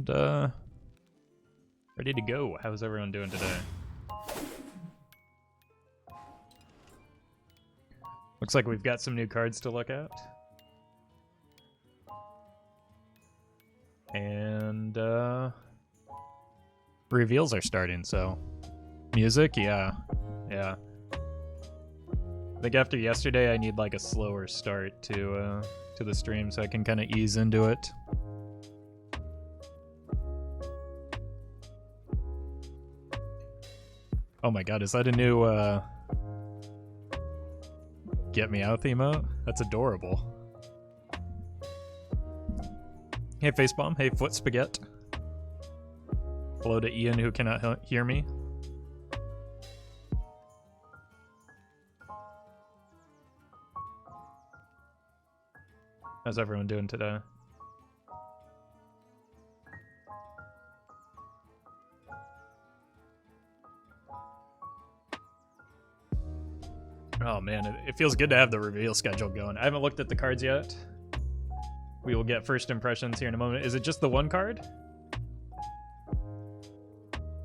and ready to go. How's everyone doing today? Looks like we've got some new cards to look at. And reveals are starting, so music, yeah. I think after yesterday I need like a slower start to the stream so I can kind of ease into it. Oh my god, is that a new Get Me Out emote? That's adorable. Hey Facebomb, hey Foot Spaghetti. Hello to Ian who cannot hear me. How's everyone doing today? Oh man, it feels good to have the reveal schedule going. I haven't looked at the cards yet. We will get first impressions here in a moment. Is it just the one card?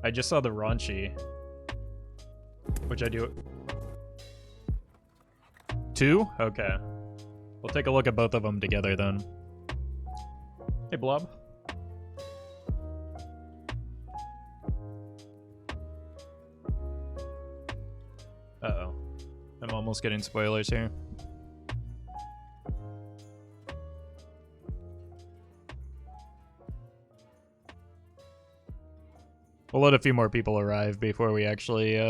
I just saw the raunchy. Which I do. 2? Okay. We'll take a look at both of them together then. Hey Blob. Uh-oh. I'm almost getting spoilers here. We'll let a few more people arrive before we actually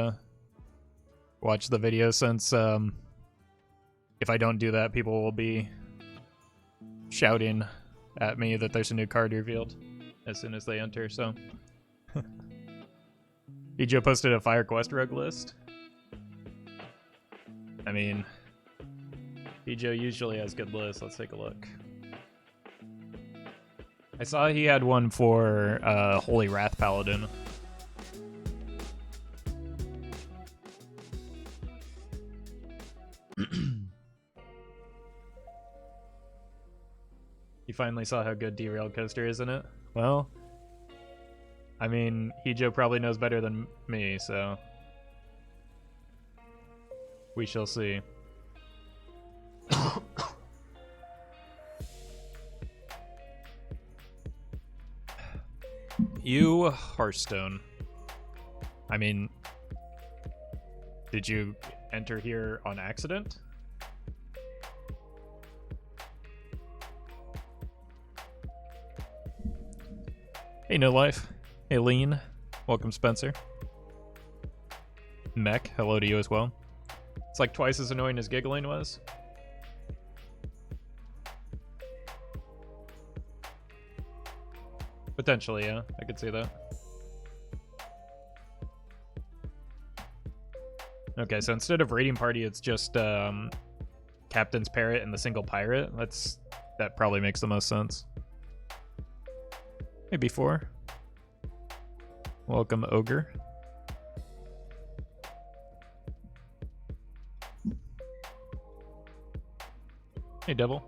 watch the video, since if I don't do that, people will be shouting at me that there's a new card revealed as soon as they enter, so. Ejo posted a Fire Quest Rogue list. I mean, Ejo usually has good lists. Let's take a look. I saw he had one for Holy Wrath Paladin. You finally saw how good Derailed Coaster is, isn't it? Well, I mean, Ejo probably knows better than me, so we shall see. You Hearthstone. I mean, did you enter here on accident? Hey No Life. Hey Lean. Welcome Spencer. Mech, hello to you as well. It's like twice as annoying as giggling was. Potentially, yeah. I could see that. Okay, so instead of raiding party, it's just Captain's Parrot and the single pirate. That probably makes the most sense. Maybe 4. Welcome, Ogre. Hey, Devil.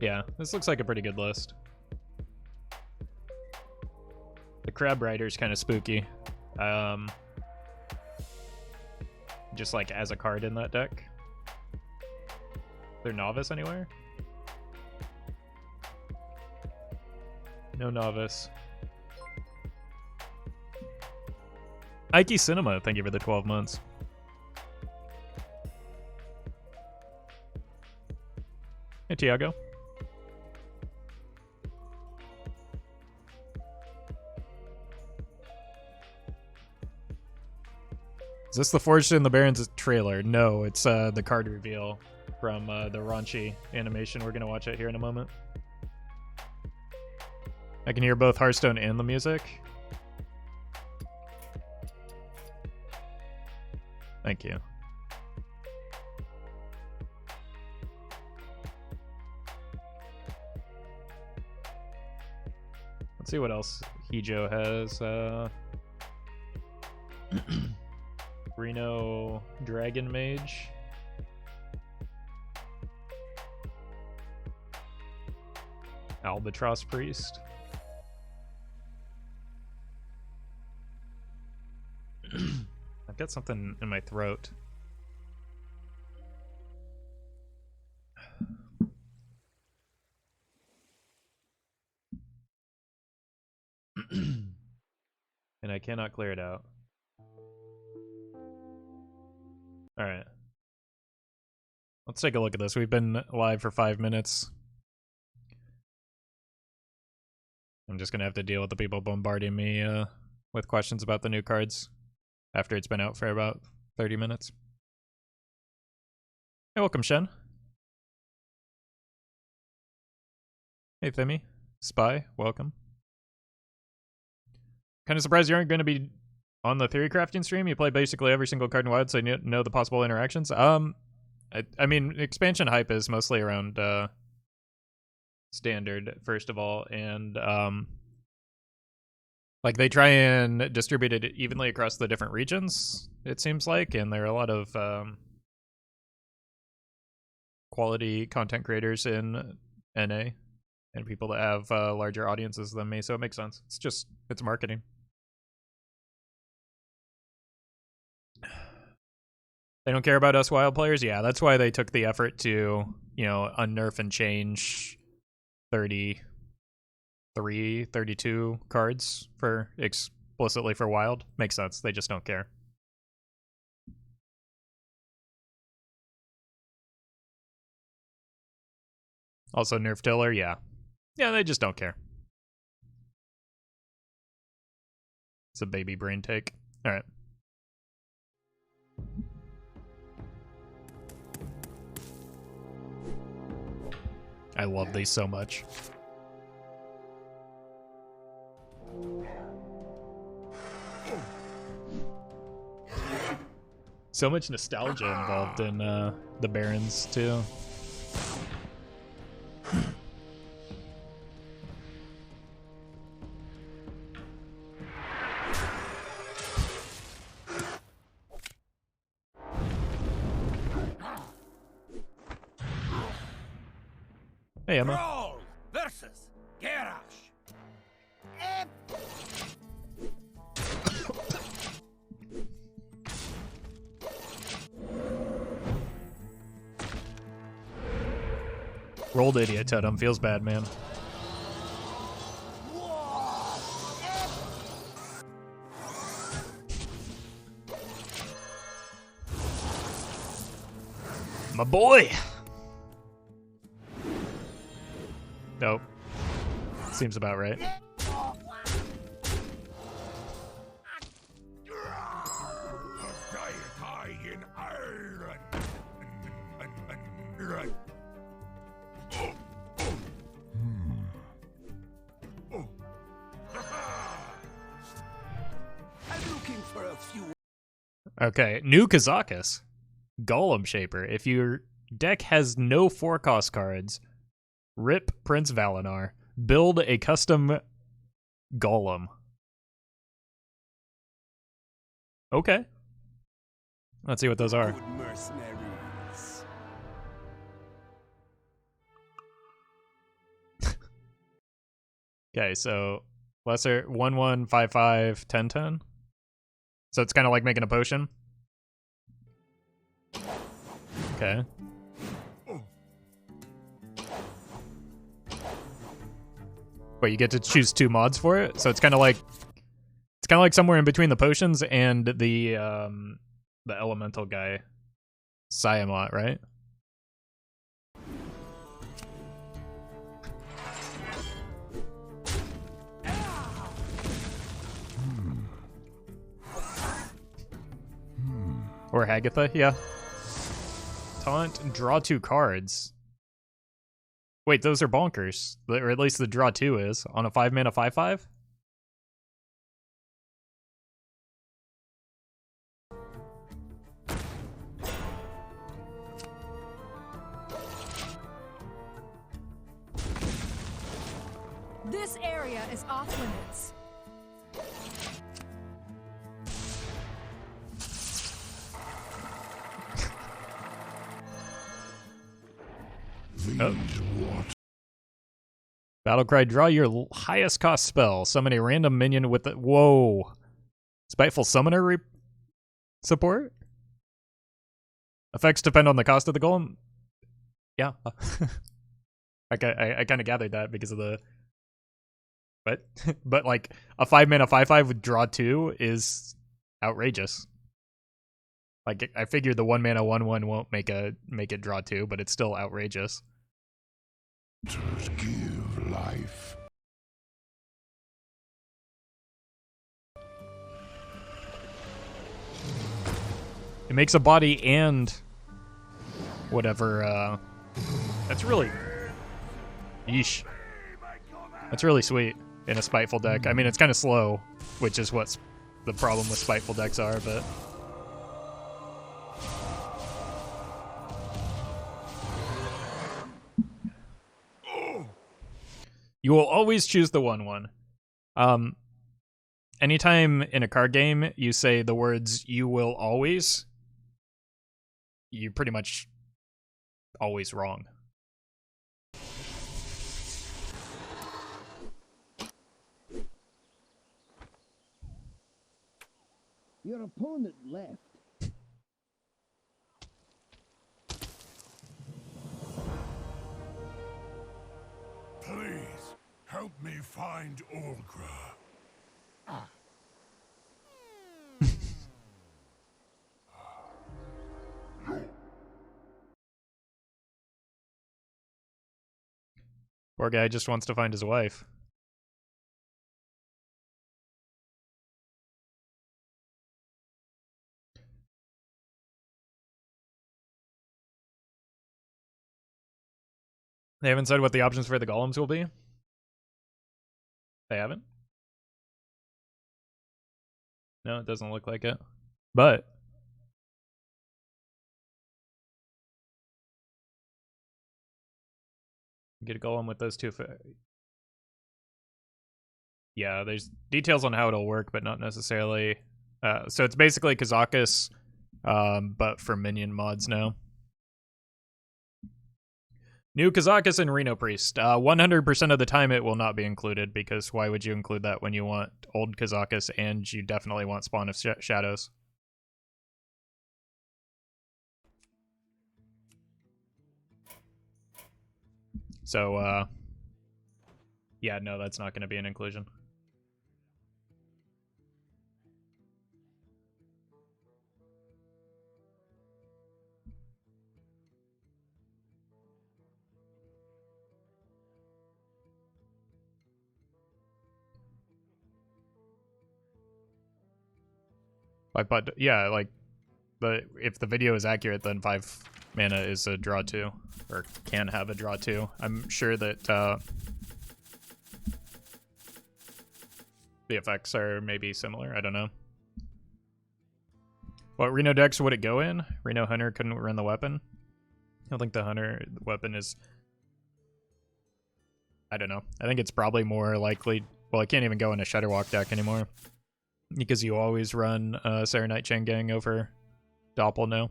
Yeah, this looks like a pretty good list. The Crab Rider's kind of spooky. Just like as a card in that deck. They're Novice anywhere? No Novice. Ike Cinema, thank you for the 12 months. Hey, Tiago. Is this the Forged in the Barrens trailer? No, it's the card reveal from the raunchy animation. We're going to watch it here in a moment. I can hear both Hearthstone and the music. Thank you. Let's see what else Ejo has. Reno Dragon Mage. Albatross Priest. I've got something in my throat. And I cannot clear it out. Alright. Let's take a look at this. We've been live for 5 minutes. I'm just gonna have to deal with the people bombarding me with questions about the new cards after it's been out for about 30 minutes. Hey, welcome, Shen. Hey, Thimmy. Spy, welcome. Kind of surprised you aren't going to be on the theory crafting stream. You play basically every single card in Wild, so you know the possible interactions. I mean, expansion hype is mostly around standard, first of all, and like they try and distribute it evenly across the different regions, it seems like, and there are a lot of quality content creators in NA and people that have larger audiences than me, so it makes sense. It's marketing. They don't care about us Wild players? Yeah, that's why they took the effort to, you know, unnerf and change 33, 32 cards for explicitly for Wild. Makes sense. They just don't care. Also nerf Tiller, yeah. Yeah, they just don't care. It's a baby brain take. Alright. I love these so much. So much nostalgia involved in the Barons, too. Hey, Emma. Roll versus Garage. Rolled idiot totem. Feels bad, man. My boy! Nope. Seems about right. I'm looking for a few. Okay, new Kazakus. Golem Shaper. If your deck has no 4-cost cards, rip Prince Valinar. Build a custom Golem. Okay. Let's see what those are. Good mercenaries. Okay, so lesser 1/1 5/5 10/10. So it's kind of like making a potion. Okay. But you get to choose 2 mods for it, so it's kind of like somewhere in between the potions and the elemental guy, Siamot, right? Or Hagatha, yeah. Taunt, draw 2 cards. Wait, those are bonkers. Or at least the draw 2 is. On a 5-mana 5/5? This area is off limits. Oh. Battlecry, draw your highest cost spell. Summon a random minion with the... Whoa. Spiteful Summoner support? Effects depend on the cost of the golem? Yeah. I kind of gathered that because of the... But like, a 5-mana 5/5 with draw 2 is outrageous. Like, I figured the 1-mana 1/1 won't make it draw 2, but it's still outrageous. Give life. It makes a body and whatever, that's really... Yeesh. That's really sweet in a Spiteful deck. I mean, it's kind of slow, which is what's the problem with Spiteful decks are, but... You will always choose the 1/1. Anytime in a card game you say the words "you will always," you're pretty much always wrong. Your opponent left. Please help me find Olgra. Poor guy just wants to find his wife. They haven't said what the options for the golems will be? They haven't? No, it doesn't look like it. But get a golem with those two. Yeah, there's details on how it'll work, but not necessarily. So it's basically Kazakus, but for minion mods now. New Kazakus and Reno Priest. 100% of the time it will not be included, because why would you include that when you want old Kazakus and you definitely want Spawn of Shadows? So, yeah, no, that's not going to be an inclusion. But yeah, like, if the video is accurate, then 5 mana is a draw 2, or can have a draw 2. I'm sure that the effects are maybe similar. I don't know. What Reno decks would it go in? Reno Hunter couldn't run the weapon. I don't think the Hunter weapon is... I don't know. I think it's probably more likely... Well, it can't even go in a Shudderwalk deck anymore, because you always run Serenite Chain Gang over Doppel now.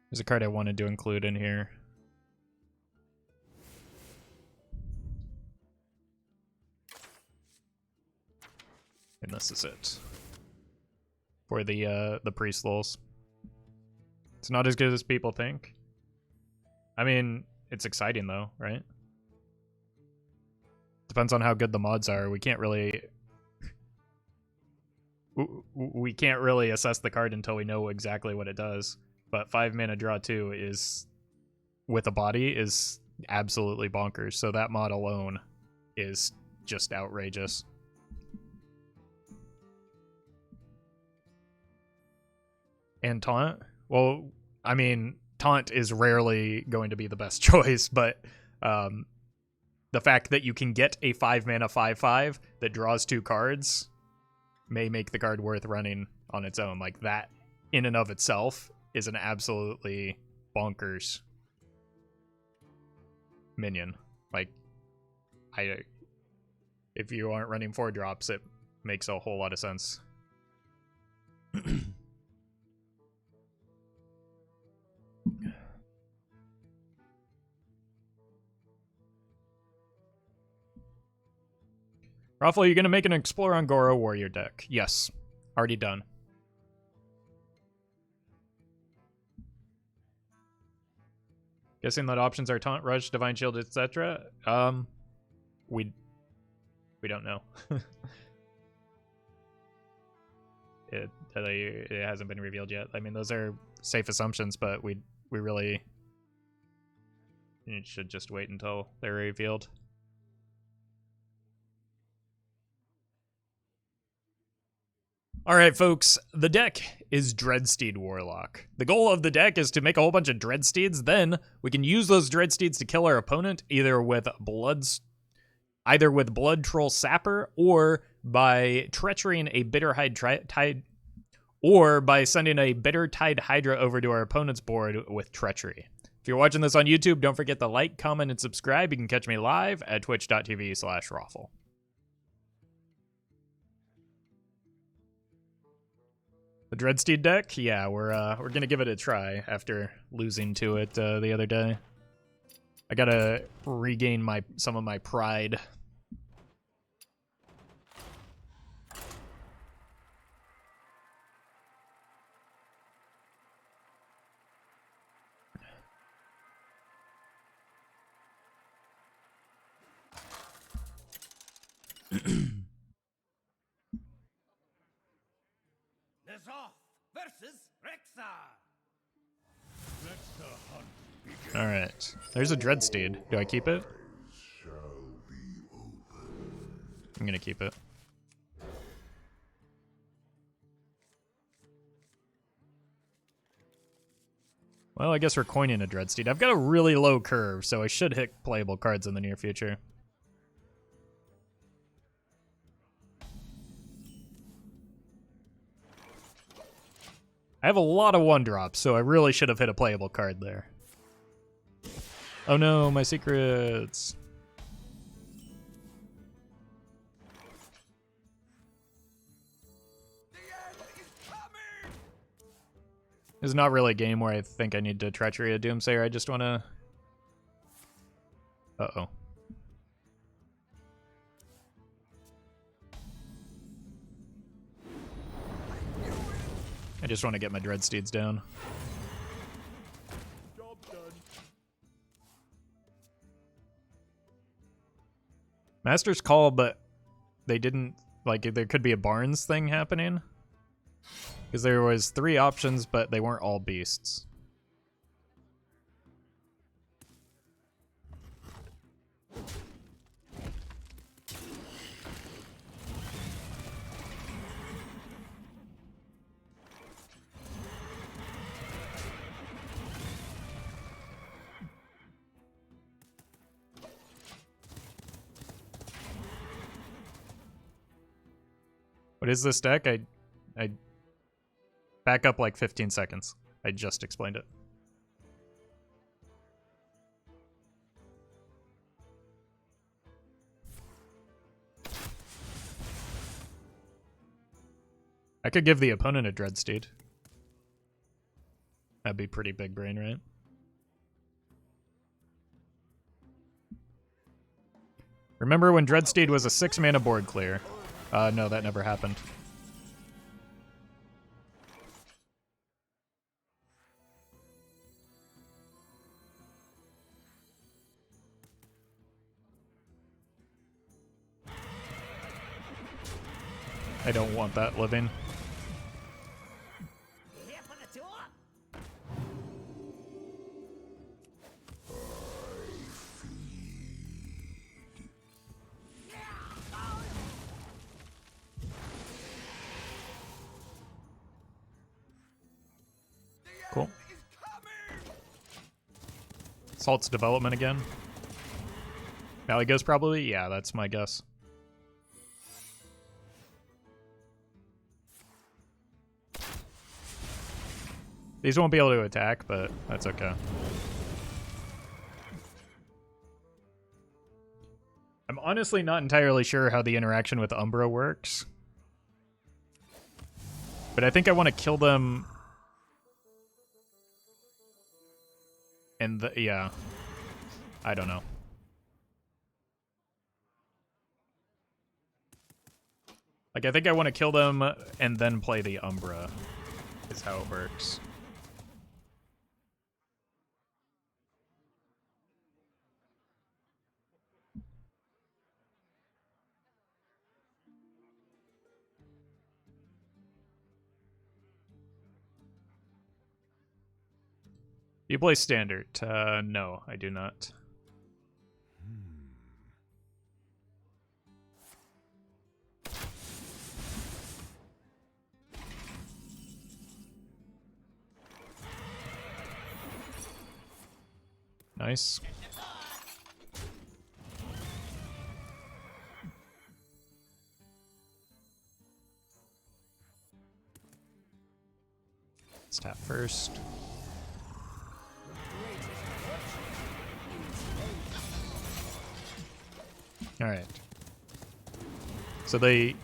There's a card I wanted to include in here. And this is it. For the priest lulls. It's not as good as people think. I mean, it's exciting though, right? Depends on how good the mods are. We can't really assess the card until we know exactly what it does. But 5 mana draw 2 is, with a body, is absolutely bonkers. So that mod alone is just outrageous. And Taunt? Well, I mean, Taunt is rarely going to be the best choice, but the fact that you can get a 5 mana 5/5 that draws 2 cards may make the card worth running on its own. Like, that in and of itself is an absolutely bonkers minion. Like, if you aren't running 4 drops, it makes a whole lot of sense. Roffle, you gonna make an Explore on Goro Warrior deck? Yes. Already done. Guessing that options are Taunt, Rush, Divine Shield, etc. We don't know. it hasn't been revealed yet. I mean, those are safe assumptions, but we really should just wait until they're revealed. All right, folks, the deck is Dreadsteed Warlock. The goal of the deck is to make a whole bunch of Dreadsteeds, then we can use those Dreadsteeds to kill our opponent either with Blood Troll Sapper or by treacherying a Bittertide Tide, or by sending a Bittertide Hydra over to our opponent's board with treachery. If you're watching this on YouTube, don't forget to like, comment, and subscribe. You can catch me live at twitch.tv/Roffle. The Dreadsteed deck? Yeah, we're gonna give it a try after losing to it the other day. I gotta regain some of my pride. Nezoth versus Rexar. All right, there's a Dreadsteed. Do I keep it? I'm gonna keep it. Well, I guess we're coining a Dreadsteed. I've got a really low curve, so I should hit playable cards in the near future. I have a lot of 1-drops, so I really should have hit a playable card there. Oh no, my secrets. This is not really a game where I think I need to treachery a Doomsayer. I just want to... Uh-oh. I just want to get my Dreadsteeds down. Job done. Master's Call, but they didn't... Like, there could be a Barnes thing happening. Because there was 3 options, but they weren't all beasts. What is this deck? I back up like 15 seconds. I just explained it. I could give the opponent a Dreadsteed. That'd be pretty big brain, right? Remember when Dreadsteed was a 6-mana board clear? No, that never happened. I don't want that living. Here for the tour? Cool. Salt's development again. Valley Ghost probably? Yeah, that's my guess. These won't be able to attack, but that's okay. I'm honestly not entirely sure how the interaction with Umbra works. But I think I want to kill them... And yeah. I don't know. Like, I think I want to kill them and then play the Umbra, is how it works. You play standard? No, I do not. Nice. Let's tap first. All right. So they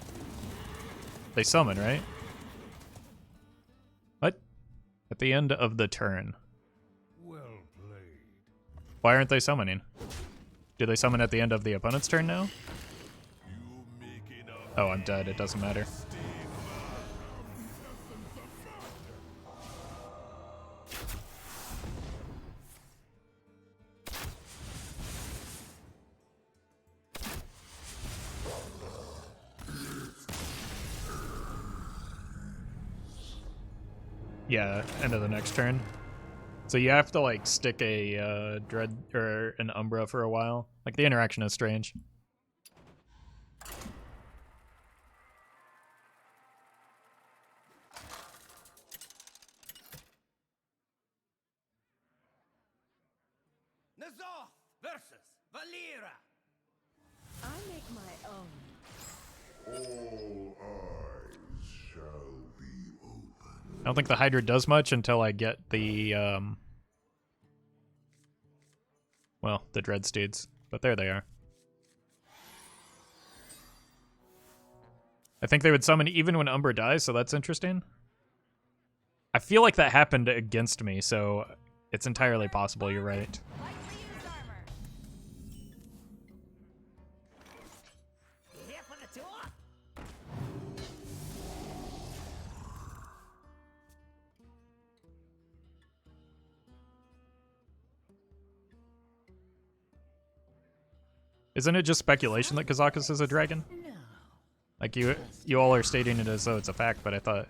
summon, right? What? At the end of the turn. Well played. Why aren't they summoning? Do they summon at the end of the opponent's turn now? Oh, I'm dead. It doesn't matter. Yeah, end of the next turn. So you have to like stick a dread or an Umbra for a while. Like the interaction is strange. Nazoth versus Valera. I make my own. All eyes shall be open. I don't think the Hydra does much until I get the well, the Dreadsteeds. But there they are. I think they would summon even when Umbra dies, so that's interesting. I feel like that happened against me, so it's entirely possible you're right. Lightly used armor. Here for the tour? Isn't it just speculation that Kazakus is a dragon? No. Like you all are stating it as though it's a fact, but I thought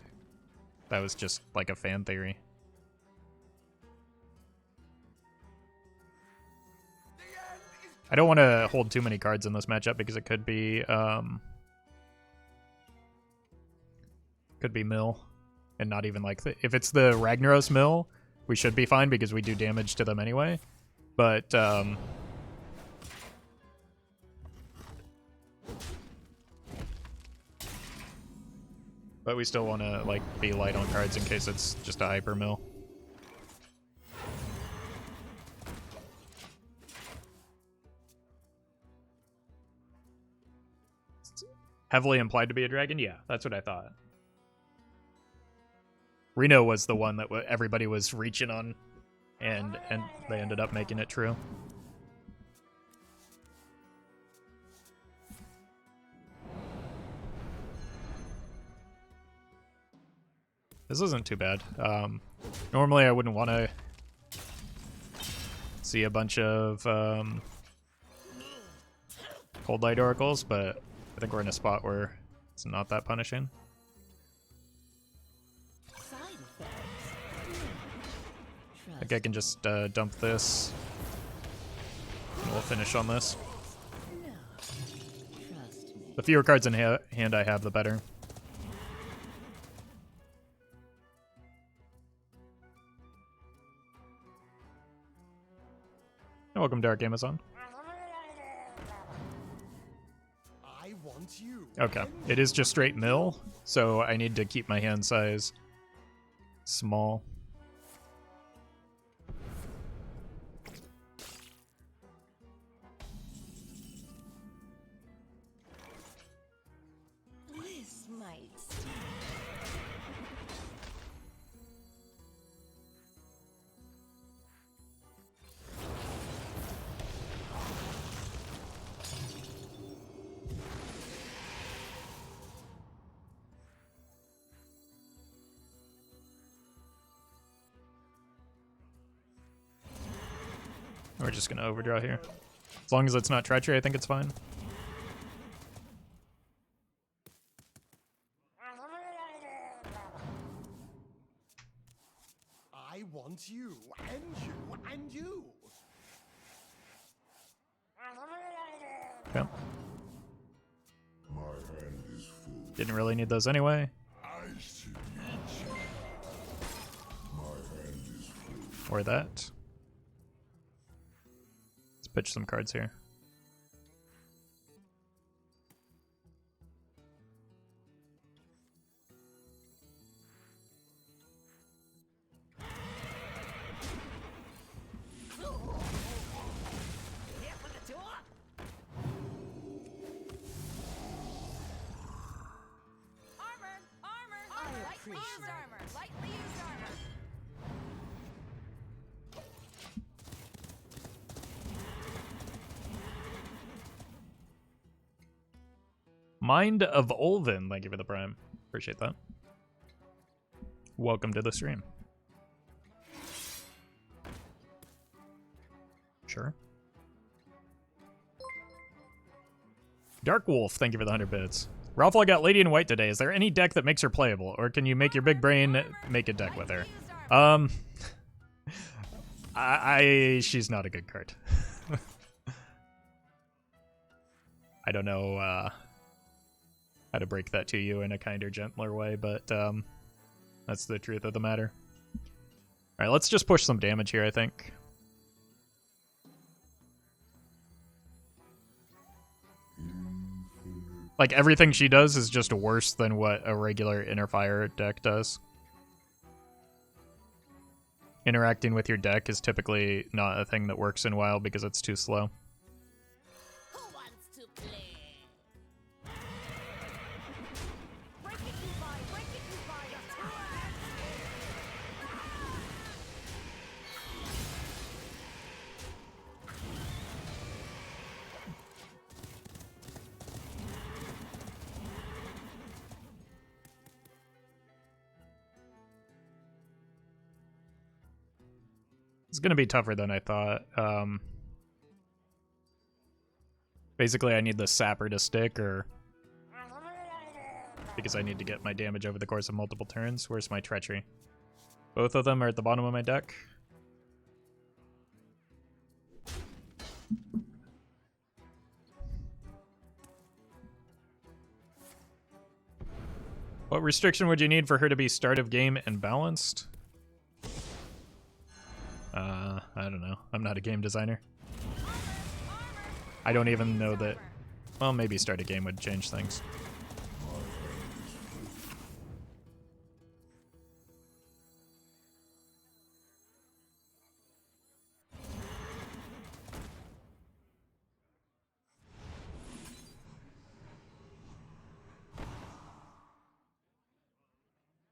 that was just like a fan theory. I don't want to hold too many cards in this matchup because it could be mill, and not even like if it's the Ragnaros mill, we should be fine because we do damage to them anyway. But we still want to like be light on cards in case it's just a hyper mill. Heavily implied to be a dragon? Yeah, that's what I thought. Reno was the one that everybody was reaching on, and they ended up making it true. This isn't too bad. Normally I wouldn't want to see a bunch of Cold Light Oracles, but I think we're in a spot where it's not that punishing. Side effects. I think I can just dump this, and we'll finish on this. No. Trust me. The fewer cards in hand I have, the better. Welcome, Dark Amazon. I want you. Okay, it is just straight mill, so I need to keep my hand size small. This might sting. We're just gonna overdraw here. As long as it's not treachery, I think it's fine. I want you, and you, and you. Okay. My hand is full. Didn't really need those anyway. I see you. My hand is full. Or that. Let's pitch some cards here. Lightly used armor. Lightly used armor. Mind of Olvin, thank you for the prime. Appreciate that. Welcome to the stream. Sure. Dark Wolf, thank you for the 100 bits. Roffle got Lady in White today. Is there any deck that makes her playable, or can you make your big brain make a deck with her? She's not a good card. I don't know how to break that to you in a kinder, gentler way, but that's the truth of the matter. All right, let's just push some damage here, I think. Like, everything she does is just worse than what a regular Inner Fire deck does. Interacting with your deck is typically not a thing that works in WoW because it's too slow. Who wants to play? Break it, you buy. Break it, you buy. It's gonna be tougher than I thought. Basically, I need the Sapper to stick, or because I need to get my damage over the course of multiple turns. Where's my Treachery? Both of them are at the bottom of my deck. What restriction would you need for her to be start of game and balanced? I don't know. I'm not a game designer. I don't even know that... Well, maybe start a game would change things.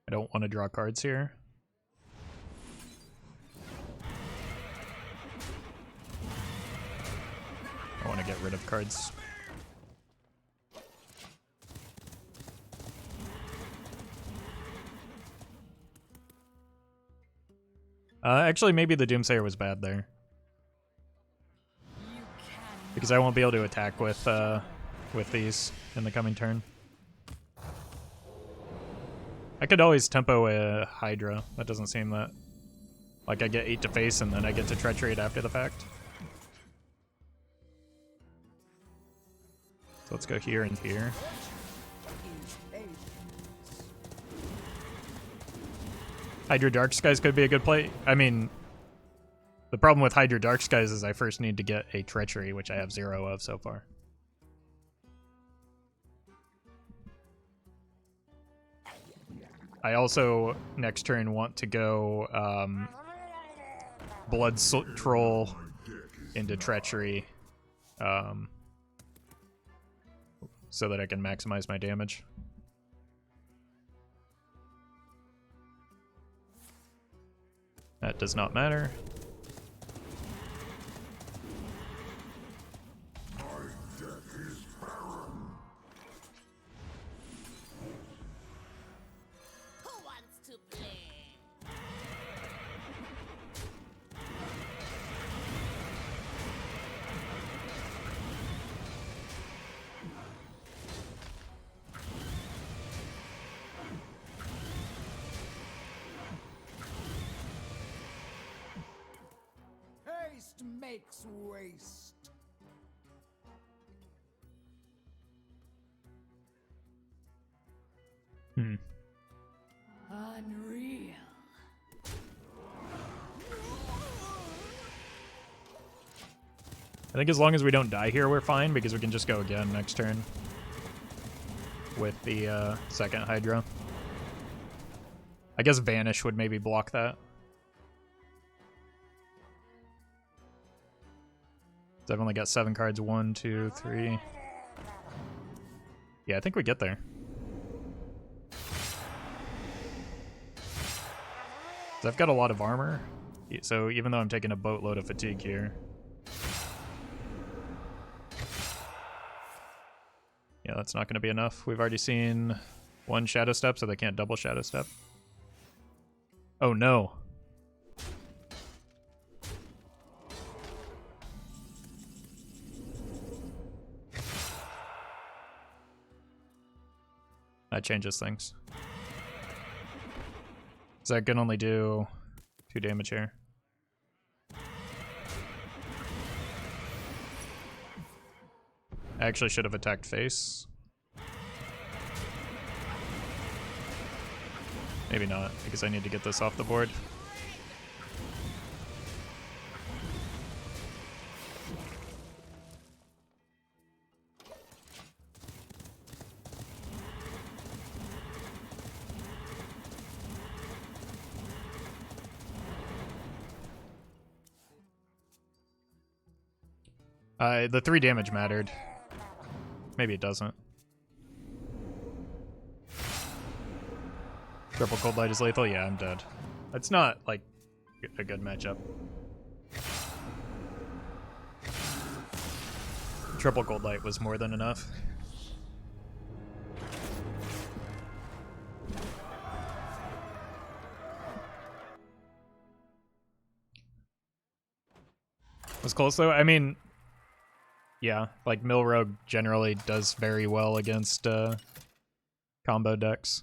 I don't want to draw cards here. I want to get rid of cards. Actually, maybe the Doomsayer was bad there. Because I won't be able to attack with these in the coming turn. I could always tempo a Hydra. That doesn't seem that... Like, I get 8 to face and then I get to Treachery it after the fact. So let's go here and here. Hydra Dark Skies could be a good play. I mean, the problem with Hydra Dark Skies is I first need to get a Treachery, which I have 0 of so far. I also, next turn, want to go Blood Troll into Treachery so that I can maximize my damage. That does not matter. Who wants to play? just makes waste. Unreal. I think as long as we don't die here, we're fine, because we can just go again next turn with the second Hydra. I guess Vanish would maybe block that. So I've only got 7 cards. 1, 2, 3. Yeah, I think we get there. So I've got a lot of armor. So even though I'm taking a boatload of fatigue here. Yeah, that's not going to be enough. We've already seen 1 Shadow Step, so they can't double Shadow Step. Oh no. That changes things. So I can only do 2 damage here. I actually should have attacked face. Maybe not, because I need to get this off the board. The 3 damage mattered. Maybe it doesn't. Triple Cold Light is lethal? Yeah, I'm dead. It's not, like, a good matchup. Triple Cold Light was more than enough. Was close though? I mean, yeah, like Mill Rogue generally does very well against combo decks.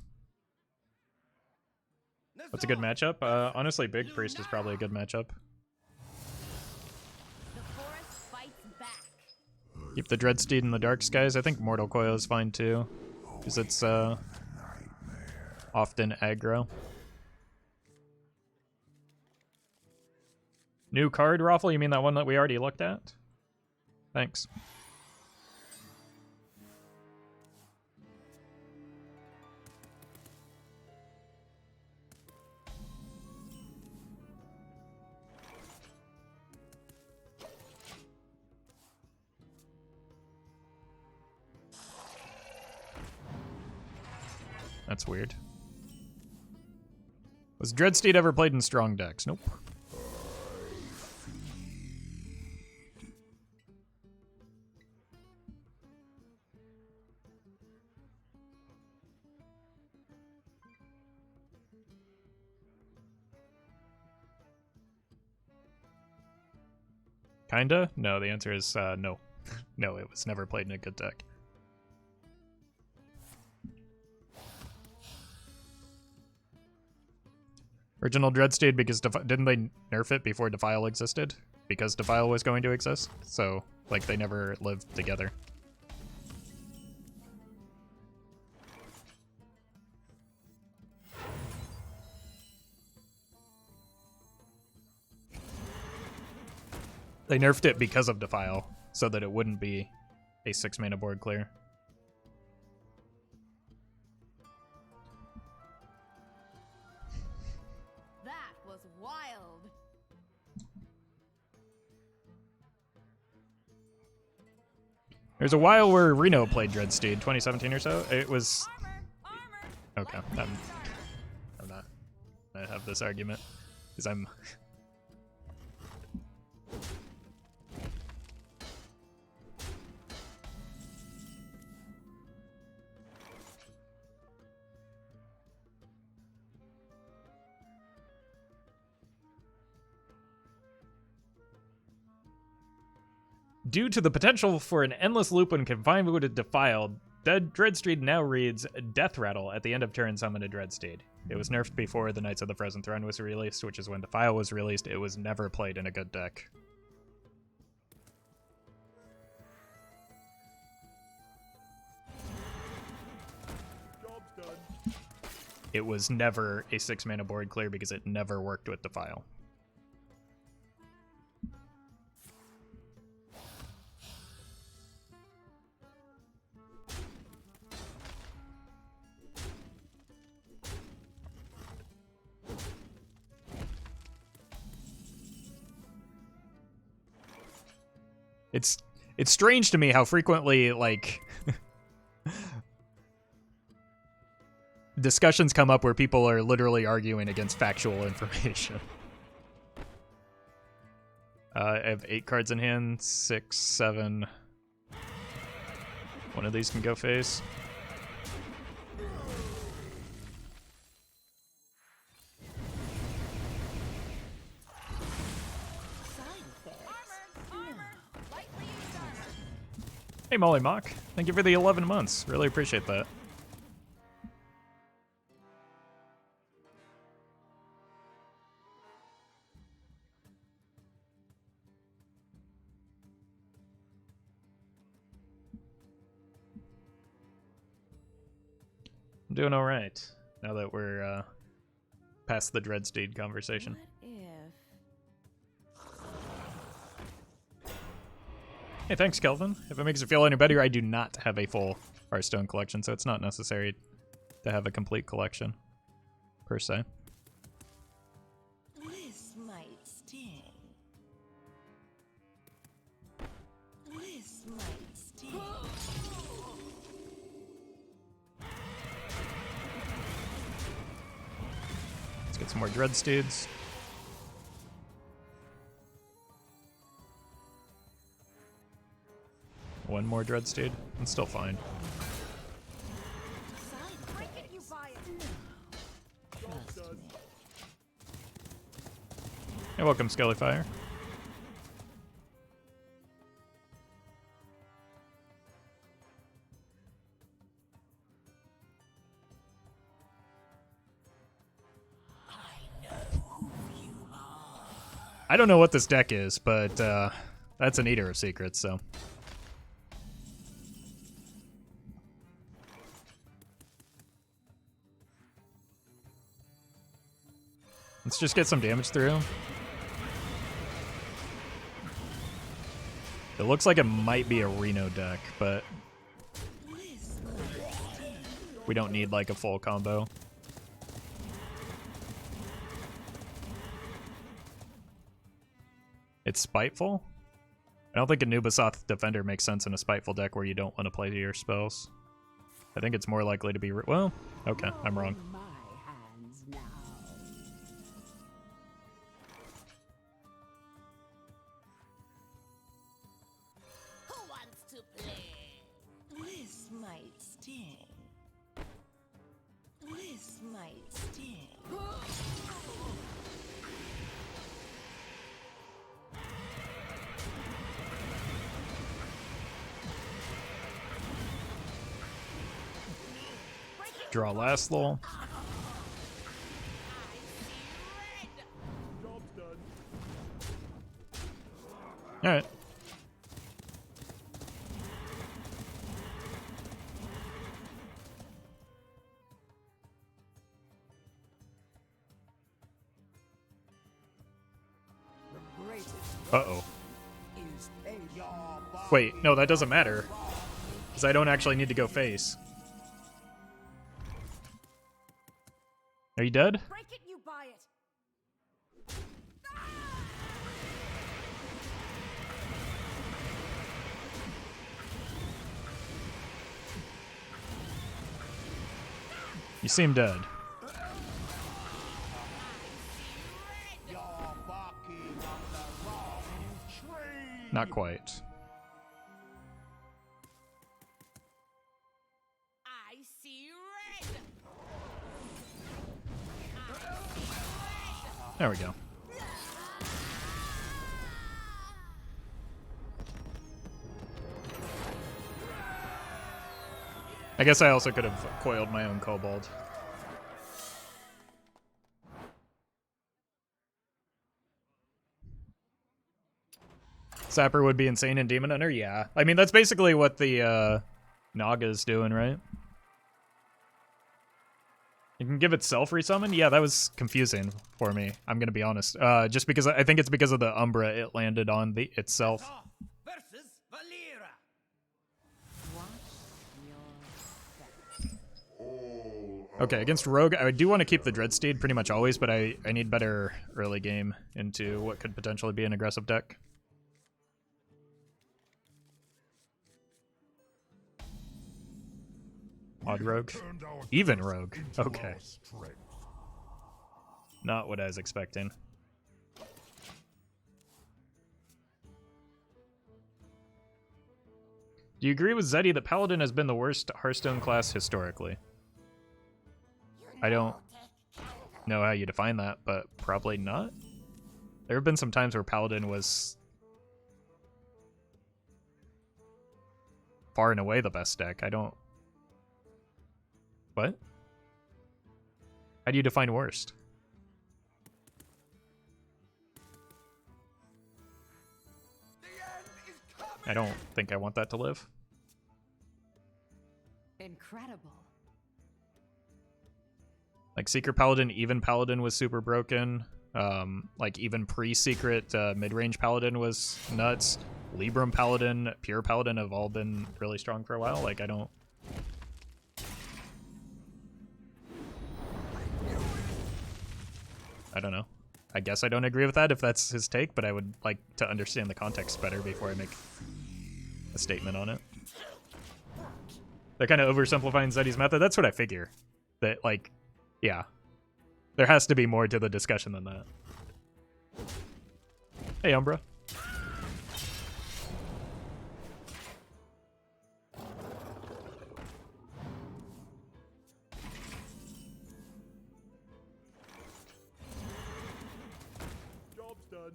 What's a good matchup? Honestly, Big Priest is probably a good matchup. The forest fights back. Keep the Dreadsteed in the Dark Skies. I think Mortal Coil is fine too, because it's often aggro. New card, Roffle? You mean that one that we already looked at? Thanks. That's weird. Was Dreadsteed ever played in strong decks? Nope. Kinda? No, the answer is no. No, it was never played in a good deck. Original Dreadsteed, because didn't they nerf it before Defile existed? Because Defile was going to exist? So, like, they never lived together. They nerfed it because of Defile, so that it wouldn't be a 6-mana board clear. That was wild. There's a while where Reno played Dreadsteed, 2017 or so. It was... Armor! Okay, Lightly I'm used armor. not gonna have this argument, because I'm... Due to the potential for an endless loop when confined with a Defiled, Dreadsteed now reads Death Rattle at the end of turn summon a Dreadsteed. It was nerfed before the Knights of the Frozen Throne was released, which is when Defile was released. It was never played in a good deck. it was never a 6-mana board clear because it never worked with Defile. It's strange to me how frequently, like, discussions come up where people are literally arguing against factual information. I have 8 cards in hand, 6, 7. One of these can go face. Hey, Molly Mock. Thank you for the 11 months. Really appreciate that. I'm doing all right now that we're past the Dreadsteed conversation. Hey, thanks, Kelvin. If it makes it feel any better, I do not have a full Hearthstone collection, so it's not necessary to have a complete collection, per se. This might sting. This might sting. Let's get some more Dreadsteeds. One more Dreadsteed, and still fine. Break it, you buy it. Hey, welcome, Skellyfire. I don't know what this deck is, but that's an Eater of Secrets, so. Let's just get some damage through. It looks like it might be a Reno deck, but we don't need like a full combo. It's Spiteful? I don't think a Nubasoth Defender makes sense in a Spiteful deck where you don't want to play your spells. I think it's more likely to be... Well, okay, I'm wrong. Who wants to play? This might sting. This might sting. Draw last lull. Alright. Uh-oh. Wait, no, that doesn't matter. Because I don't actually need to go face. Are you dead? Break it, you buy it. You seem dead. Not quite. I see red. There we go. I guess I also could have coiled my own kobold. Sapper would be insane in Demon Hunter? Yeah. I mean, that's basically what the Naga's doing, right? You can give it self-resummon? Yeah, that was confusing for me, I'm gonna be honest. Just because I think it's because of the Umbra it landed on the itself. Versus Valera. Okay, against Rogue, I do want to keep the Dreadsteed pretty much always, but I need better early game into what could potentially be an aggressive deck. Odd Rogue? Even Rogue. Okay. Not what I was expecting. Do you agree with Zeddy that Paladin has been the worst Hearthstone class historically? I don't know how you define that, but probably not. There have been some times where Paladin was far and away the best deck. I don't... What? How do you define worst? I don't think I want that to live. Incredible. Like Secret Paladin, even Paladin was super broken. Like even pre-Secret mid-range Paladin was nuts. Libram Paladin, Pure Paladin have all been really strong for a while. Like I don't... I don't know. I guess I don't agree with that if that's his take, but I would like to understand the context better before I make a statement on it. They're kind of oversimplifying Zeddy's method. That's what I figure. That, like, yeah. There has to be more to the discussion than that. Hey, Umbra. Job's done.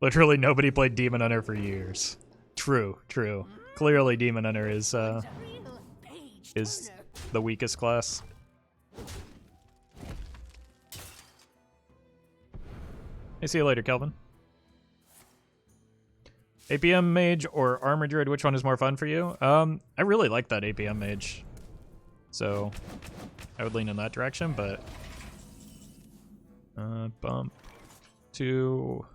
Literally nobody played Demon Hunter for years. True, true. Clearly Demon Hunter is the weakest class. Hey, see you later, Kelvin. APM Mage or Armor Druid, which one is more fun for you? I really like that APM Mage. So, I would lean in that direction, but... bump to...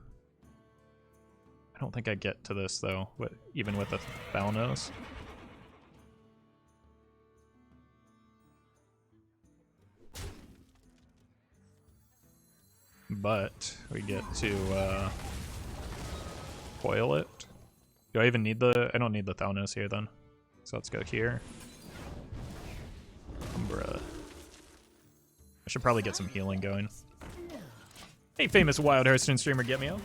I don't think I get to this, though, even with a Thalnos. But we get to foil it. Do I even need the... I don't need the Thalnos here, then. So let's go here. Umbra. I should probably get some healing going. Hey, famous Wild Hearthstone streamer, get me out.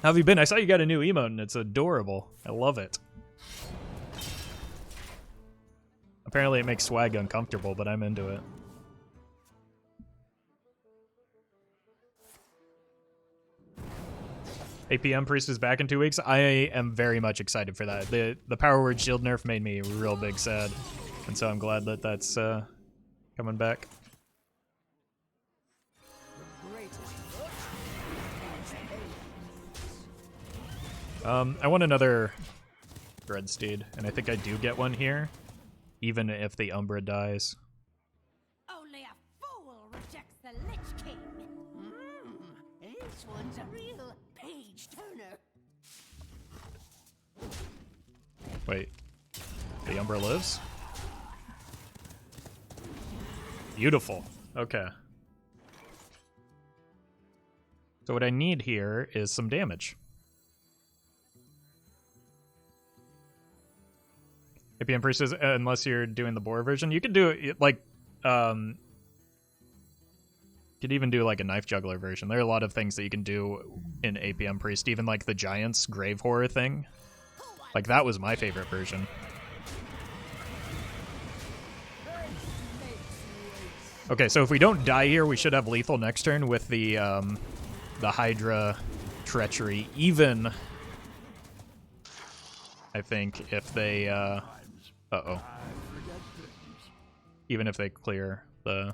How have you been? I saw you got a new emote, and it's adorable. I love it. Apparently it makes swag uncomfortable, but I'm into it. APM Priest is back in 2 weeks. I am very much excited for that. The Power Word Shield nerf made me real big sad, and so I'm glad that that's coming back. I want another Dreadsteed, and I think I do get one here, even if the Umbra dies. Only a fool rejects the Lich King. This one's a real page turner. Wait, the Umbra lives? Beautiful. Okay. So what I need here is some damage. APM Priest is, unless you're doing the boar version, you can do it like, you could even do like a knife juggler version. There are a lot of things that you can do in APM Priest, even like the Giants Grave Horror thing. Like that was my favorite version. Okay, so if we don't die here, we should have lethal next turn with the Hydra Treachery. Even, I think, if they, uh-oh. Even if they clear the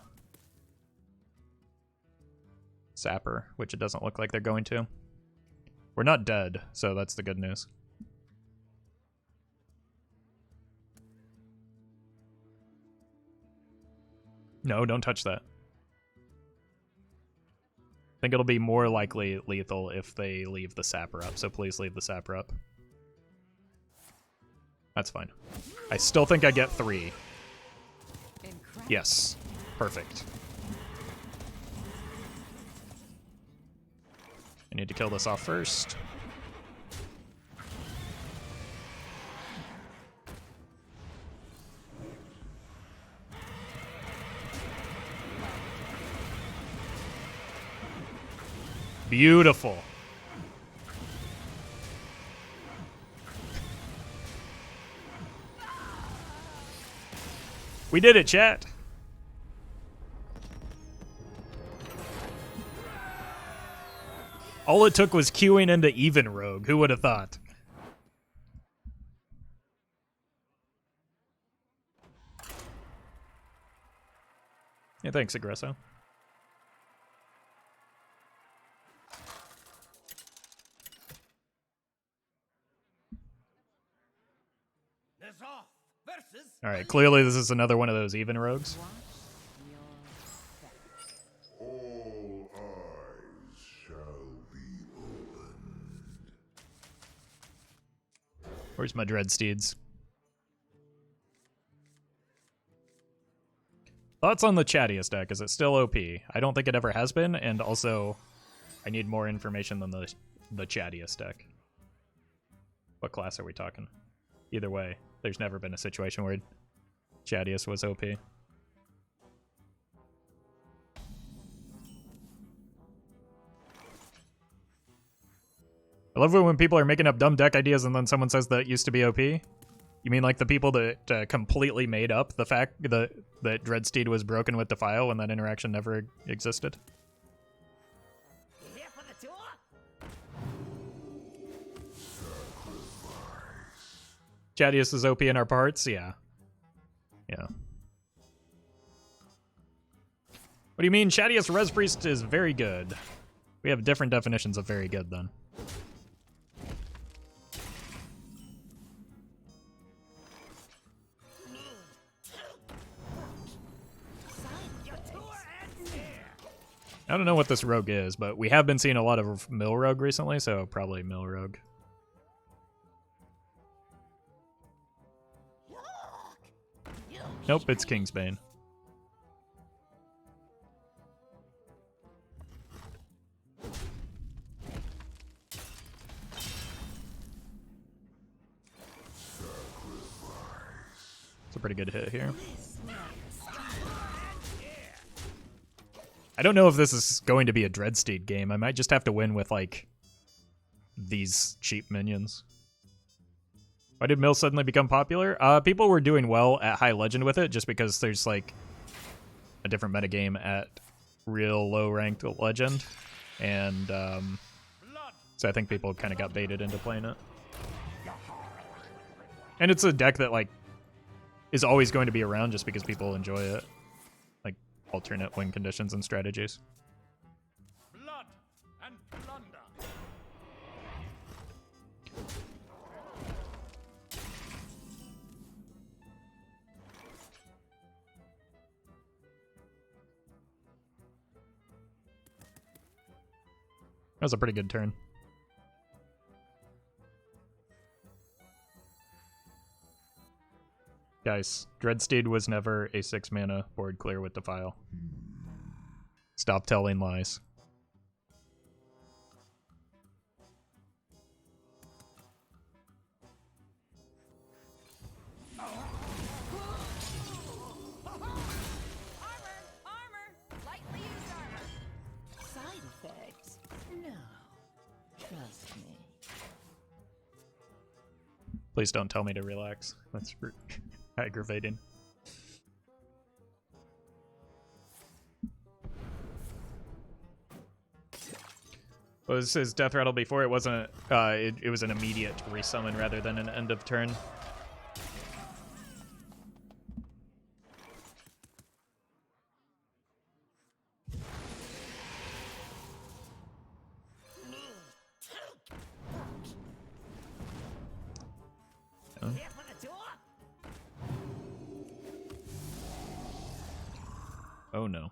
Sapper, which it doesn't look like they're going to. We're not dead, so that's the good news. No, don't touch that. I think it'll be more likely lethal if they leave the sapper up, so please leave the sapper up. That's fine. I still think I get 3. Yes. Perfect. I need to kill this off first. Beautiful. We did it, chat. All it took was queuing into even rogue. Who would have thought? Yeah, thanks, Aggresso. All right, clearly this is another one of those even rogues. All eyes shall be opened. Where's my Dreadsteeds? Thoughts on the Chattiest deck? Is it still OP? I don't think it ever has been, and also I need more information than the Chattiest deck. What class are we talking? Either way, there's never been a situation where Chattiest was OP. I love it when people are making up dumb deck ideas and then someone says that it used to be OP. You mean like the people that completely made up the fact that Dreadsteed was broken with Defile when that interaction never existed? Here for the tour? Chattiest is OP in our parts? Yeah. Yeah. What do you mean? Chattiest Res Priest is very good. We have different definitions of very good then. I don't know what this rogue is, but we have been seeing a lot of mill rogue recently, so probably mill rogue. Nope, it's Kingsbane. It's a pretty good hit here. I don't know if this is going to be a Dreadsteed game. I might just have to win with, like, these cheap minions. Why did Mill suddenly become popular? People were doing well at High Legend with it, just because there's, like, a different metagame at real low-ranked Legend. And, so I think people kind of got baited into playing it. And it's a deck that, like, is always going to be around just because people enjoy it. Like, alternate win conditions and strategies. Blood and plunder. That was a pretty good turn. Guys, Dreadsteed was never a 6-mana board clear with Defile. Stop telling lies. Armor! Lightly used armor! Side effects? No. Trust me. Please don't tell me to relax. That's aggravating. Was his death rattle before? It wasn't. It was an immediate resummon rather than an end of turn. Oh no.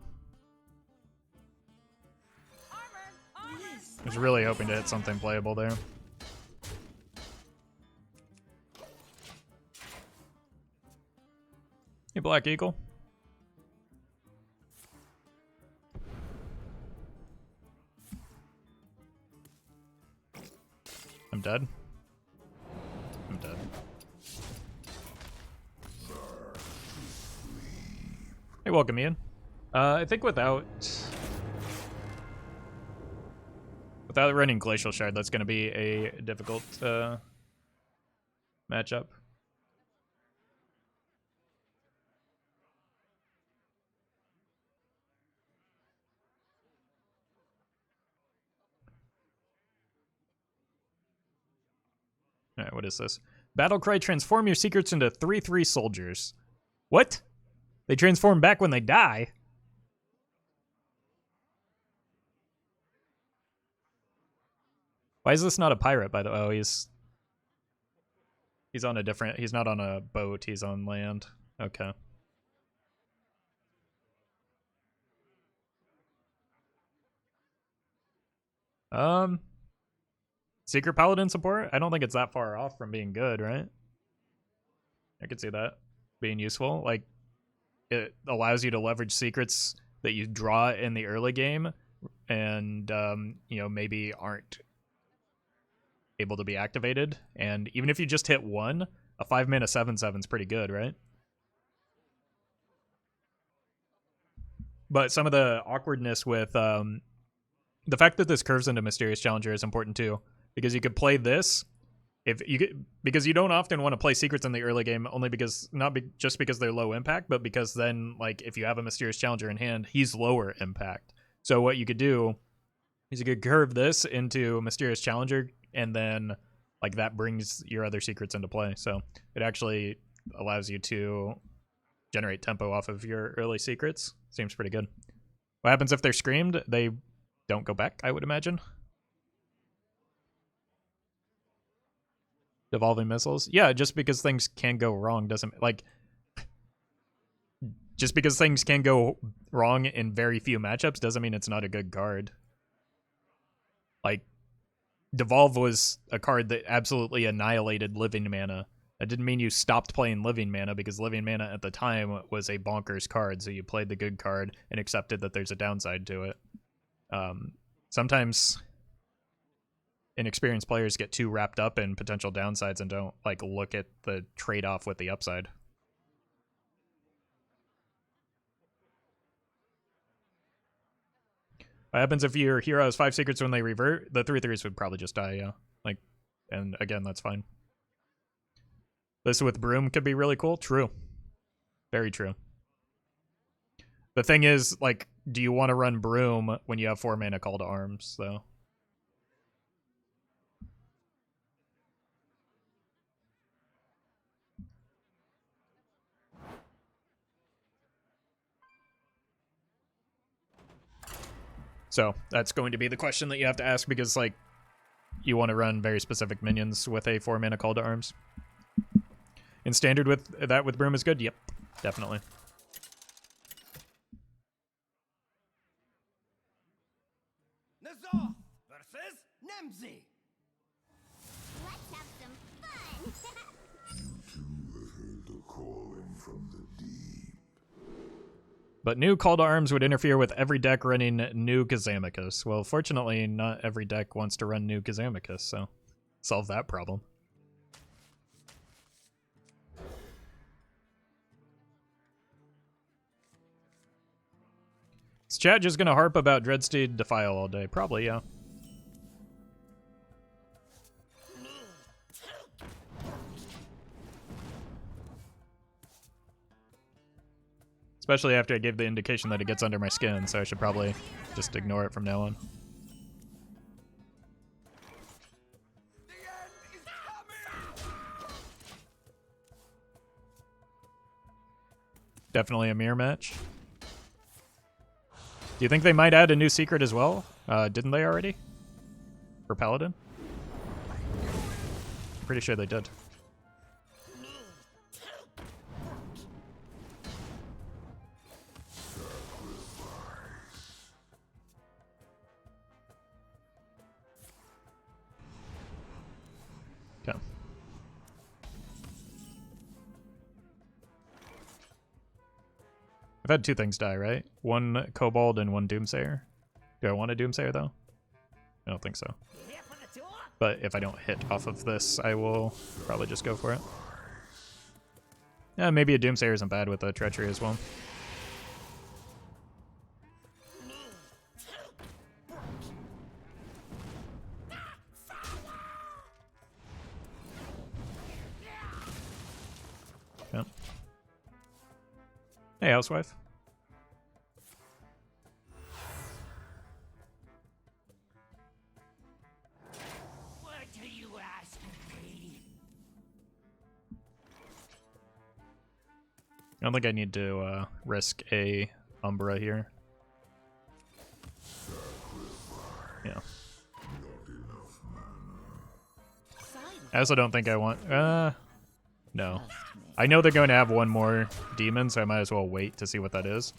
Armor! Armor! I was really hoping to hit something playable there. Hey, Black Eagle. I'm dead. I'm dead. Hey, welcome Ian. I think without running Glacial Shard, that's going to be a difficult matchup. Alright, what is this? Battlecry, transform your secrets into 3/3 soldiers. What? They transform back when they die? Why is this not a pirate, by the way? Oh, he's on a different... He's not on a boat, he's on land. Okay. Secret Paladin support? I don't think it's that far off from being good, right? I could see that being useful. Like, it allows you to leverage secrets that you draw in the early game and, you know, maybe aren't able to be activated. And even if you just hit one, a 5-mana 7/7 is pretty good, right? But some of the awkwardness with the fact that this curves into Mysterious Challenger is important too. Because you could play this because you don't often want to play secrets in the early game, only because just because they're low impact, but because then, like, if you have a Mysterious Challenger in hand, he's lower impact. So what you could do is you could curve this into Mysterious Challenger, and then, like, that brings your other secrets into play. So it actually allows you to generate tempo off of your early secrets. Seems pretty good. What happens if they're screamed? They don't go back, I would imagine. Devolving missiles? Yeah, just because things can go wrong doesn't... Like, just because things can go wrong in very few matchups doesn't mean it's not a good card. Like, Devolve was a card that absolutely annihilated Living Mana. That didn't mean you stopped playing Living Mana, because Living Mana at the time was a bonkers card, so you played the good card and accepted that there's a downside to it. Sometimes inexperienced players get too wrapped up in potential downsides and don't, like, look at the trade-off with the upside. What happens if your hero has 5 secrets when they revert? The 3/3s would probably just die, yeah. Like, and again, that's fine. This with Broom could be really cool. True. Very true. The thing is, like, do you want to run Broom when you have 4 mana Call to Arms, though? So that's going to be the question that you have to ask, because, like, you want to run very specific minions with a 4 mana Call to Arms. In standard with that with Broom is good? Yep, definitely. Nazar versus Nemzi. Let's have some fun. The calling from the deep. But new Call to Arms would interfere with every deck running new Kazamicus. Well, fortunately, not every deck wants to run new Kazamicus, so solve that problem. Is chat just gonna harp about Dreadsteed Defile all day? Probably, yeah. Especially after I gave the indication that it gets under my skin, so I should probably just ignore it from now on. Definitely a mirror match. Do you think they might add a new secret as well? Didn't they already? For Paladin? Pretty sure they did. Okay. I've had 2 things die, right? 1 Kobold and 1 Doomsayer. Do I want a Doomsayer, though? I don't think so. But if I don't hit off of this, I will probably just go for it. Yeah, maybe a Doomsayer isn't bad with a Treachery as well. Yep. Hey, housewife. What do you ask me? I don't think I need to risk a Umbra here. Yeah. I also don't think I want... no. I know they're going to have 1 more demon, so I might as well wait to see what that is.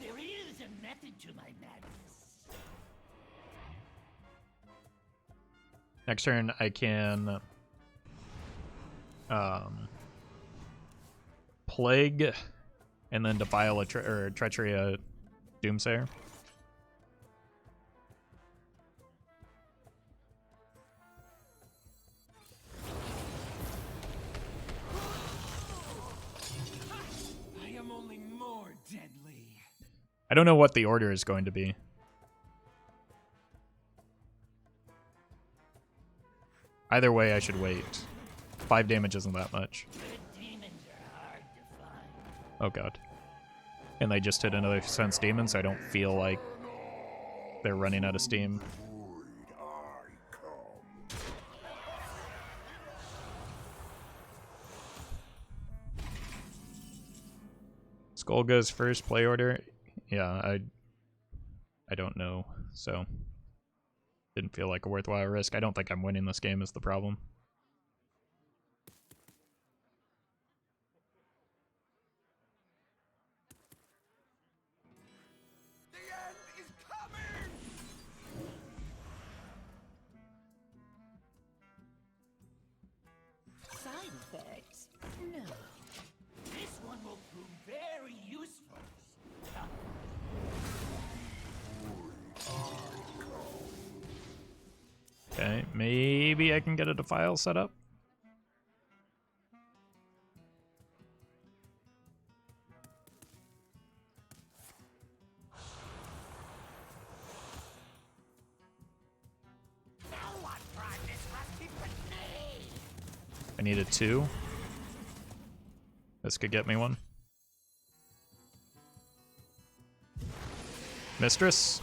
There is a method to my madness. Next turn, I can... Plague, and then Defile or Treachery a Doomsayer. I am only more deadly. I don't know what the order is going to be. Either way, I should wait. 5 damage isn't that much. Demons are hard to find. Oh god. And they just hit another Sense Demon, so I don't feel like they're running out of steam. Skull goes first, play order. Yeah, I don't know, so didn't feel like a worthwhile risk. I don't think I'm winning this game is the problem. The end is coming! Side effects? No. This one will prove very useful. Okay, maybe I can get a Defile set up. No one tried this rusty but me. I need a 2. This could get me one. Mistress?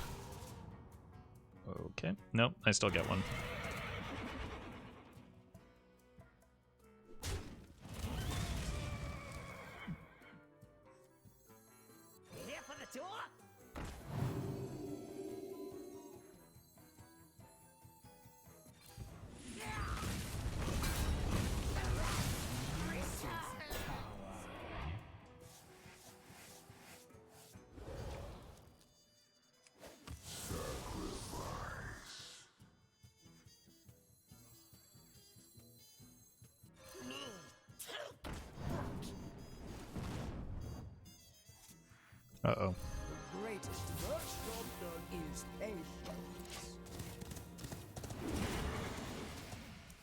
Okay. Nope, I still get one. Here for the tour? Uh-oh. Greatest is patience.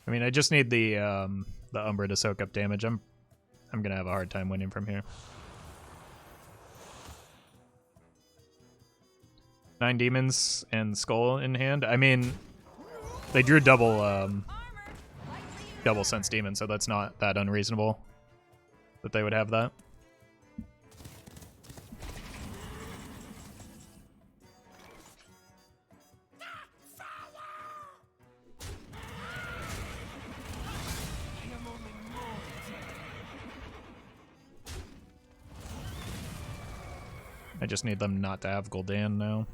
I mean, I just need the Umbra to soak up damage. I'm gonna have a hard time winning from here. 9 demons and skull in hand. I mean, they drew double sense demon, so that's not that unreasonable that they would have that. I just need them not to have Gul'dan now.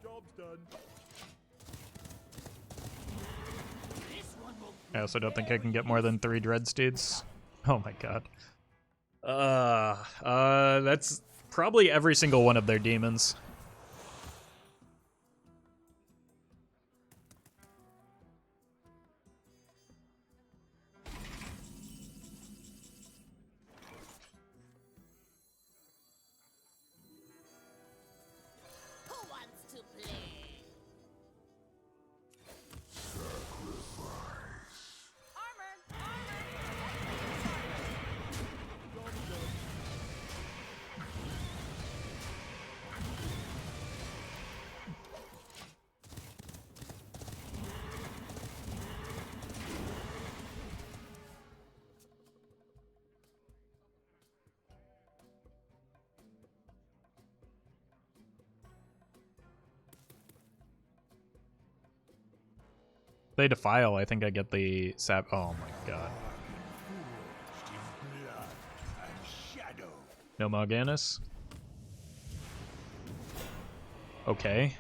Job's done. I also don't think I can get more than 3 Dreadsteeds. Oh my god. That's probably every single one of their demons. Who wants to play? Armor! If they defile, I think I get the sap. Oh my god. No Morganus? Okay.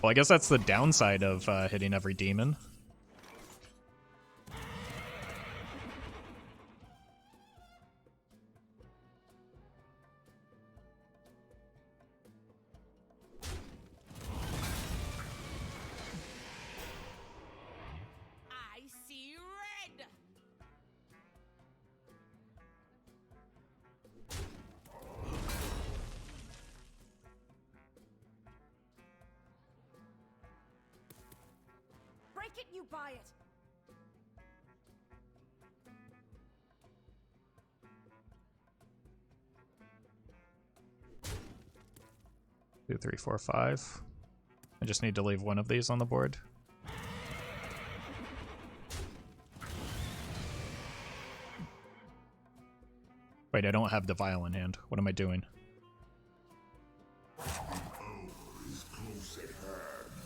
Well, I guess that's the downside of hitting every demon. I see red. Break it, you buy it. Two, three, four, five. I just need to leave one of these on the board. Wait, I don't have Defile in hand. What am I doing?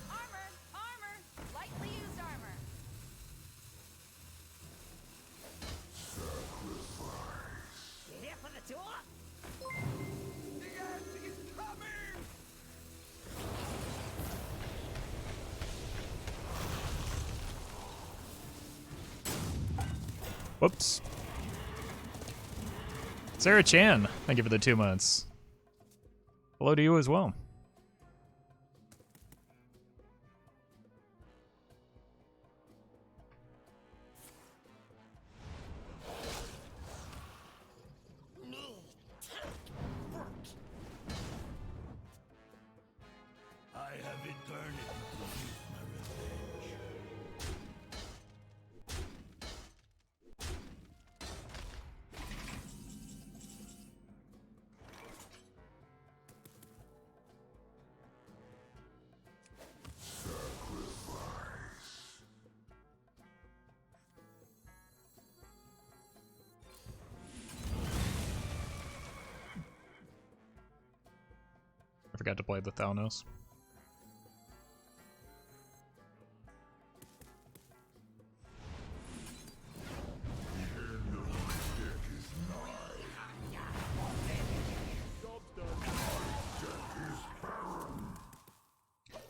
Armor! Armor! Lightly used armor. You here for the tour? The end is coming! Whoops. Sarah Chan, thank you for the 2 months. Hello to you as well. I have eternity to use my revenge. I forgot to play the Thalnos.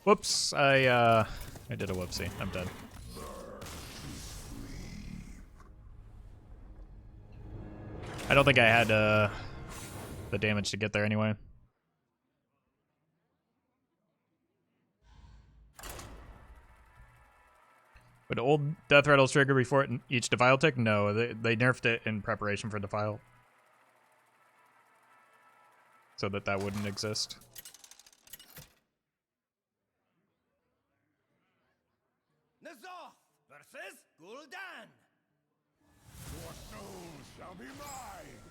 Whoops, I did a whoopsie. I'm dead. I don't think I had the damage to get there anyway. Would old Death Rattles trigger before each Defile tick? No, they nerfed it in preparation for Defile. So that wouldn't exist. Nazoth versus Gul'dan. Your soul shall be mine.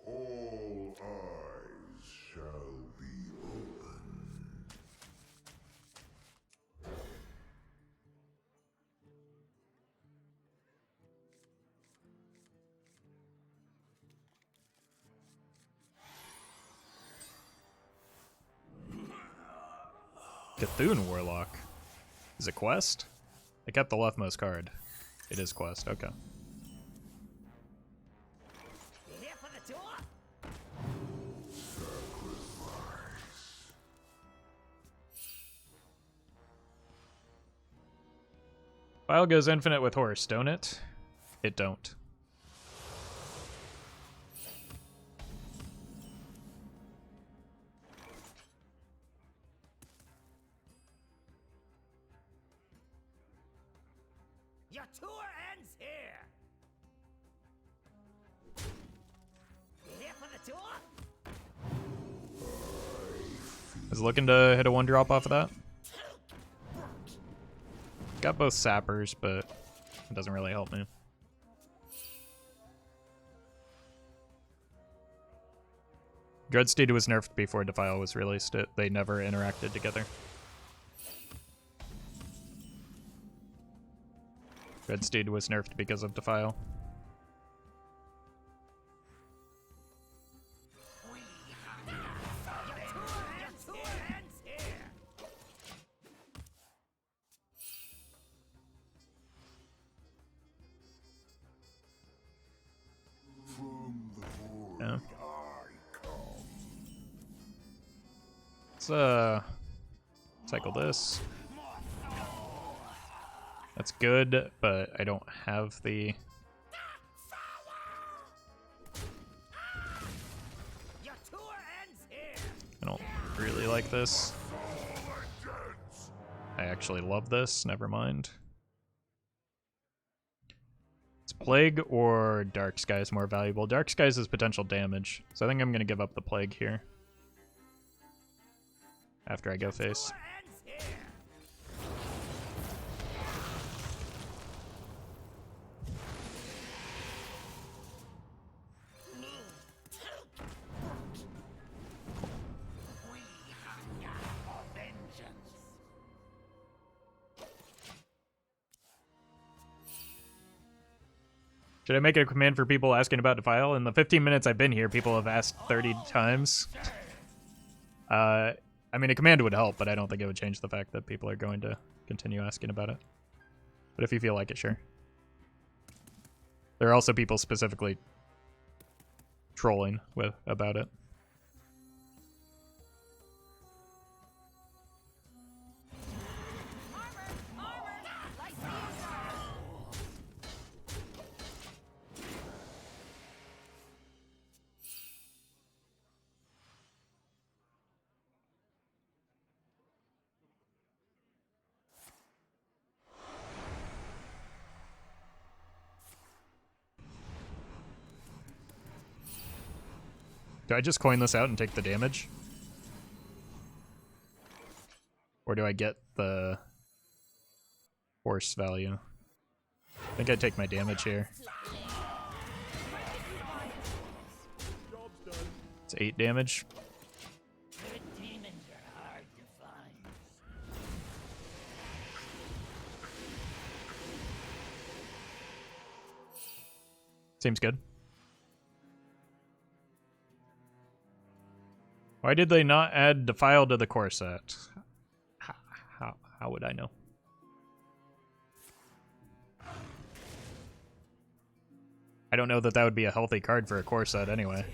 All eyes shall be open. Cthulhu Warlock. Is it quest? I kept the leftmost card. It is quest, okay. You here for the tour? File goes infinite with horse, don't it? It don't. ends here. You here for the tour? I was looking to hit a 1-drop off of that. Got both sappers, but it doesn't really help me. Dreadsteed was nerfed before Defile was released. They never interacted together. Dreadsteed was nerfed because of Defile. Yeah. Let's cycle this. That's good, but I don't have the... I don't really like this. I actually love this, never mind. It's Plague or Dark Skies more valuable. Dark Skies is potential damage, so I think I'm gonna give up the Plague here. After I go face. Should I make a command for people asking about Defile? In the 15 minutes I've been here, people have asked 30 times. I mean, a command would help, but I don't think it would change the fact that people are going to continue asking about it. But if you feel like it, sure. There are also people specifically trolling about it. Do I just coin this out and take the damage? Or do I get the force value? I think I take my damage here. It's 8 damage. Good demons are hard to find. Seems good. Why did they not add Defile to the core set? How would I know? I don't know that that would be a healthy card for a core set anyway.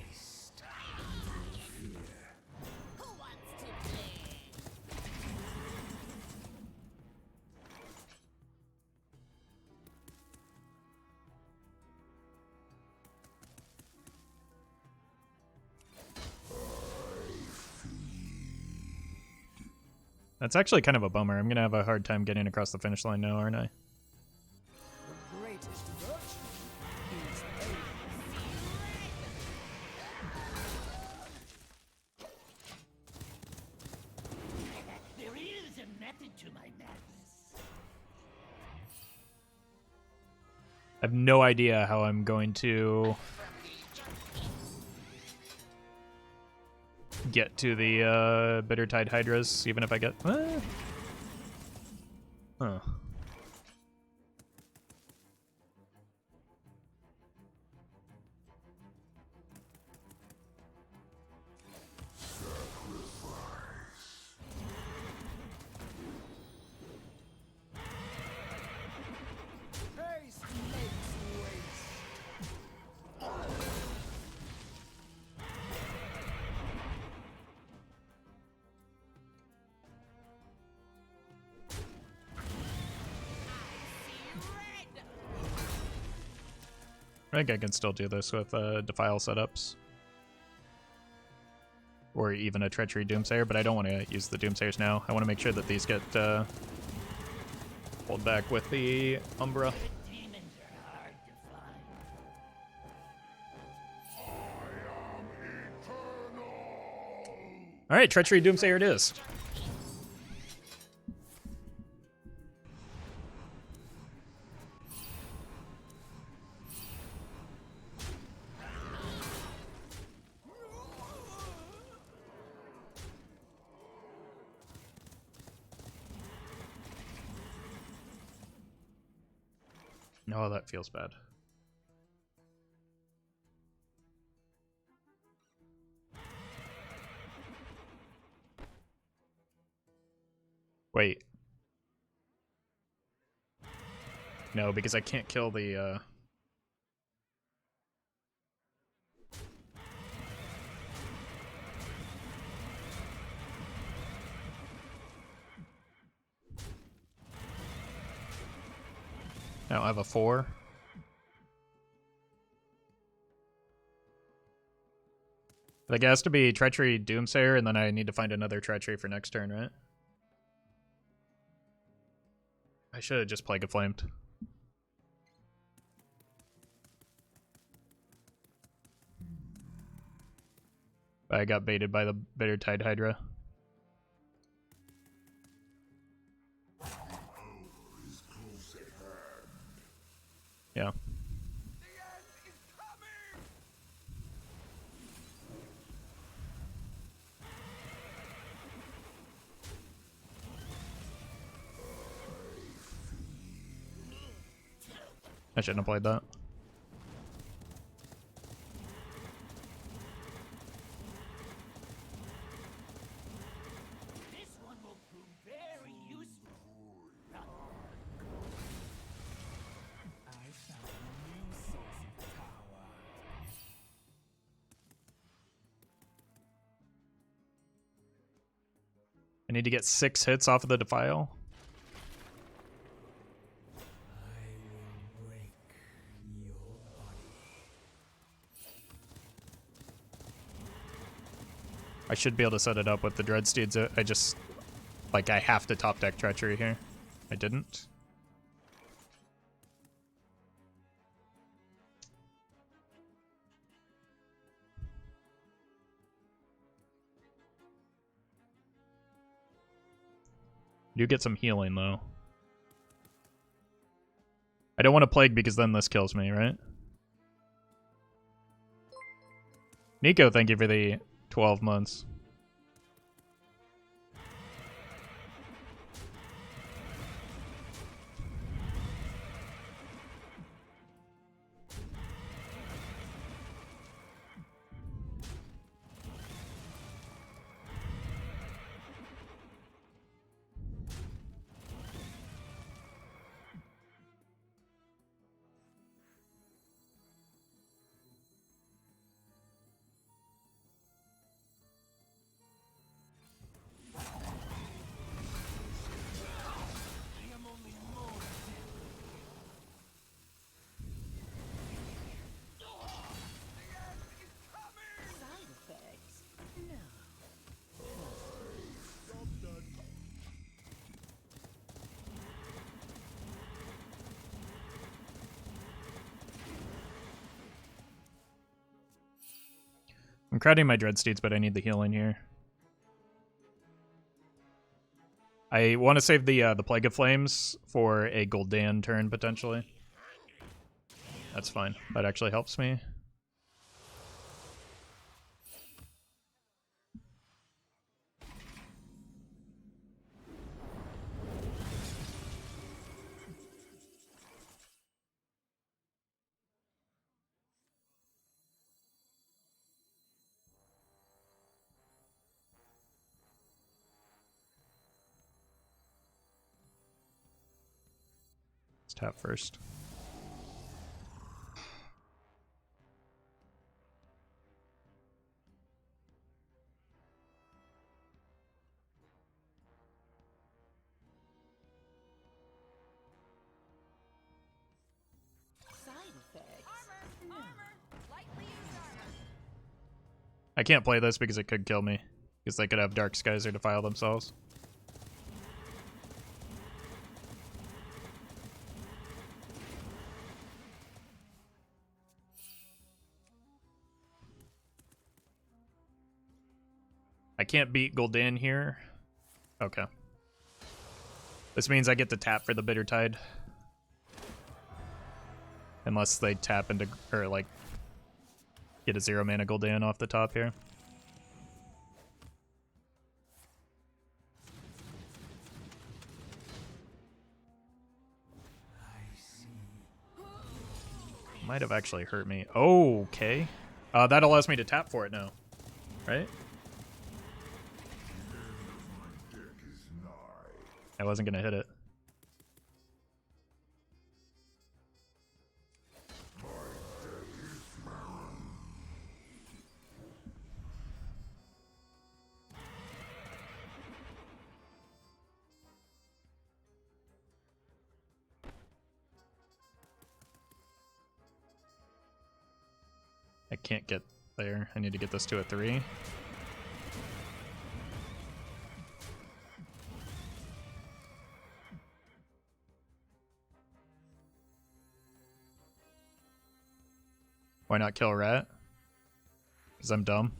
That's actually kind of a bummer. I'm gonna have a hard time getting across the finish line now, aren't I? The greatest virtue is There is a method to my madness. I have no idea how I'm going to get to the Bittertide Hydras, even if I get... Huh. haste makes waste. I think I can still do this with Defile setups. Or even a Treachery Doomsayer, but I don't want to use the Doomsayers now. I want to make sure that these get pulled back with the Umbra. Demons are Alright, Treachery Doomsayer it is. Oh, that feels bad. Wait. No, because I can't kill the, I don't have a 4. Like, it has to be Treachery Doomsayer, and then I need to find another Treachery for next turn, right? I should have just Plague of Flamed. But I got baited by the Bitter Tide Hydra. Yeah. I shouldn't have played that. This one will prove very useful. I found a new source of power. I need to get 6 hits off of the Defile. I will break your body. I should be able to set it up with the Dreadsteeds. I just, like, I have to top deck Treachery here. I didn't. You get some healing, though. I don't want to Plague because then this kills me, right? Nico, thank you for the 12 months. Side effects? No. I'm crowding my Dreadsteeds, but I need the healing here. I want to save the Plague of Flames for a Gul'dan turn, potentially. That's fine. That actually helps me. Let's tap first. Side effects? Armor! No. Armor! Lightly used armor. I can't play this because it could kill me. Because they could have Dark Skies or Defile themselves. I can't beat Gul'dan here. Okay. This means I get to tap for the Bitter Tide. Unless they tap into, or like, get a 0 mana Gul'dan off the top here. Might have actually hurt me. Oh, okay. That allows me to tap for it now, right? I wasn't gonna hit it. I can't get there. I need to get this to a 3. Why not kill Rat? Because I'm dumb.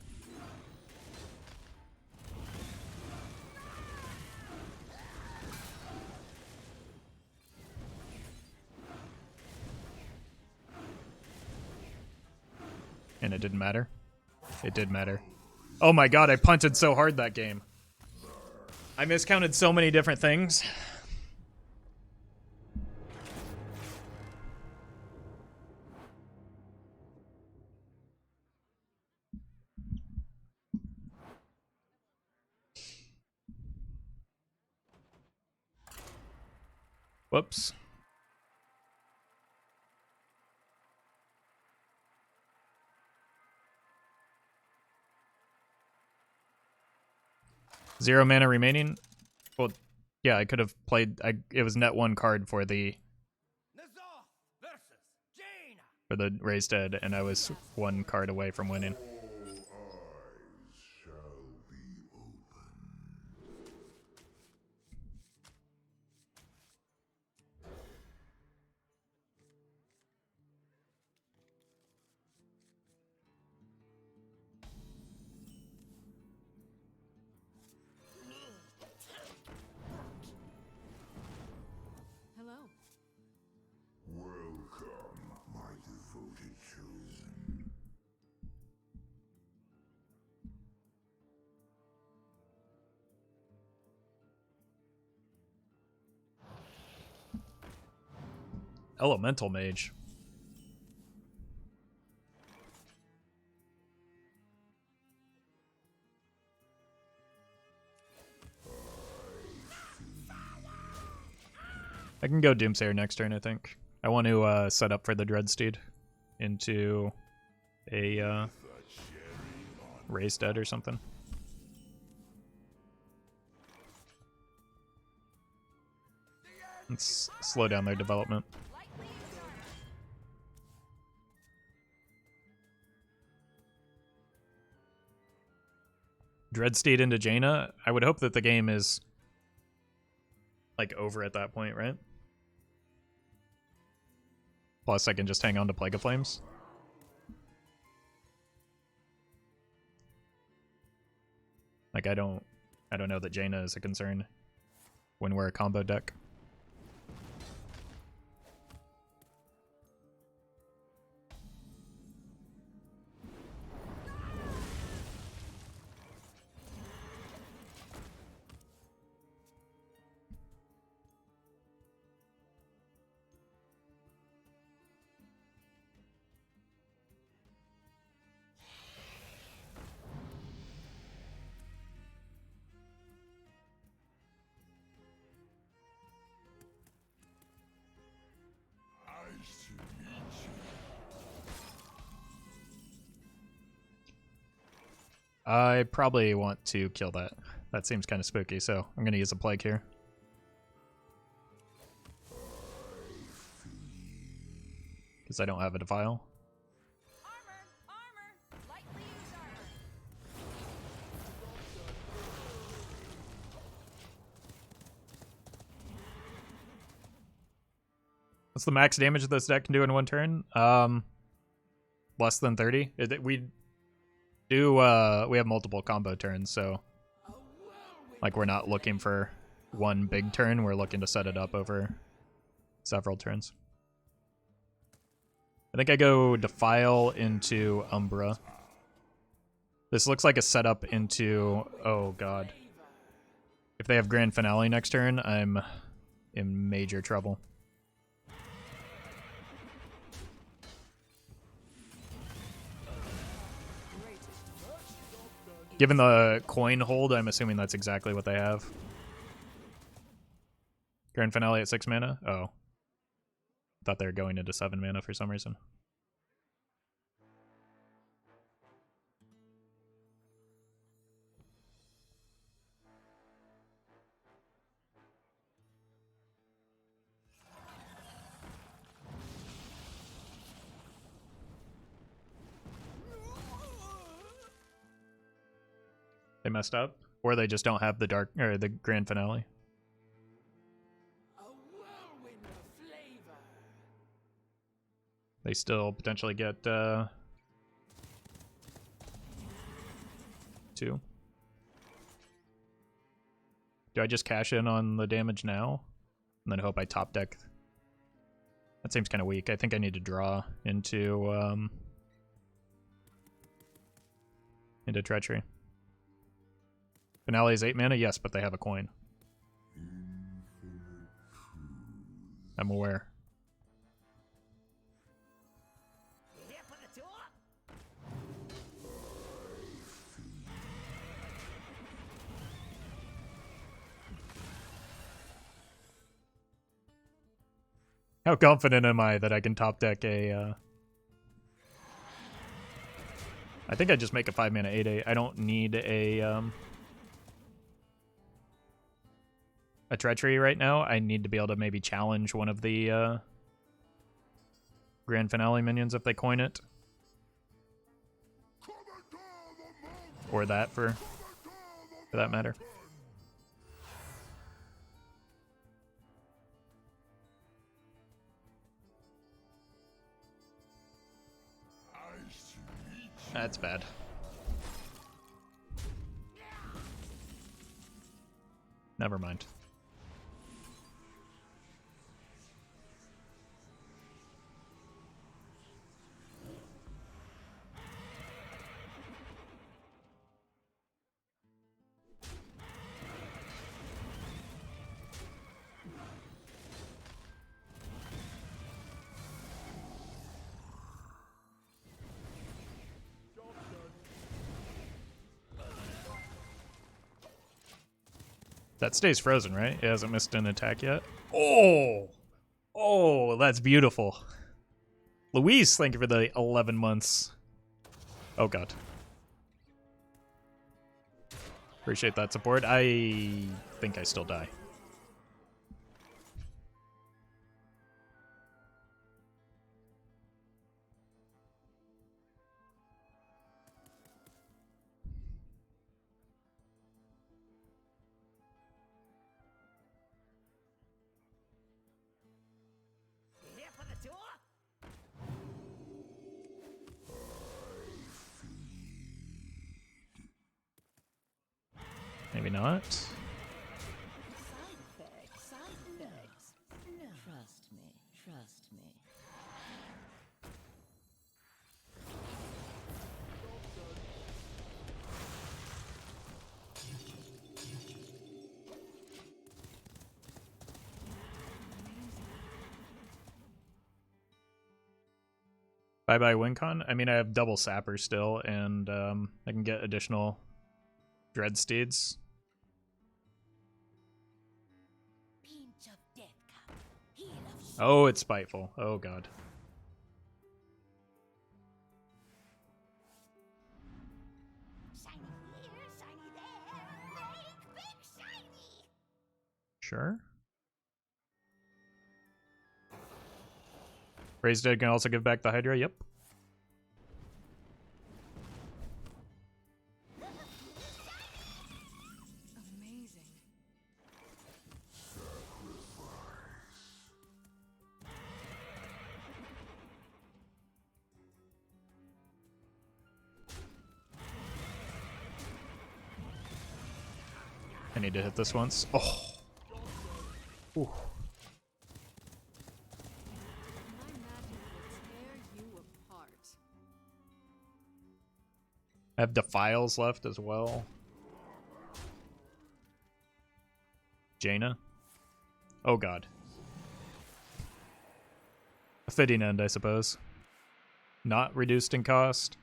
And it didn't matter. It did matter. Oh my god, I punted so hard that game. I miscounted so many different things. Whoops. Zero mana remaining. Well, yeah, I could have played. It was net 1 card for the raised dead, and I was 1 card away from winning. Hello. Welcome, my devoted chosen. Elemental Mage. I can go Doomsayer next turn, I think. I want to set up for the Dreadsteed into a raised dead or something. Let's slow down their development. Lightly used armor. Dreadsteed into Jaina. I would hope that the game is like over at that point, right? Plus, I can just hang on to Plague of Flames. Like, I don't know that Jaina is a concern when we're a combo deck. I probably want to kill that. That seems kind of spooky, so I'm going to use a Plague here. Because I don't have a Defile. Armor. Lightly used armor. What's the max damage this deck can do in 1 turn? Less than 30. We have multiple combo turns, so Like, we're not looking for one big turn, we're looking to set it up over several turns. I think I go Defile into Umbra. This looks like a setup into... Oh, God. If they have Grand Finale next turn, I'm in major trouble. Given the coin hold, I'm assuming that's exactly what they have. Grand Finale at 6 mana? Oh. Thought they were going into 7 mana for some reason. They messed up? Or they just don't have the dark or the Grand Finale? A whirlwind of flavor. They still potentially get 2. Do I just cash in on the damage now? And then hope I top deck? That seems kind of weak. I think I need to draw into Treachery. Finale is 8 mana? Yes, but they have a coin. I'm aware. Here for the tour? How confident am I that I can top deck a... I think I just make a 5 mana 8/8. I don't need a Treachery right now. I need to be able to maybe challenge one of the Grand Finale minions if they coin it. Or that for that matter. That's bad. Never mind. That stays frozen, right? It hasn't missed an attack yet. Oh! Oh, that's beautiful. Louise, thank you for the 11 months. Oh, God. Appreciate that support. I think I still die. Here for the tour? Maybe not. Side effects. Side effects. No. Trust me. Trust me. Bye-bye WinCon. I mean, I have double Sapper still, and I can get additional Dreadsteeds. Pinch of death cup. Heal of soul. Oh, it's Spiteful. Oh, God. Shiny here, shiny there. Make big shiny. Sure. Raised Dead can also give back the Hydra. Yep. Amazing. I need to hit this once. Oh. Ooh. My magic will tear you apart. I have Defiles left as well. Jaina. Oh god. A fitting end, I suppose. Not reduced in cost.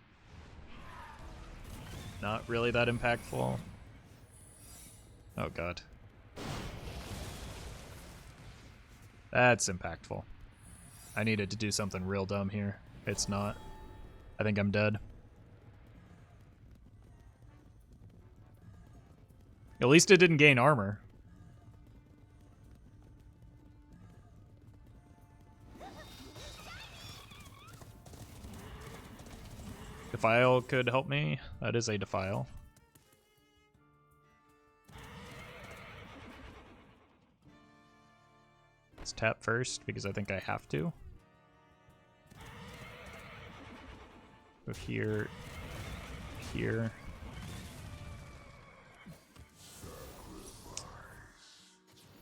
Not really that impactful. Oh god. That's impactful. I needed to do something real dumb here. It's not. I think I'm dead. At least it didn't gain armor. Defile could help me. That is a Defile. Let's tap first because I think I have to. Go here. Here.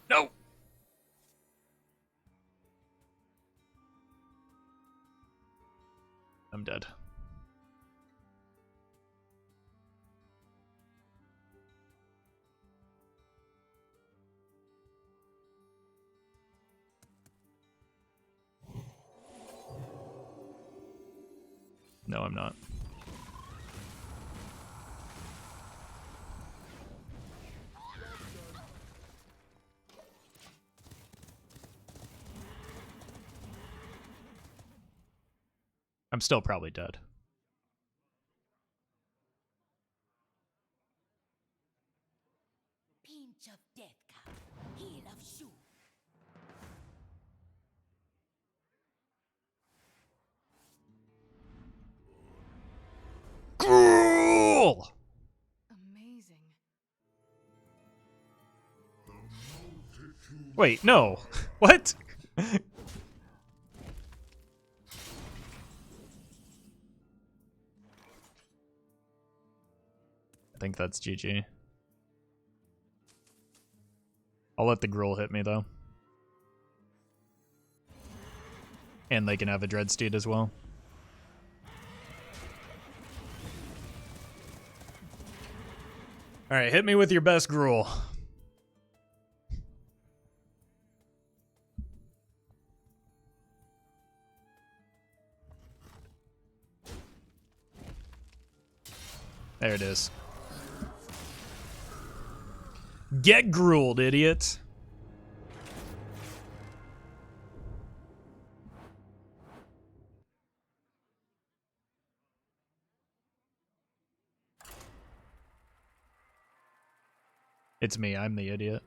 No! I'm dead. No, I'm not. I'm still probably dead. Pinch of death cup. Heal of shoe. Cool! Amazing. Wait, no. What? I think that's GG. I'll let the Gruul hit me, though. And they can have a Dreadsteed as well. Alright, hit me with your best Gruul. There it is. Get Gruuled, idiot. It's me, I'm the idiot.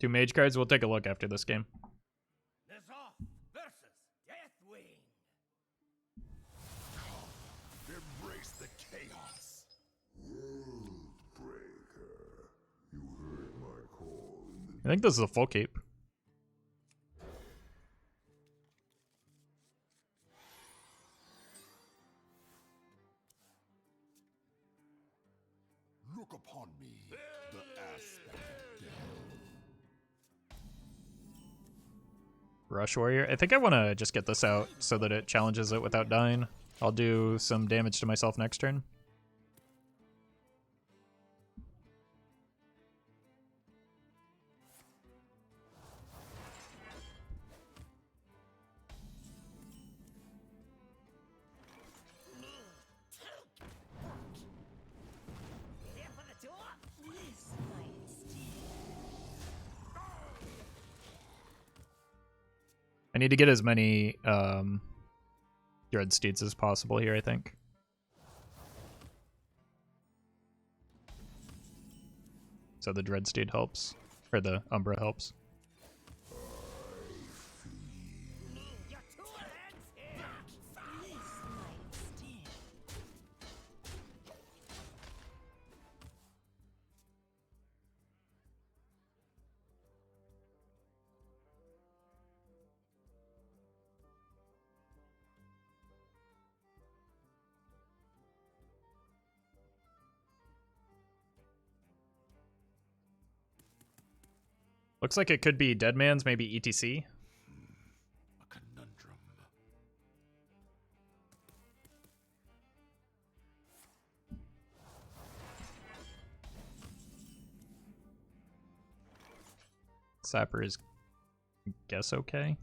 Two mage cards, we'll take a look after this game. Off versus Deathwing. Embrace the chaos. Breaker, you heard my call in I think this is a full keep. Look upon me, the aspect of death. Rush Warrior. I think I want to just get this out so that it challenges it without dying. I'll do some damage to myself next turn. Here for the door. This might steal. I need to get as many Dreadsteeds as possible here, I think. So the Dreadsteed helps. Or the Umbra helps. Your two hands here. This might steal. Looks like it could be Deadman's, maybe ETC. A conundrum. Sapper is, I guess, okay.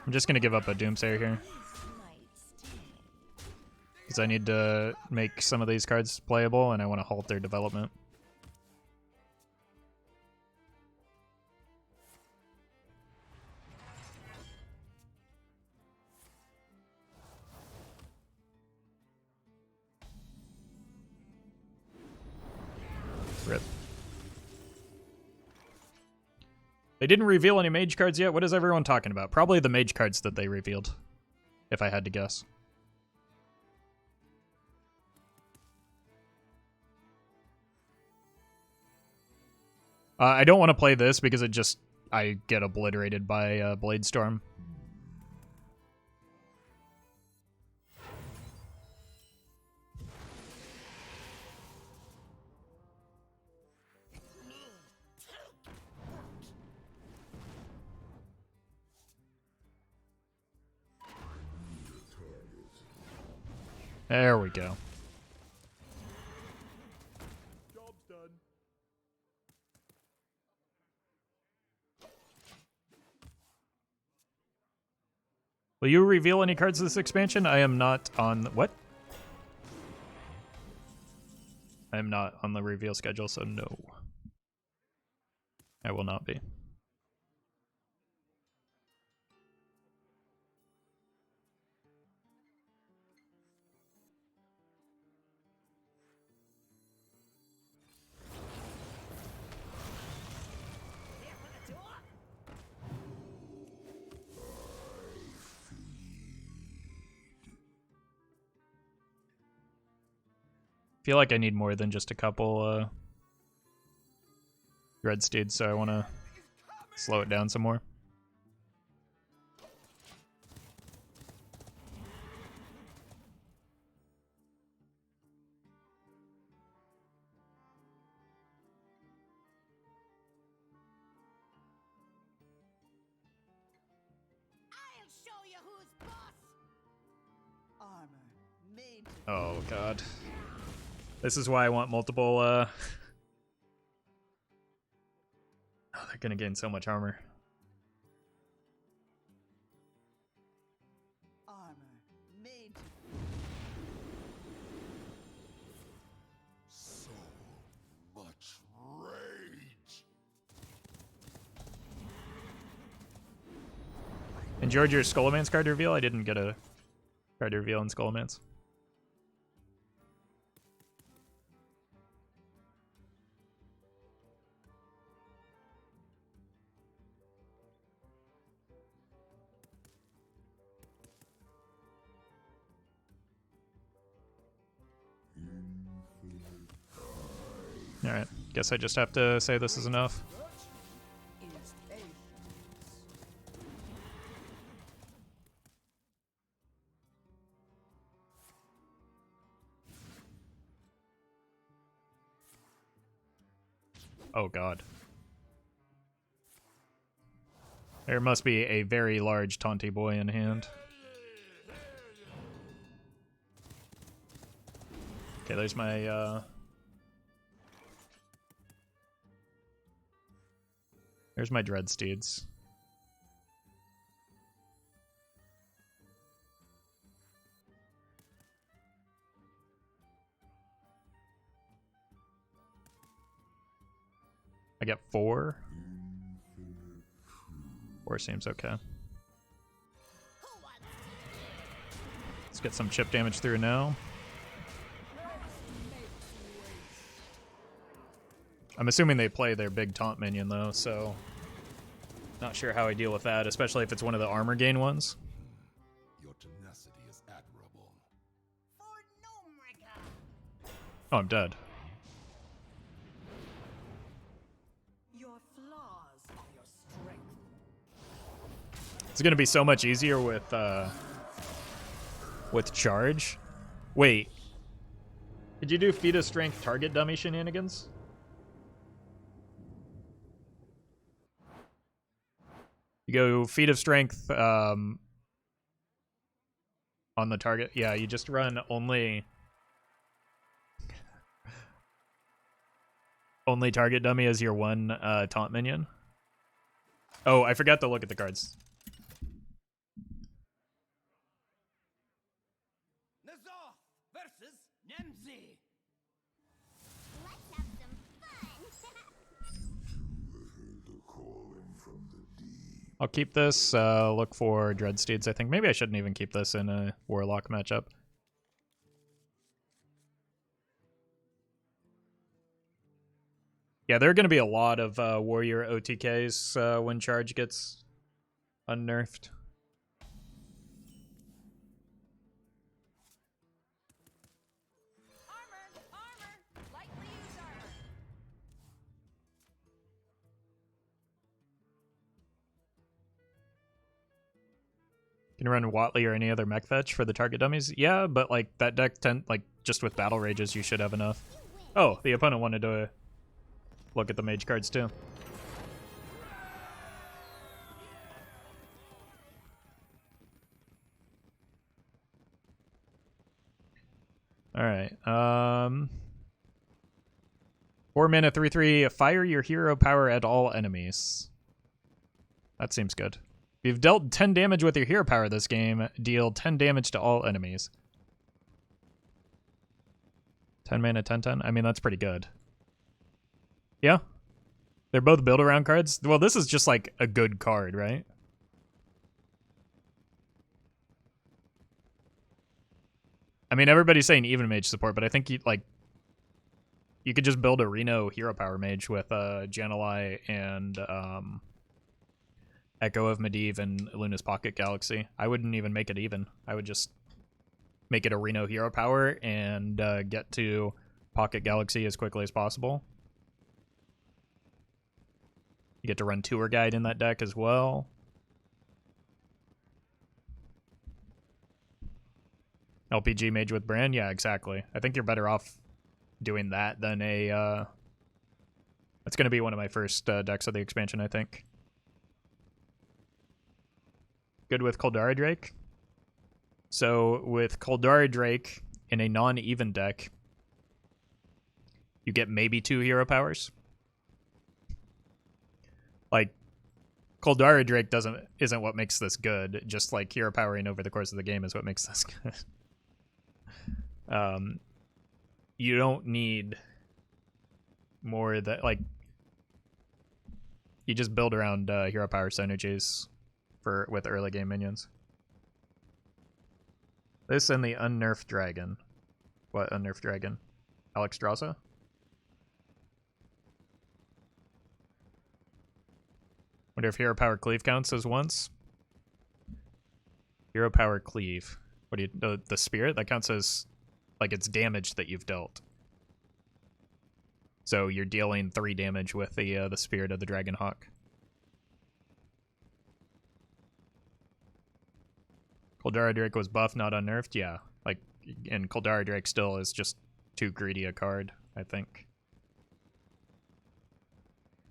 I'm just gonna give up a Doomsayer here. Because I need to make some of these cards playable and I want to halt their development. Rip. They didn't reveal any mage cards yet. What is everyone talking about? Probably the mage cards that they revealed, if I had to guess. I don't want to play this because I get obliterated by Bladestorm. There we go. Job's done. Will you reveal any cards this expansion? I am not on... What? I am not on the reveal schedule, so no. I will not be. Feel like I need more than just a couple Dreadsteeds, so I want to slow it down some more. I'll show you who's boss. Armor made. Oh god. This is why I want multiple Oh, they're gonna gain so much armor. Armor made. So much rage. Enjoyed your Skullman's card reveal? I didn't get a card reveal in Skullman's. Alright, guess I just have to say this is enough. Is patience. Oh god. There must be a very large taunty boy in hand. Okay, there's my there's my Dreadsteeds. I get 4. 4 seems okay. Let's get some chip damage through now. I'm assuming they play their big taunt minion though, so not sure how I deal with that, especially if it's one of the armor gain ones. Your tenacity is admirable. For Nomrica. Oh, I'm dead. Your flaws are your strength. It's gonna be so much easier with charge, Wait. Did you do feat of strength target dummy shenanigans? You go feat of strength on the target. Yeah, you just run only target dummy as your one taunt minion. Oh, I forgot to look at the cards. Nazar versus Nemzi. Let's have some fun. heard the calling from the deep. I'll keep this. Look for Dreadsteeds, I think. Maybe I shouldn't even keep this in a Warlock matchup. Yeah, there are going to be a lot of Warrior OTKs when Charge gets unnerfed. Armor. Lightly used armor. Can you run Watley or any other mech fetch for the target dummies? Yeah, but like that deck just with battle rages you should have enough. Oh, the opponent wanted to look at the mage cards too. Alright. 4 mana 3/3, fire your hero power at all enemies. That seems good. If you've dealt 10 damage with your hero power this game, deal 10 damage to all enemies. 10 mana, 10/10. I mean, that's pretty good. Yeah. They're both build around cards. Well, this is just like a good card, right? I mean, everybody's saying even mage support, but I think you could just build a Reno hero power mage with Jan'alai and Echo of Medivh and Luna's Pocket Galaxy. I wouldn't even make it even. I would just make it a Reno hero power and get to Pocket Galaxy as quickly as possible. You get to run Tour Guide in that deck as well. LPG mage with Brand? Yeah, exactly. I think you're better off doing that than a... That's going to be one of my first decks of the expansion, I think. Good with Koldara Drake. So with Koldara Drake in a non-even deck, you get maybe 2 hero powers. Like, Koldara Drake isn't what makes this good. Just like hero powering over the course of the game is what makes this good. You don't need more that, like, you just build around hero power synergies with early game minions. This and the unnerfed dragon. What unnerfed dragon? Alexstrasza? Wonder if hero power cleave counts as once. Hero power cleave. What do you? The spirit that counts as like it's damage that you've dealt. So you're dealing 3 damage with the spirit of the Dragon Hawk. Koldara Drake was buffed, not unnerfed. Yeah, like, and Koldara Drake still is just too greedy a card, I think.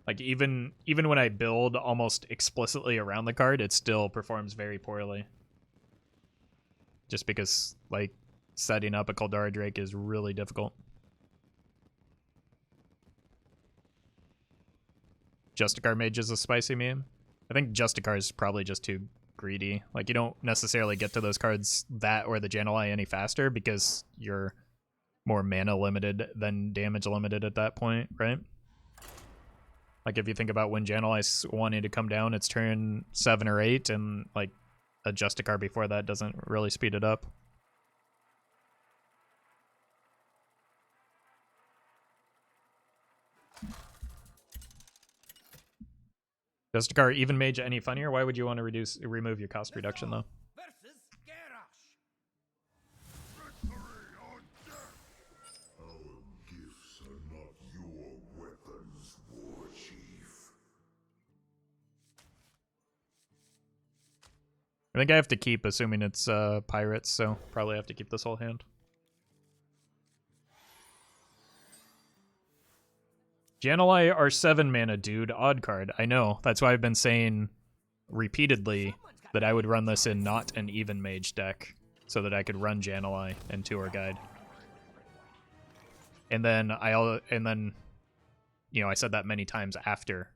Like, even when I build almost explicitly around the card, it still performs very poorly. Just because, like, setting up a Koldara Drake is really difficult. Justicar Mage is a spicy meme. I think Justicar is probably just too greedy. Like, you don't necessarily get to those cards, that or the Jan'alai, any faster because you're more mana limited than damage limited at that point, right? Like, if you think about when Jan'alai's wanting to come down, it's turn 7 or 8, and, like, a Justicar before that doesn't really speed it up. Justicar even mage any funnier? Why would you want to remove your cost reduction, though? Versus Garrosh. Victory or death! Our gifts are not your weapons, War Chief. I think I have to keep, assuming it's pirates, so probably have to keep this whole hand. Jan'alai are 7 mana, dude. Odd card. I know. That's why I've been saying repeatedly that I would run this in not an even mage deck, so that I could run Jan'alai and Tour Guide. And then you know, I said that many times after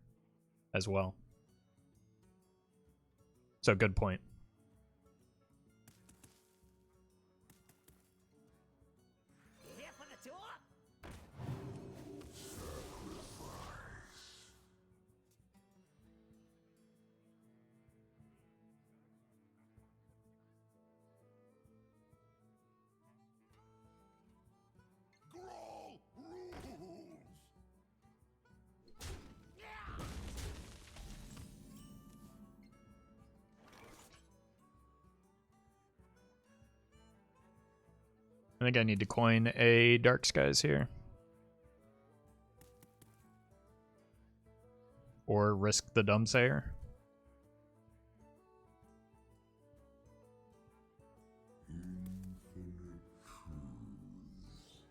as well. So good point. Here for the tour? Grawl rules! I think I need to coin a Dark Skies here. Or risk the Dumbsayer. Infinite truths.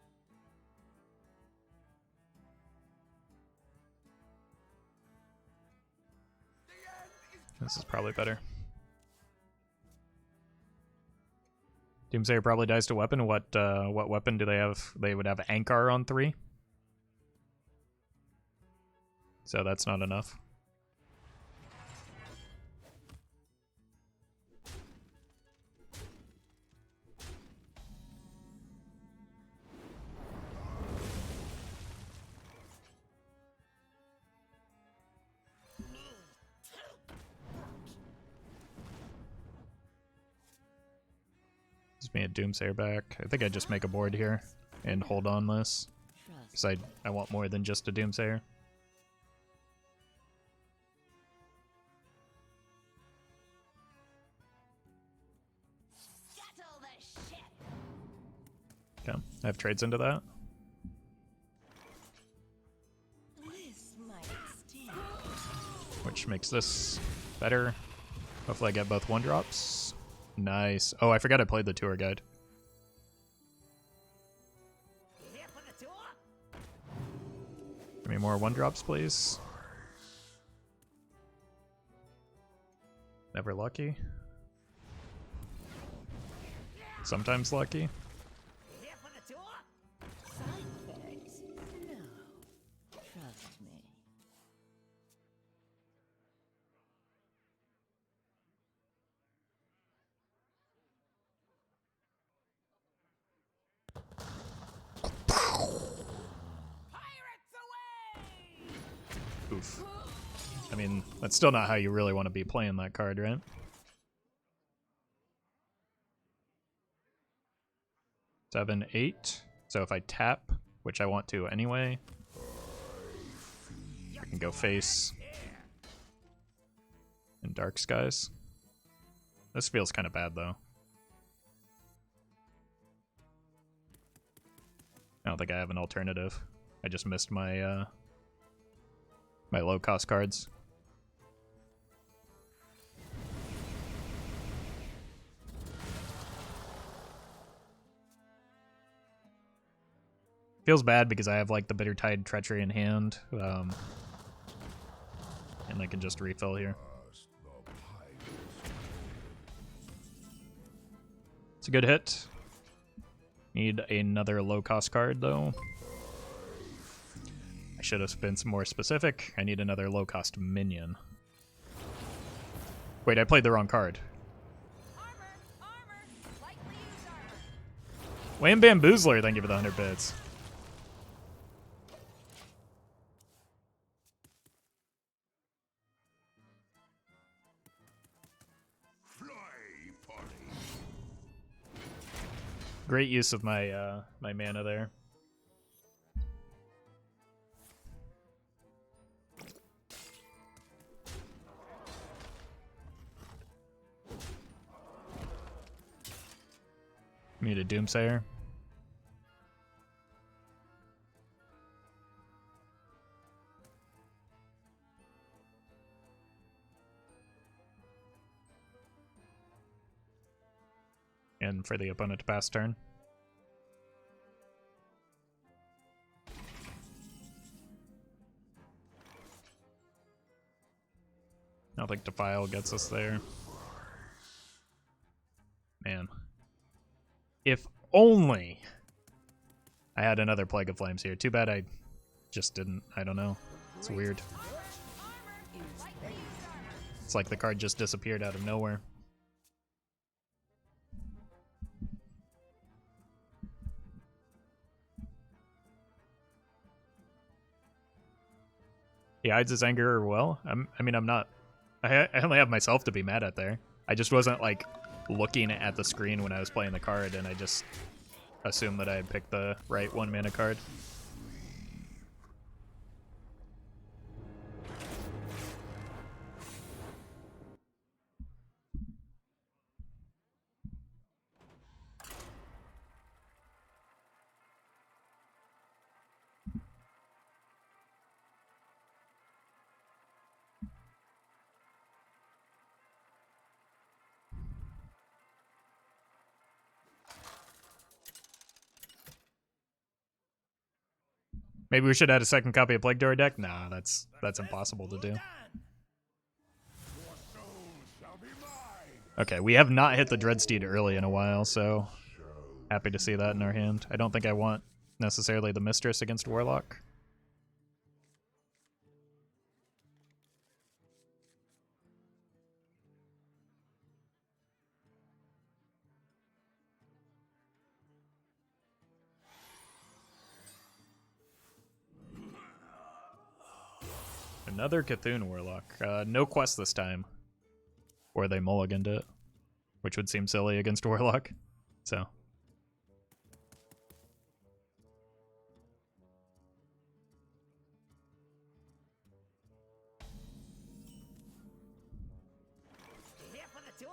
This is probably better. Doomsayer probably dies to weapon. What weapon do they have? They would have Ankar on 3. So that's not enough. Gives me a Doomsayer back. I think I just make a board here and hold on this. Because I want more than just a Doomsayer. Scuttle the shit! Okay, I have trades into that. This might sting. Which makes this better. Hopefully I get both 1-drops. Nice. Oh, I forgot I played the Tour Guide. Here for the tour? Give me more 1-drops, please. Never lucky. Sometimes lucky. Here for the tour? Side effects? No. Trust me. Pirates away! Oof. I mean, that's still not how you really want to be playing that card, right? Seven, 8. So if I tap, which I want to anyway, I can go face in Dark Skies. This feels kind of bad, though. I don't think I have an alternative. I just missed my my low-cost cards. Feels bad because I have like the Bittertide Treachery in hand, and I can just refill here. It's a good hit. Need another low-cost card though. I should have been some more specific. I need another low-cost minion. Wait, I played the wrong card. Armor! Lightly used armor. Wham Bamboozler, thank you for the 100 bits. Fly, Polly! Great use of my my mana there. Need a Doomsayer. And for the opponent to pass turn. don't think Defile gets us there. Man. If only I had another Plague of Flames here. Too bad I just didn't. I don't know. It's weird. It's like the card just disappeared out of nowhere. He hides his anger well. I mean, I'm not... I only have myself to be mad at there. I just wasn't, like, looking at the screen when I was playing the card, and I just assumed that I had picked the right 1-mana card. Maybe we should add a second copy of Plague to our deck? Nah, that's impossible to do. Okay, we have not hit the Dreadsteed early in a while, so happy to see that in our hand. I don't think I want necessarily the Mistress against Warlock. Another Cthulhu Warlock. No quest this time. Or they mulliganed it, which would seem silly against Warlock. So. Here for the tour?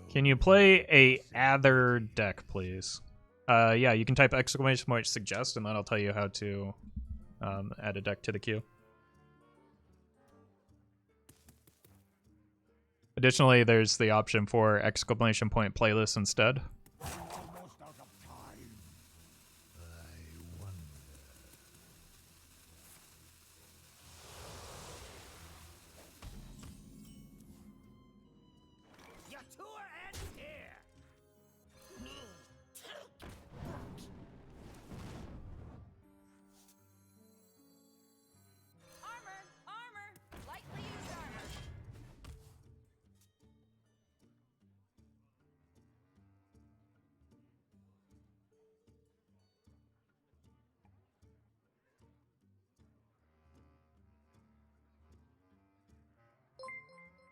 Can you play a other deck, please? Yeah, you can type exclamation point suggest, and then I'll tell you how to add a deck to the queue. Additionally, there's the option for exclamation point playlist instead. Almost out of time. I wonder. Your tour ends here. Armor! Armor! Lightly used armor.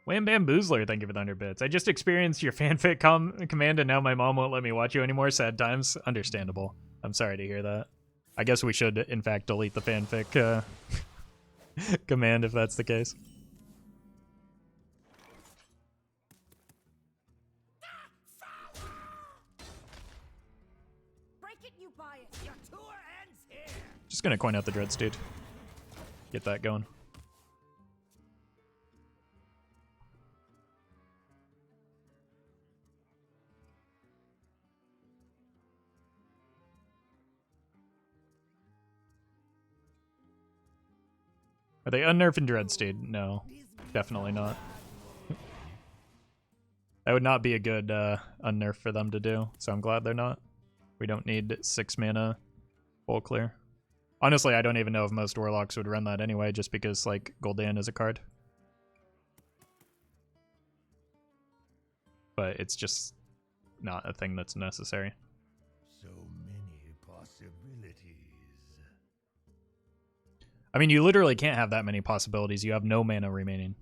Wham Bam Boozler, thank you for the 100 bits. I just experienced your fanfic command and now my mom won't let me watch you anymore. Sad times. Understandable. I'm sorry to hear that. I guess we should, in fact, delete the fanfic command if that's the case. Break it, you buy it. Your tour ends here. Just gonna coin out the Dreadsteed. Get that going. Are they unnerfing Dreadsteed? No, definitely not. That would not be a good unnerf for them to do, so I'm glad they're not. We don't need 6 mana full clear. Honestly, I don't even know if most Warlocks would run that anyway, just because, like, Gul'dan is a card. But it's just not a thing that's necessary. So many possibilities. I mean, you literally can't have that many possibilities. You have no mana remaining.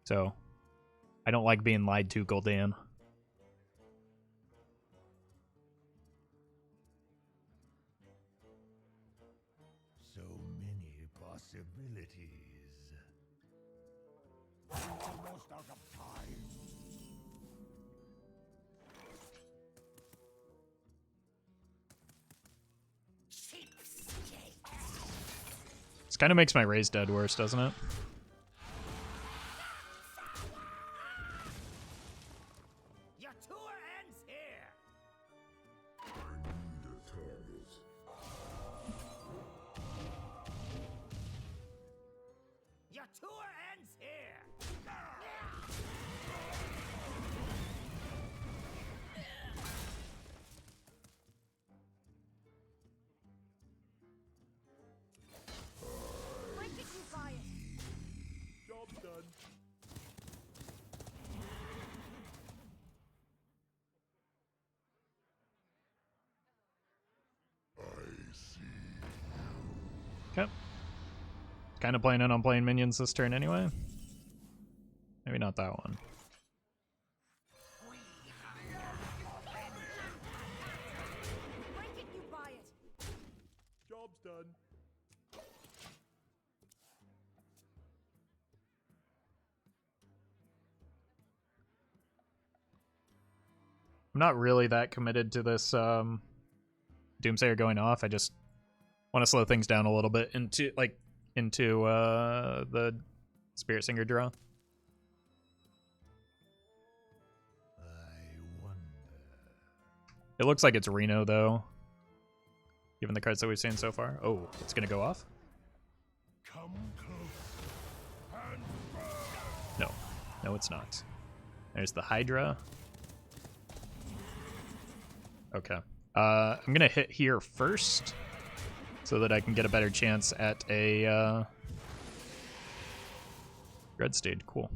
So, I don't like being lied to, Gul'dan. So many possibilities. Almost out of time. This kind of makes my raise dead worse, doesn't it? Your tour ends here. I need a target. Your tour ends here. Break it, you buy it. Job's done. I see. Okay. Kind of planning on playing minions this turn anyway. Maybe not that one. Break it, you buy it. Job's done. I'm not really that committed to this Doomsayer going off. I just want to slow things down a little bit into the Spirit Singer draw. I wonder. It looks like it's Reno though, given the cards that we've seen so far. Oh, it's gonna go off? Come close. And No, no, it's not. There's the Hydra. Okay. I'm gonna hit here first so that I can get a better chance at a Dreadsteed. Cool.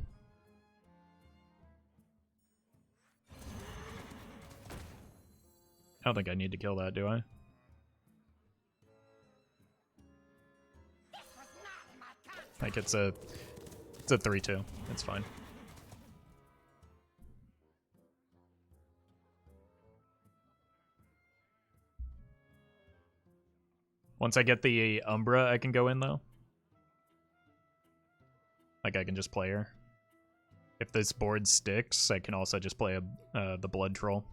I don't think I need to kill that, do I? Like it's a 3/2. It's fine. Once I get the Umbra, I can go in though. Like I can just play her. If this board sticks, I can also just play the Blood Troll.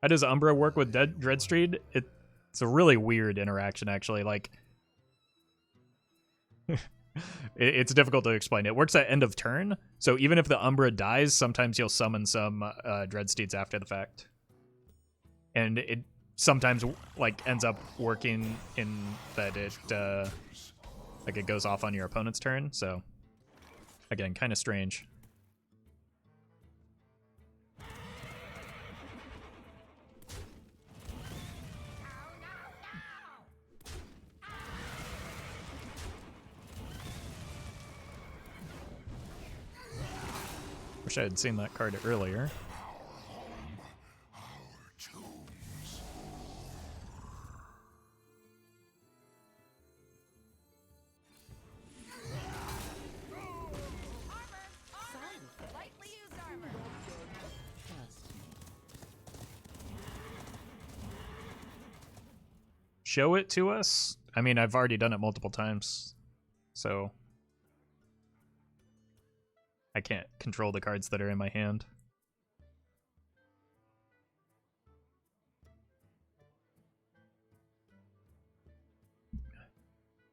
How does Umbra work with Dreadsteed? It's a really weird interaction, actually. Like, it's difficult to explain. It works at end of turn, so even if the Umbra dies, sometimes you'll summon some Dreadsteeds after the fact. And it sometimes like ends up working in that it like it goes off on your opponent's turn. So again, kind of strange. Wish I had seen that card earlier. Lightly used armor. Show it to us? I mean, I've already done it multiple times, so I can't control the cards that are in my hand.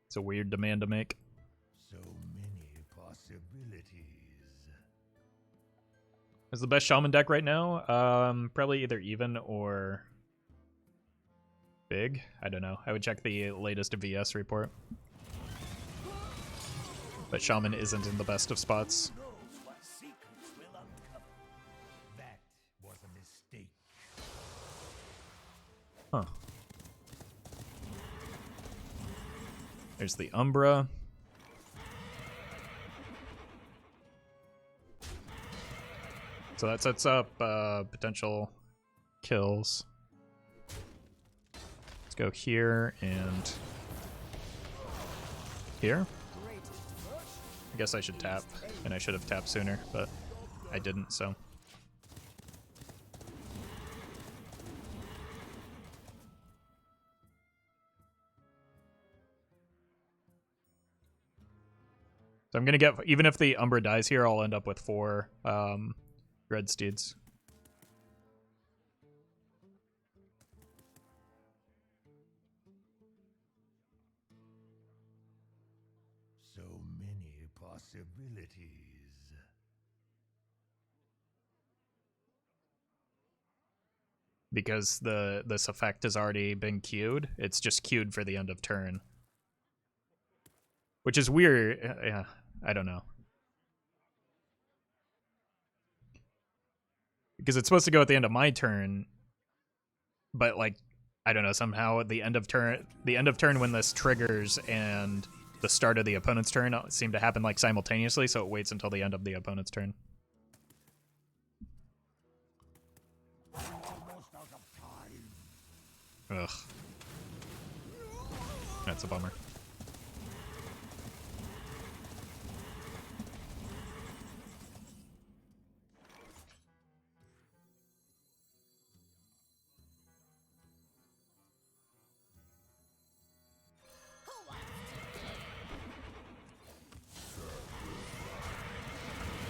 It's a weird demand to make. So many possibilities. Is the best Shaman deck right now? Probably either even or big. I don't know. I would check the latest VS report. But Shaman isn't in the best of spots. Knows what secrets will uncover. That was a mistake. Huh. There's the Umbra. So that sets up potential kills. Let's go here and here. I guess I should tap, and I should have tapped sooner, but I didn't, so. So I'm gonna get, even if the Umbra dies here, I'll end up with 4 Dreadsteeds. possibilities. Because this effect has already been queued. It's just queued for the end of turn. Which is weird. Yeah, I don't know. Because it's supposed to go at the end of my turn, but like, I don't know, somehow at the end of turn when this triggers and the start of the opponent's turn seem to happen like simultaneously, so it waits until the end of the opponent's turn. Ugh. That's a bummer.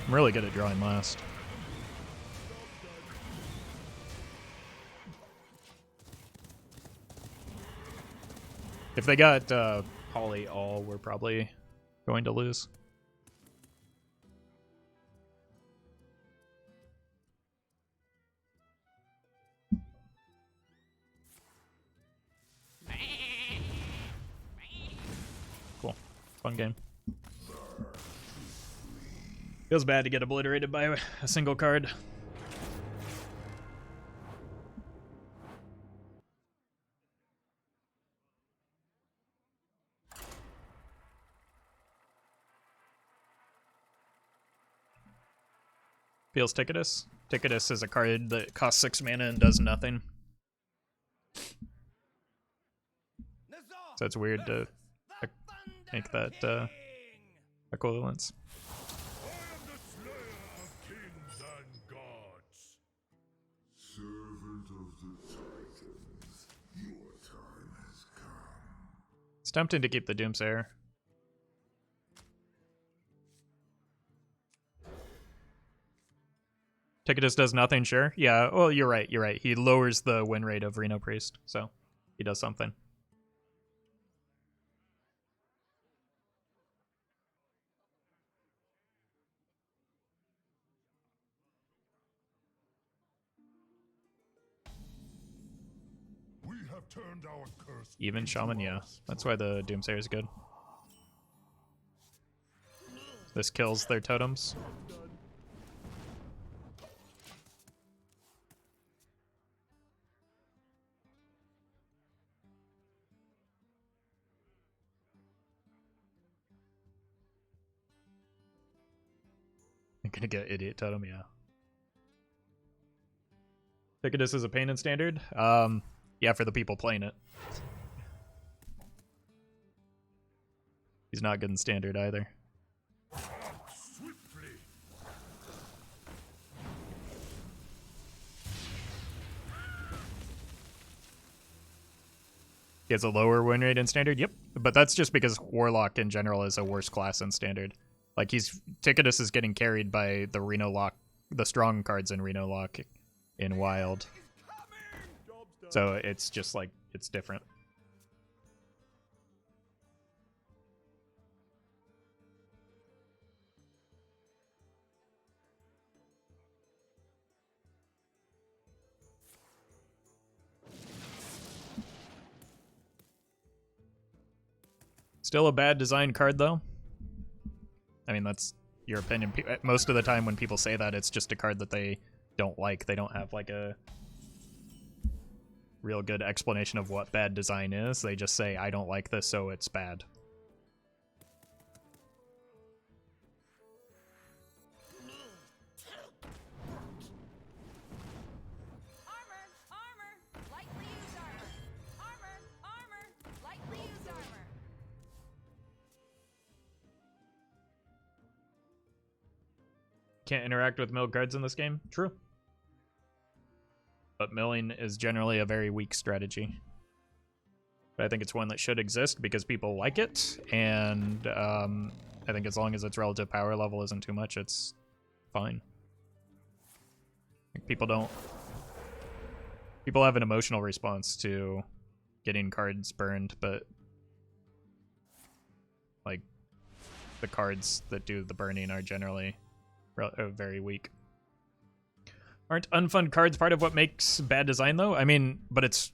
I'm really good at drawing last. If they got Holly all, we're probably going to lose. Cool. Fun game. Feels bad to get obliterated by a single card. Feels Ticketus. Ticketus is a card that costs 6 mana and does nothing. So it's weird to make that equivalence. I am the slayer of kings and gods. Servant of the Titans, your time has come. It's tempting to keep the Doomsayer. Ticketus does nothing, sure. Yeah, well, you're right, you're right. He lowers the win rate of Reno Priest, so he does something. We have turned our curse. Even into Shaman, yeah. our That's why the Doomsayer is good. This kills their totems. You're gonna get Idiot Totem, yeah. Ticketus is a pain in Standard? Yeah, for the people playing it. He's not good in Standard either. Swiftly. He has a lower win rate in Standard? Yep. But that's just because Warlock in general is a worse class in Standard. Like, Ticketus is getting carried by the Reno Lock, the strong cards in Reno Lock in Wild. So it's just like, it's different. Still a bad design card, though. I mean, that's your opinion. Most of the time when people say that, it's just a card that they don't like. They don't have, like, a real good explanation of what bad design is. They just say, I don't like this, so it's bad. Armor, armor, lightly used armor. Armor, armor, lightly used armor. Can't interact with milled cards in this game? True. But milling is generally a very weak strategy. But I think it's one that should exist because people like it, and I think as long as its relative power level isn't too much, it's fine. Like, people have an emotional response to getting cards burned, but like the cards that do the burning are generally very weak. Aren't unfun cards part of what makes bad design, though? I mean, but it's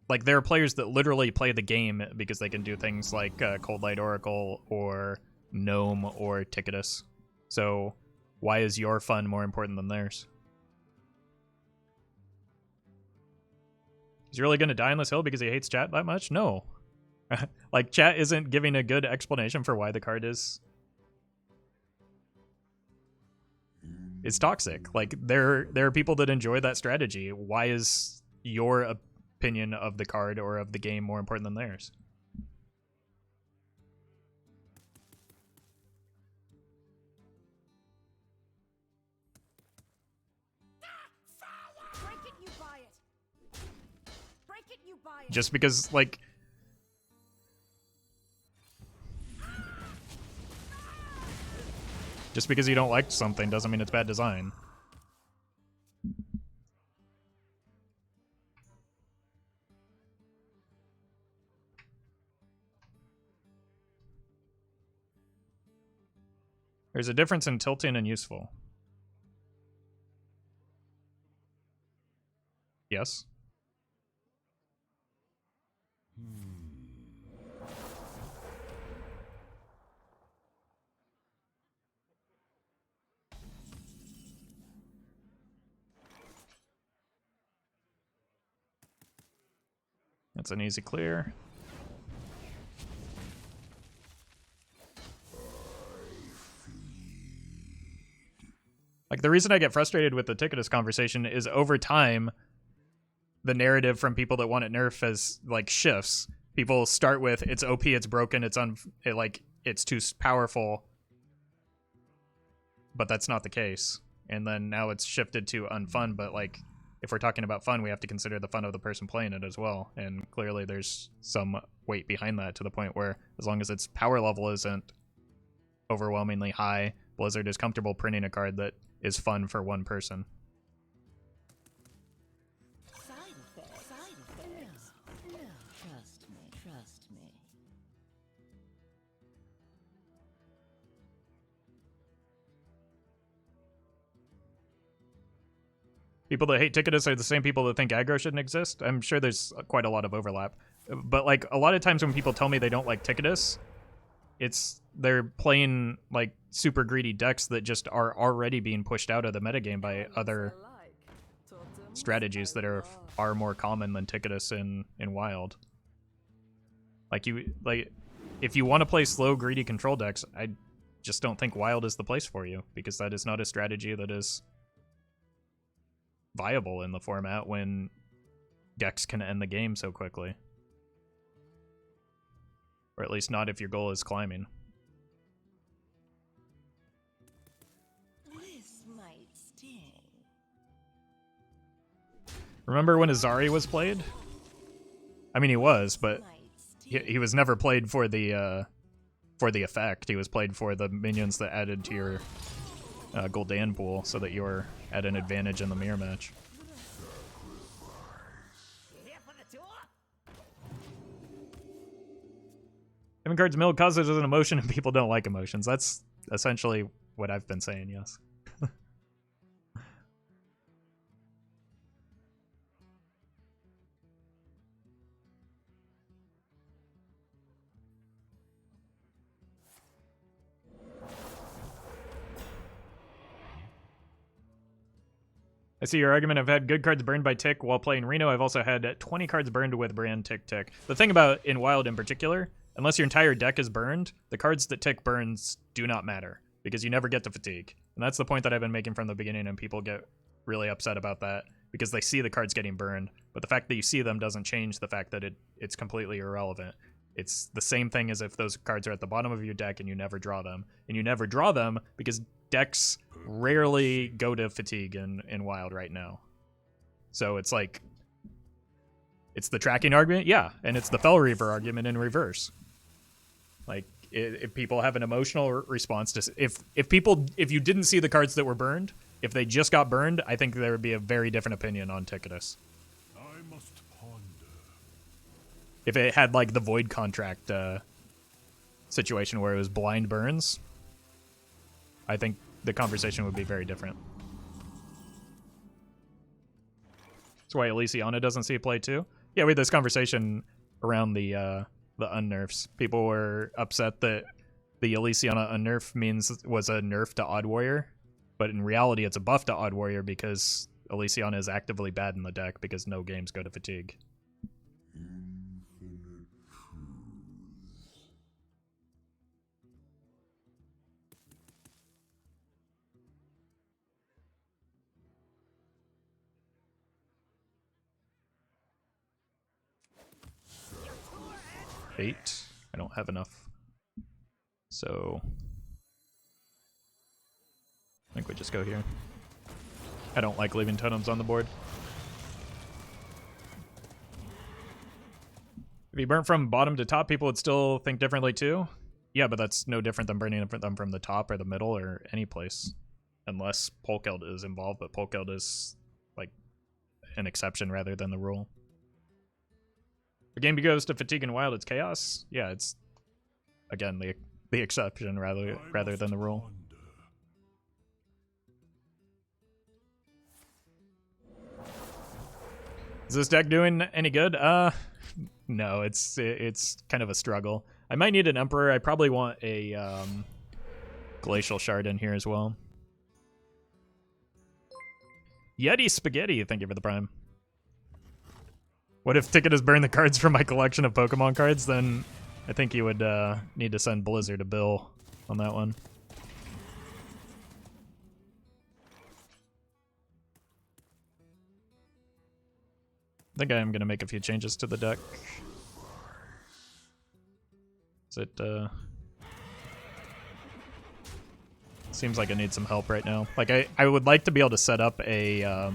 like there are players that literally play the game because they can do things like Cold Light Oracle or Gnome or Ticketus. So why is your fun more important than theirs? Is he really going to die on this hill because he hates chat that much? No. Like, chat isn't giving a good explanation for why the card is toxic. Like, there are people that enjoy that strategy. Why is your opinion of the card or of the game more important than theirs? Break it, you buy it. Break it, you buy it. Just because, like, just because you don't like something doesn't mean it's bad design. There's a difference in tilting and useful. Yes. That's an easy clear. Like, the reason I get frustrated with the Ticketus conversation is over time, the narrative from people that want it nerfed as, like, shifts. People start with, it's OP, it's broken, it's too powerful. But that's not the case. And then now it's shifted to unfun, but, like, if we're talking about fun, we have to consider the fun of the person playing it as well. And clearly there's some weight behind that to the point where as long as its power level isn't overwhelmingly high, Blizzard is comfortable printing a card that is fun for one person. Side effects. Side effects. No, trust me. Trust me. People that hate Ticketus are the same people that think aggro shouldn't exist. I'm sure there's quite a lot of overlap. But, like, a lot of times when people tell me they don't like Ticketus, they're playing, like, super greedy decks that just are already being pushed out of the metagame by other strategies that are far more common than Ticketus in Wild. Like, if you want to play slow, greedy control decks, I just don't think Wild is the place for you, because that is not a strategy that is viable in the format when decks can end the game so quickly. Or at least not if your goal is climbing. This might sting. Remember when Azari was played? I mean, he was, but he was never played for the effect. He was played for the minions that added to your Gul'dan pool so that you're at an advantage in the mirror match. Having cards milled causes an emotion and people don't like emotions. That's essentially what I've been saying, yes. I see your argument. I've had good cards burned by Tick while playing Reno. I've also had 20 cards burned with Brand Tick Tick. The thing about in Wild in particular, unless your entire deck is burned, the cards that Tick burns do not matter, because you never get to fatigue. And that's the point that I've been making from the beginning, and people get really upset about that, because they see the cards getting burned, but the fact that you see them doesn't change the fact that it's completely irrelevant. It's the same thing as if those cards are at the bottom of your deck and you never draw them. And you never draw them because decks rarely go to fatigue in Wild right now. So it's like, it's the tracking argument, yeah, and it's the Fel Reaver argument in reverse. Like, if people have an emotional response to, if you didn't see the cards that were burned, if they just got burned, I think there would be a very different opinion on Ticketus. I must ponder. If it had like the Void Contract situation where it was blind burns, I think the conversation would be very different. That's why Elysiana doesn't see play too. Yeah, we had this conversation around the unnerfs. People were upset that the Elysiana unnerf was a nerf to Odd Warrior, but in reality it's a buff to Odd Warrior because Elysiana is actively bad in the deck because no games go to fatigue. Infinite truths. Eight. I don't have enough. So I think we just go here. I don't like leaving totems on the board. If you burnt from bottom to top, people would still think differently too. Yeah, but that's no different than burning them from the top or the middle or any place. Unless Polkeld is involved, but Polkeld is like an exception rather than the rule. The game goes to fatigue and wild, it's chaos. Yeah, it's again the exception rather than the rule. Is this deck doing any good? No, it's kind of a struggle. I might need an Emperor. I probably want a Glacial Shard in here as well. Yeti Spaghetti, thank you for the Prime. What if Ticket has burned the cards from my collection of Pokemon cards? Then I think you would need to send Blizzard a bill on that one. I think I am going to make a few changes to the deck. Is it, seems like I need some help right now. Like, I would like to be able to set up a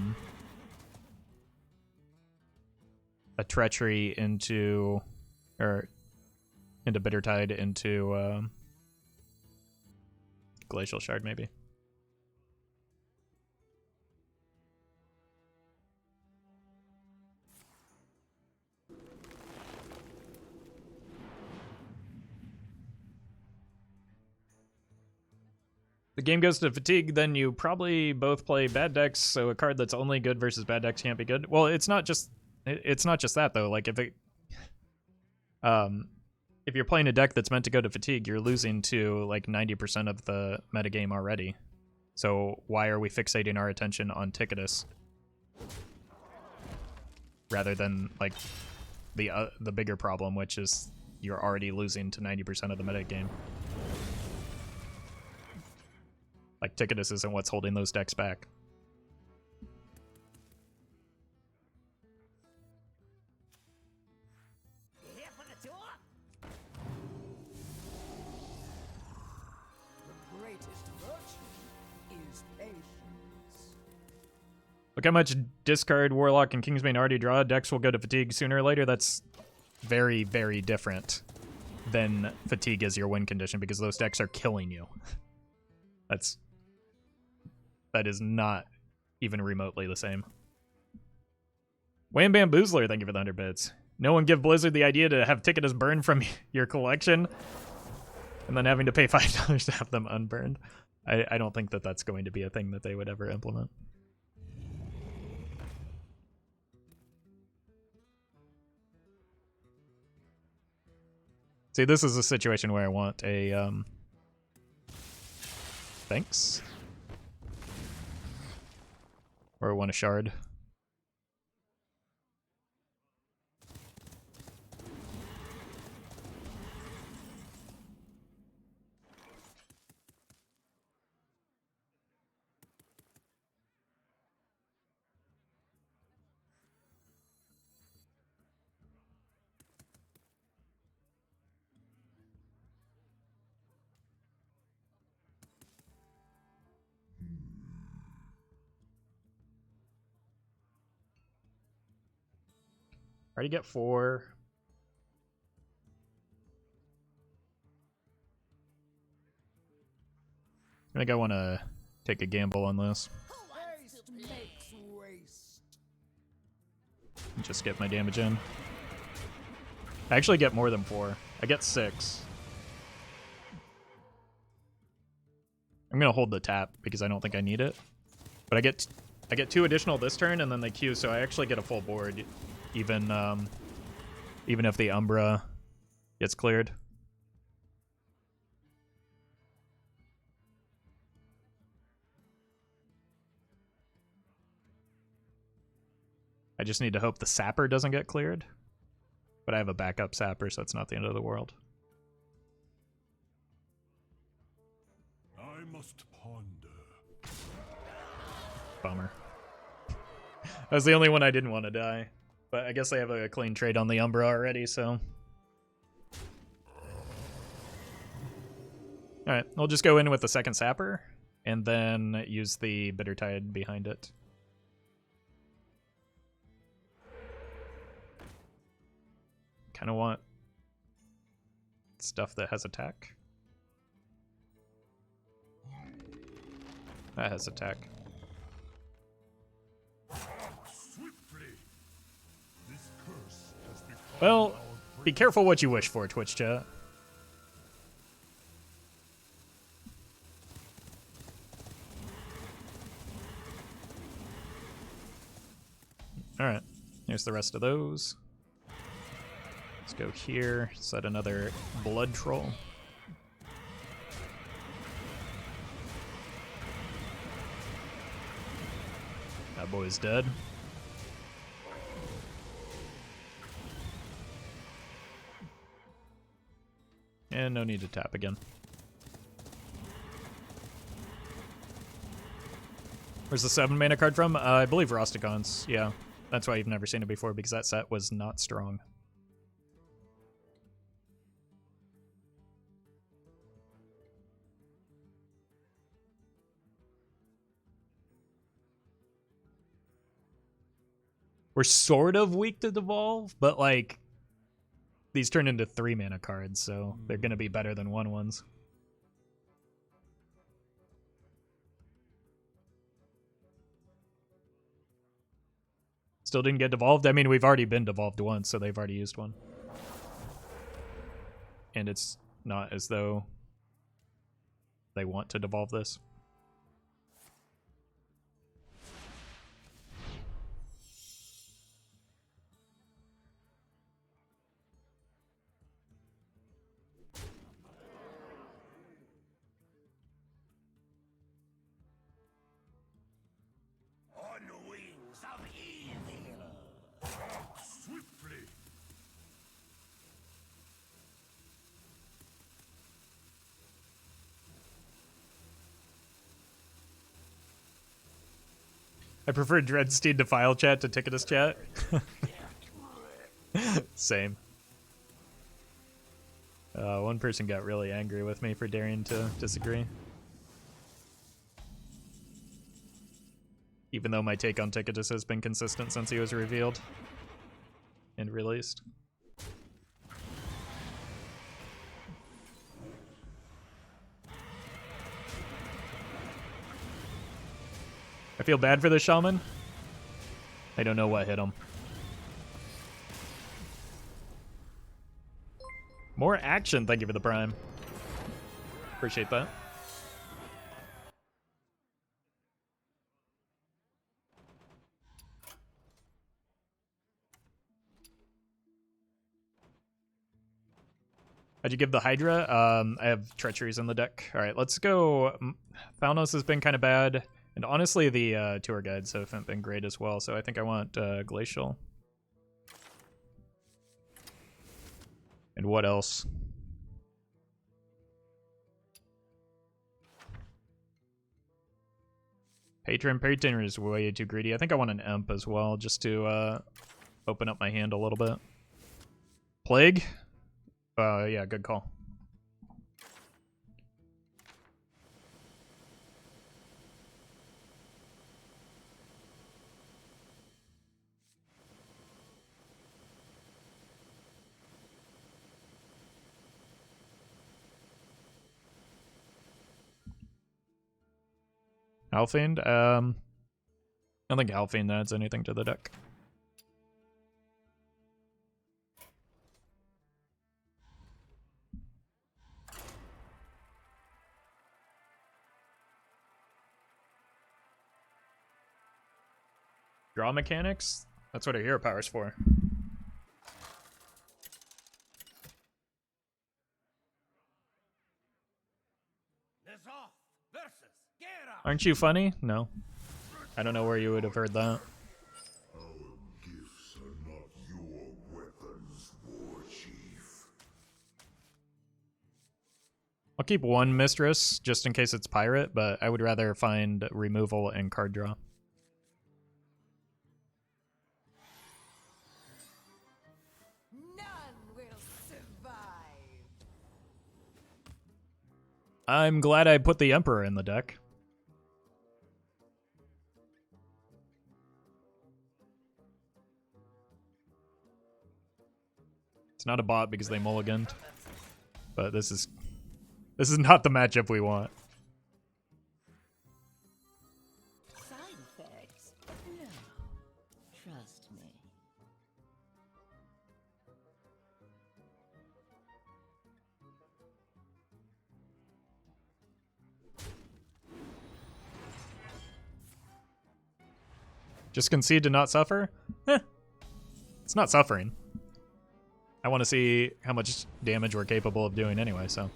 Treachery into, or into Bittertide into, Glacial Shard, maybe. The game goes to fatigue, then you probably both play bad decks, so a card that's only good versus bad decks can't be good. Well, it's not just that though. Like if you're playing a deck that's meant to go to fatigue, you're losing to like 90% of the metagame already. So why are we fixating our attention on Ticketus rather than like the bigger problem, which is you're already losing to 90% of the metagame? Like, Ticketus isn't what's holding those decks back. Here for the tour? The greatest virtue is patience. Look how much discard Warlock and Kingsbane already draw. Decks will go to fatigue sooner or later. That's very, very different than fatigue is your win condition because those decks are killing you. That is not even remotely the same. Wham Bamboozler, thank you for the 100 bits. No one give Blizzard the idea to have Ticketus burned from your collection and then having to pay $5 to have them unburned. I don't think that that's going to be a thing that they would ever implement. See, this is a situation where I want a, thanks. Or I want a shard. Already get 4. I think I want to take a gamble on this. Waste makes waste. Just get my damage in. I actually get more than 4. I get 6. I'm gonna hold the tap because I don't think I need it. But I get 2 additional this turn, and then they Q, so I actually get a full board, even if the Umbra gets cleared. I just need to hope the Sapper doesn't get cleared. But I have a backup Sapper, so it's not the end of the world. I must ponder. Bummer. That was the only one I didn't want to die. But I guess I have a clean trade on the Umbra already, so... Alright, we'll just go in with the second Sapper, and then use the Bitter Tide behind it. Kind of want stuff that has attack. That has attack. Swiftly. This curse has become Well, our be careful what you wish for, Twitch chat. Alright, here's the rest of those. Let's go here, set another Blood Troll. That boy's dead. And no need to tap again. Where's the 7 mana card from? I believe Rosticon's, yeah. That's why you've never seen it before, because that set was not strong. We're sort of weak to devolve, but like these turn into 3 mana cards, so they're gonna be better than 1/1s. Still didn't get devolved. I mean, we've already been devolved once, so they've already used one. And it's not as though they want to devolve this. on the wings of evil. Swiftly. I prefer Dreadsteed to file chat to ticketus chat. Same. One person got really angry with me for daring to disagree. Even though my take on Ticketus has been consistent since he was revealed and released. I feel bad for the shaman. I don't know what hit him. More action, thank you for the prime. Appreciate that. How'd you give the Hydra? I have Treacheries in the deck. Alright, let's go. Thalnos has been kind of bad. And honestly, the tour guides haven't been great as well, so I think I want Glacial. And what else? Patron is way too greedy. I think I want an Imp as well, just to open up my hand a little bit. Plague? Yeah, good call. Alfiend? I don't think Alfiend adds anything to the deck. Draw mechanics? That's what a hero power's for. Aren't you funny? No. I don't know where you would have heard that. Our gifts are not your weapons, War Chief. I'll keep one mistress just in case it's pirate, but I would rather find removal and card draw. None will survive. I'm glad I put the Emperor in the deck. It's not a bot because they mulliganed, but this is not the matchup we want. Side effects? No. Trust me. Just concede to not suffer? It's not suffering. I want to see how much damage we're capable of doing anyway, so.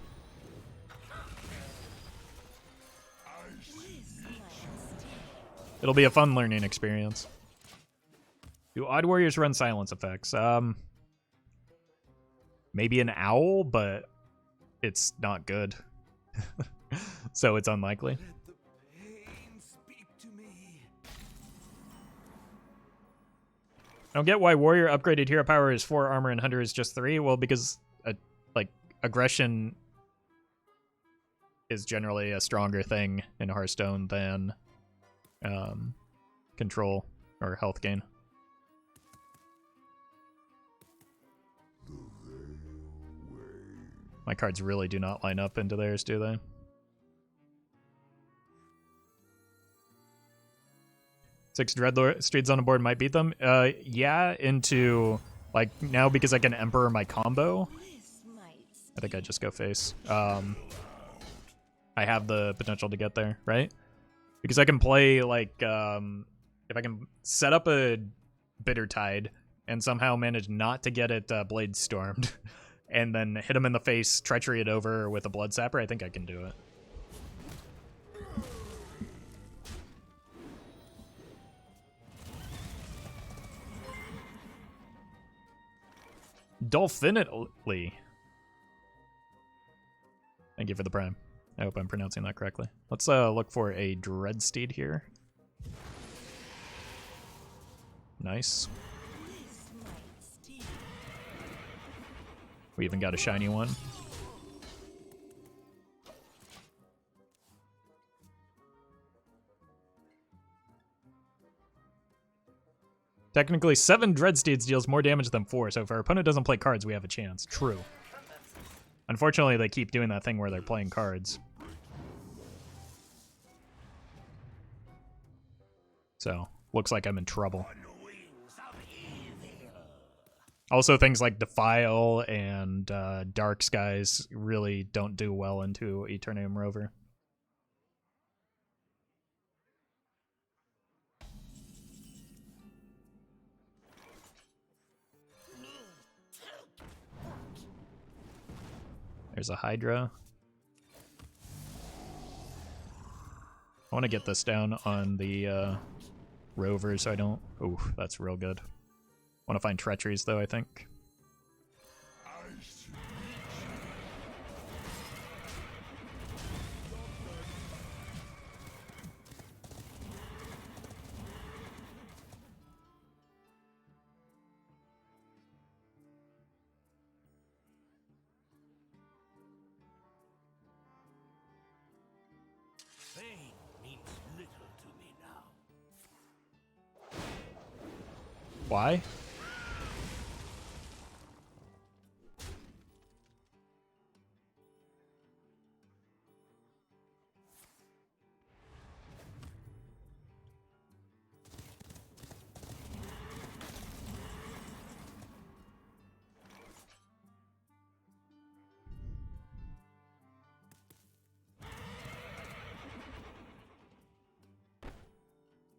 It'll be a fun learning experience. Do Odd Warriors run silence effects? Maybe an owl, but it's not good. So it's unlikely. I don't get why Warrior upgraded hero power is 4 armor and Hunter is just 3. Well, because like aggression is generally a stronger thing in Hearthstone than control or health gain. My cards really do not line up into theirs, do they? Six Dreadsteeds on the board might beat them. Yeah, into like now because I can Emperor my combo. I think I just go face. I have the potential to get there, right? Because I can play like if I can set up a Bitter Tide and somehow manage not to get it Blade Stormed, and then hit him in the face, treachery it over with a Blood Sapper, I think I can do it. Dolphinitely. Thank you for the prime. I hope I'm pronouncing that correctly. Let's look for a Dreadsteed here. Nice. We even got a shiny one. Technically, 7 Dreadsteeds deals more damage than 4, so if our opponent doesn't play cards, we have a chance. True. Unfortunately, they keep doing that thing where they're playing cards. So, looks like I'm in trouble. Also, things like Defile and Dark Skies really don't do well into Eternium Rover. There's a Hydra. I want to get this down on the Rover so I don't... Ooh, that's real good. Want to find treacheries though, I think. Pain means little to me now. Why?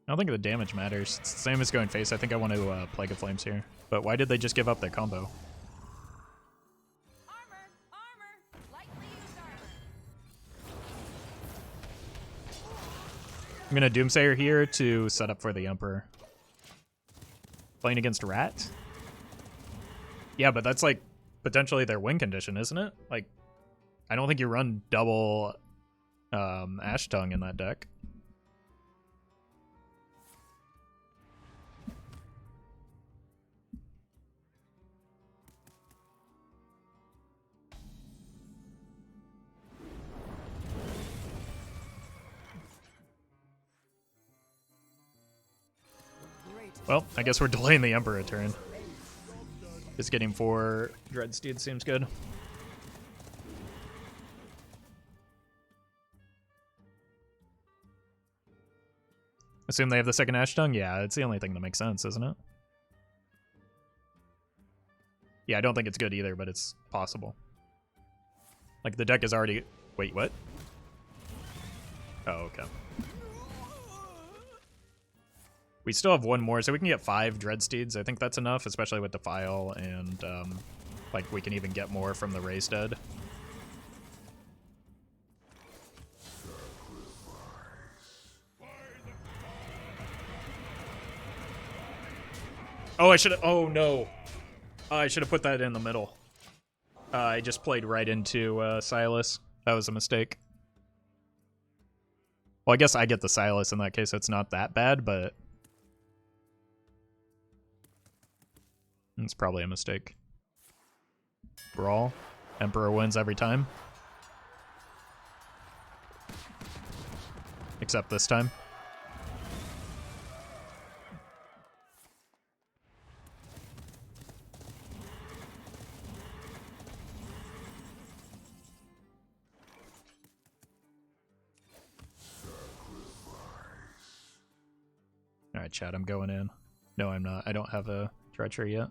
I don't think the damage matters. It's the same as going face. I think I want to Plague of Flames here. But why did they just give up their combo? Armor! Armor! Lightly used armor. I'm gonna Doomsayer here to set up for the Emperor. Playing against Rat? Yeah, but that's like potentially their win condition, isn't it? Like, I don't think you run double Ash Tongue in that deck. Well, I guess we're delaying the Emperor turn. Just getting 4 Dreadsteed seems good. Assume they have the second Ash Tongue? Yeah, it's the only thing that makes sense, isn't it? Yeah, I don't think it's good either, but it's possible. Like, the deck is already... Wait, what? Oh, okay. We still have 1 more, so we can get 5 Dreadsteeds. I think that's enough, especially with the File, and, like, we can even get more from the Raised Dead. Oh, I should have... Oh, no. I should have put that in the middle. I just played right into Silas. That was a mistake. Well, I guess I get the Silas in that case, so it's not that bad, but... It's probably a mistake. Brawl. Emperor wins every time. Except this time. Alright, chat, I'm going in. No, I'm not. I don't have a treachery yet.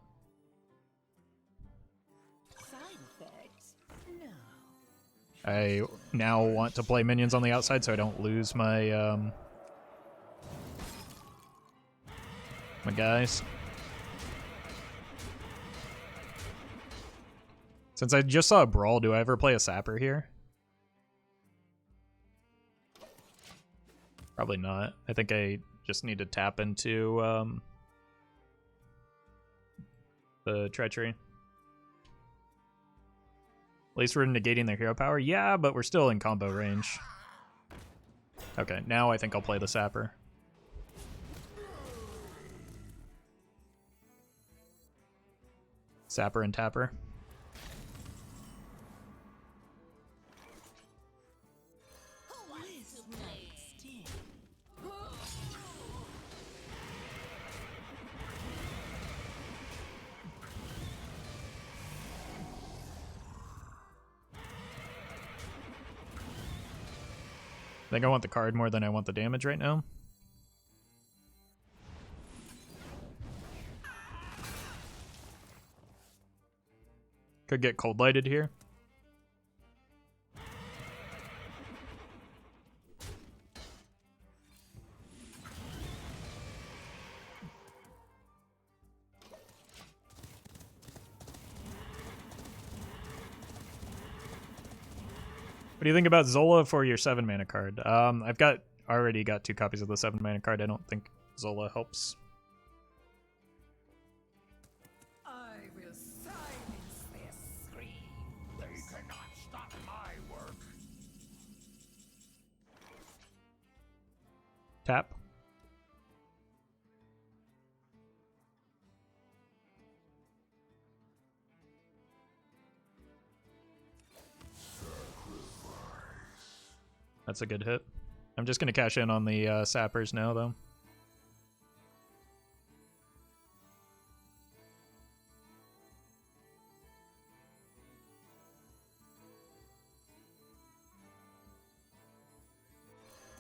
Side effects? No. I now want to play minions on the outside so I don't lose my my guys. Since I just saw a brawl, do I ever play a sapper here? Probably not. I think I just need to tap into the treachery. At least we're negating their hero power. Yeah, but we're still in combo range. Okay, now I think I'll play the sapper. Sapper and tapper. I think I want the card more than I want the damage right now. Could get cold lighted here. What do you think about Zola for your 7 mana card? I've already got 2 copies of the 7 mana card. I don't think Zola helps. I will silence their screams. They cannot stop my work. Tap. That's a good hit. I'm just going to cash in on the sappers now, though.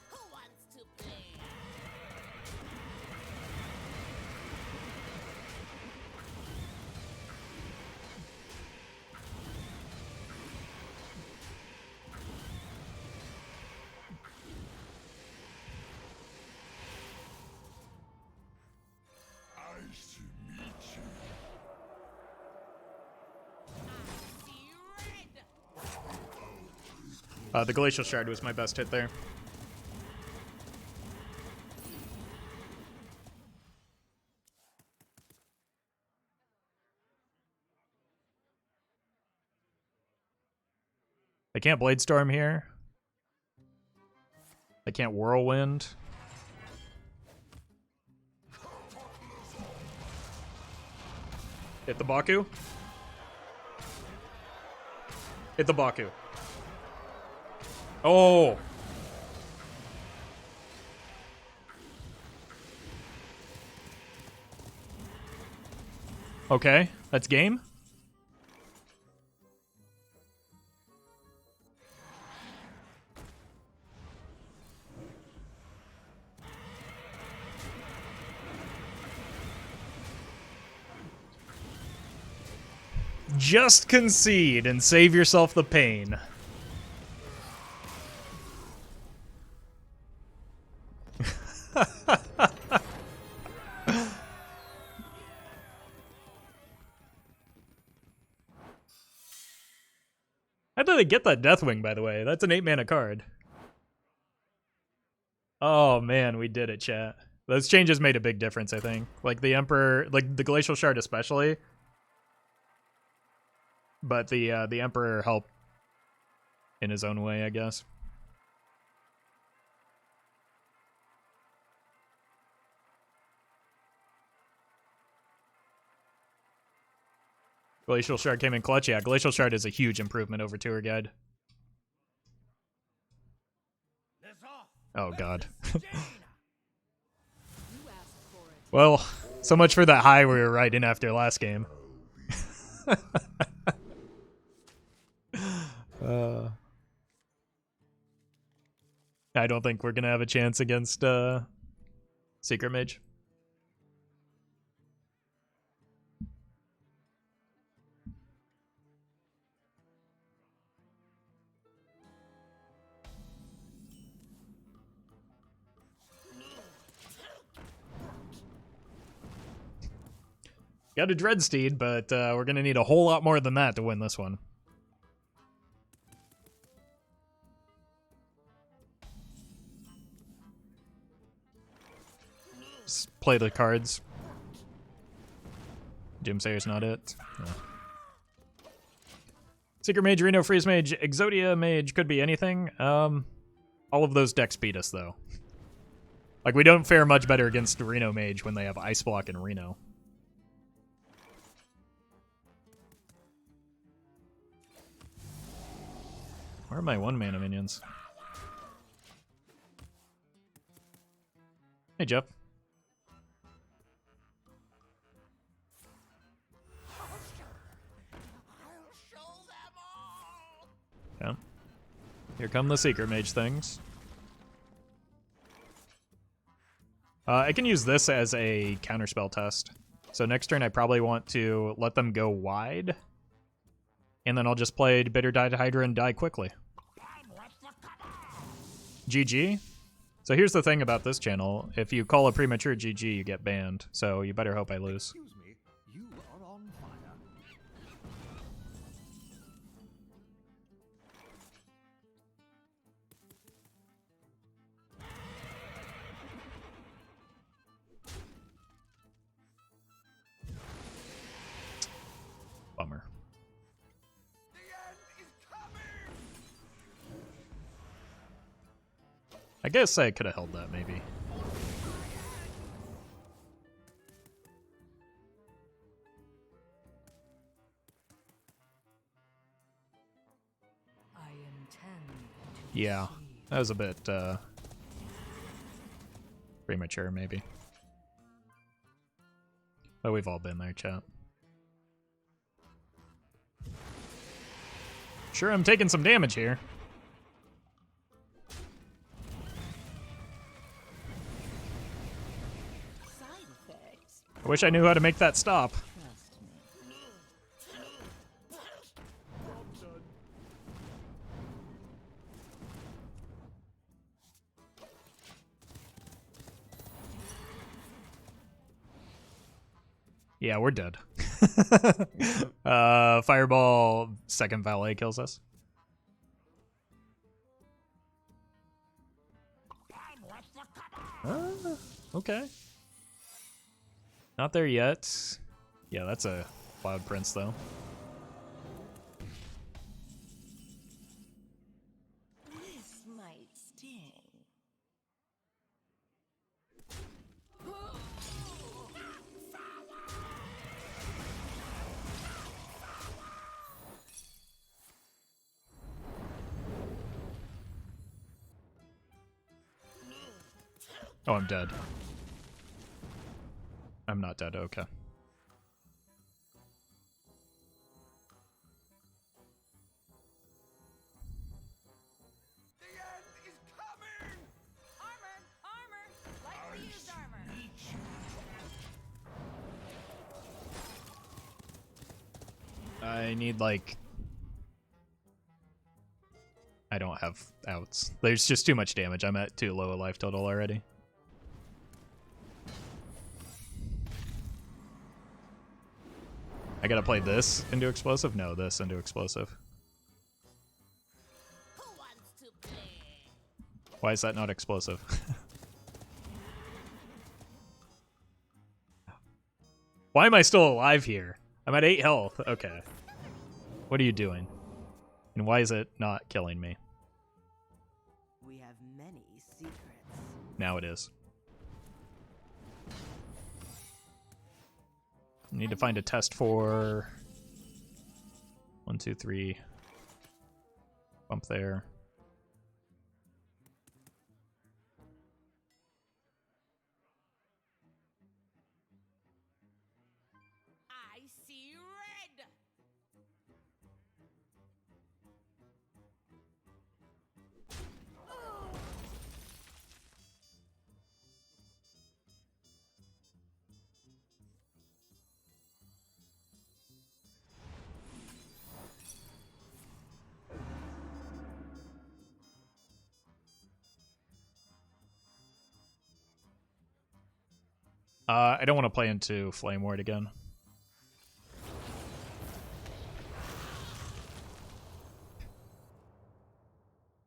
Who wants to play? The Glacial Shard was my best hit there. I can't Blade Storm here. I can't Whirlwind. Hit the Baku. Hit the Baku. Oh! Okay, that's game. Just concede and save yourself the pain. How did they get that Deathwing, by the way? That's an 8-mana card. Oh man, we did it, chat. Those changes made a big difference, I think. Like the Emperor, like the Glacial Shard especially. But the Emperor helped in his own way, I guess. Glacial Shard came in clutch. Yeah, Glacial Shard is a huge improvement over Tour Guide. Oh, God. Well, so much for that high we were riding after last game. I don't think we're going to have a chance against Secret Mage. Got a Dreadsteed, but we're going to need a whole lot more than that to win this one. Just play the cards. Doomsayer's not it. No. Secret Mage, Reno, Freeze Mage, Exodia Mage, could be anything. All of those decks beat us, though. Like, we don't fare much better against Reno Mage when they have Ice Block and Reno. Where are my 1-mana minions? Hey, Jeff. Yeah. Here come the Secret Mage things. I can use this as a counterspell test. So next turn I probably want to let them go wide. And then I'll just play Bitter Die to Hydra and die quickly. GG. So here's the thing about this channel. If you call a premature GG, you get banned. So you better hope I lose. Excuse me, you are on fire. Bummer. The end is coming! I guess I could have held that, maybe. I intend to Yeah, that was a bit premature, maybe. But we've all been there, chat. Sure, I'm taking some damage here. Side effects. I wish I knew how to make that stop. Trust me. Yeah, we're dead. Fireball, second valet kills us. Okay. Not there yet. Yeah, that's a Cloud Prince, though. This might sting. Oh, I'm dead. I'm not dead, okay. The end is coming! Armor! Armor! Lightly used armor. I need, like... I don't have outs. There's just too much damage. I'm at too low a life total already. I gotta play this into explosive? No, this into explosive. Who wants to play? Why is that not explosive? Why am I still alive here? I'm at 8 health. Okay. What are you doing? And why is it not killing me? We have many secrets. Now it is. Need to find a test for 1, 2, 3. Bump there. I see red. I don't want to play into Flame Ward again.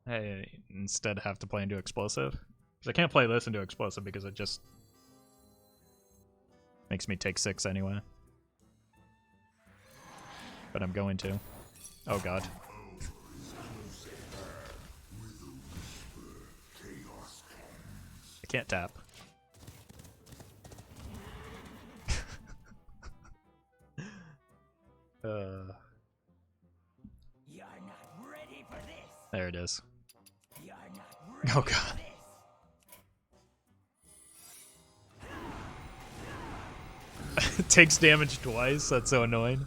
I instead have to play into Explosive. Because I can't play this into Explosive because it just makes me take 6 anyway. But I'm going to. Oh god. I can't tap. You're not ready for this. There it is. You're not ready Oh god. It takes damage twice, that's so annoying.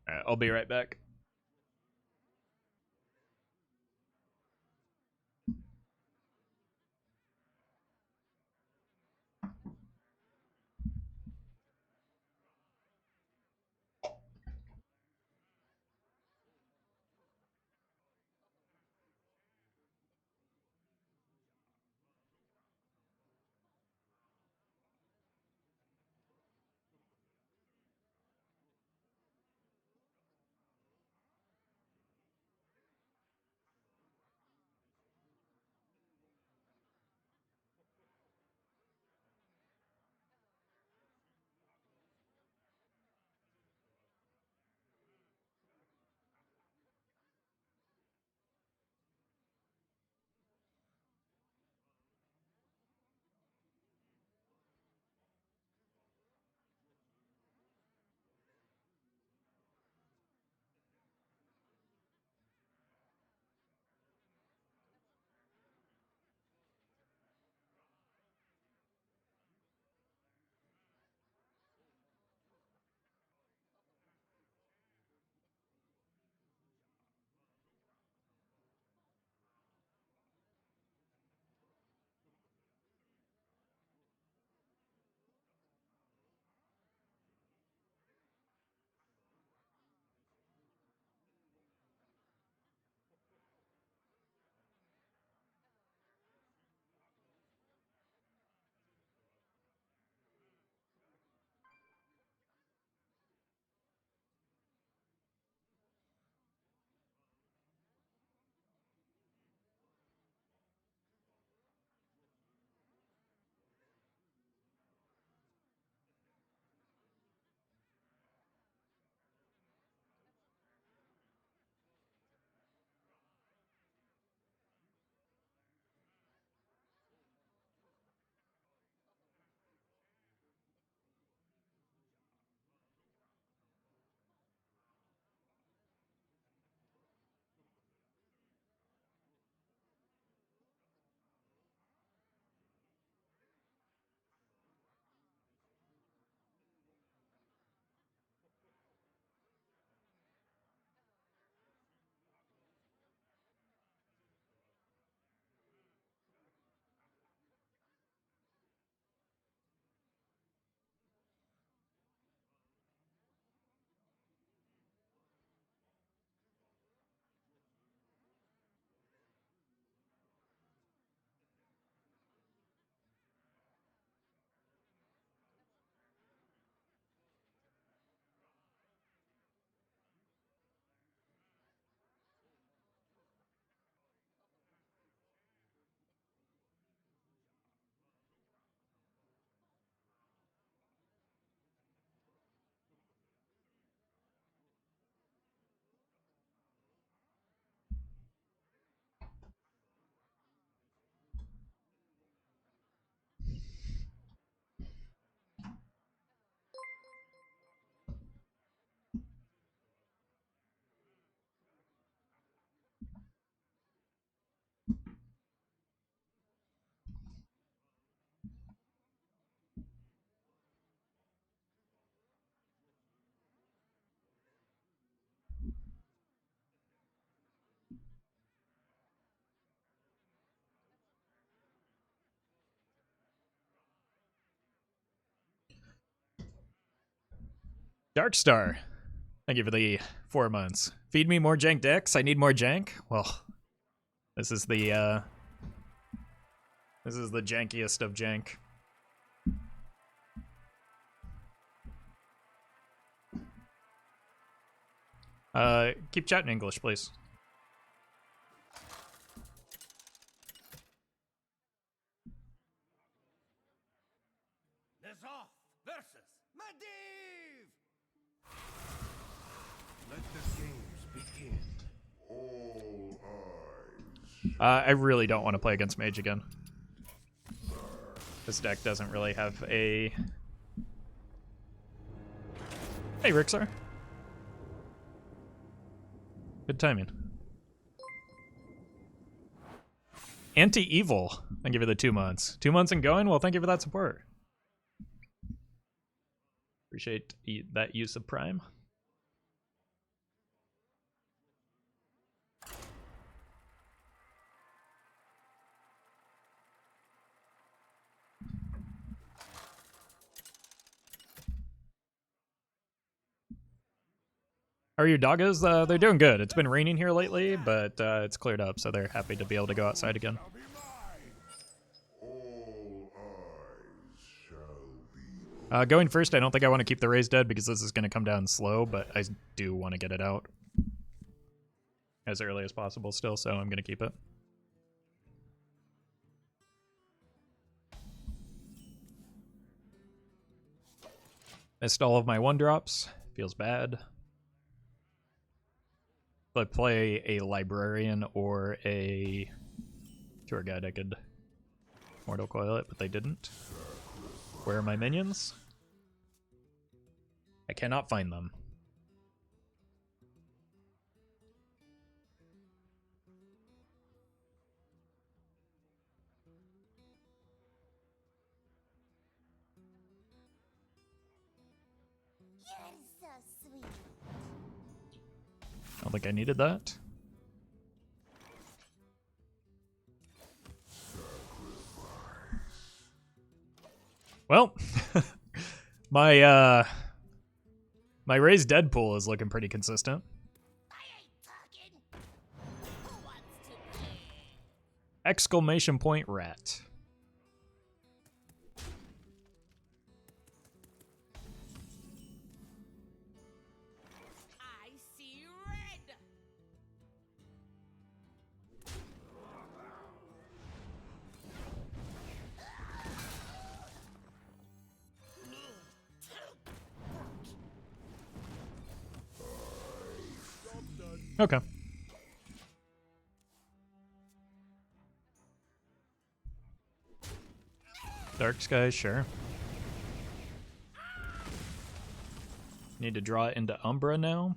Alright, I'll be right back. Darkstar, thank you for the 4 months. Feed me more jank decks. I need more jank. Well, this is the jankiest of jank. Keep chatting English, please. Off versus Medivh! Let the games begin. All eyes. I really don't want to play against Mage again. This deck doesn't really have a... Hey, Rixar. Good timing. Anti-Evil. Thank you for the 2 months. 2 months and going? Well, thank you for that support. Appreciate that use of Prime. How are your doggas? They're doing good. It's been raining here lately, but it's cleared up, so they're happy to be able to go outside again. All eyes shall be. Going first, I don't think I want to keep the Raise Dead because this is going to come down slow, but I do want to get it out as early as possible still, so I'm going to keep it. Missed all of my 1-drops. Feels bad. If I play a Librarian or a Tour Guide, I could Mortal Coil it, but they didn't. Where are my minions? I cannot find them. You're so sweet. I don't think I needed that. Well, my raised Deadpool is looking pretty consistent. I ain't talking. Who wants to play? Exclamation point rat. I see red. Okay. Dark Sky, sure. Need to draw it into Umbra now.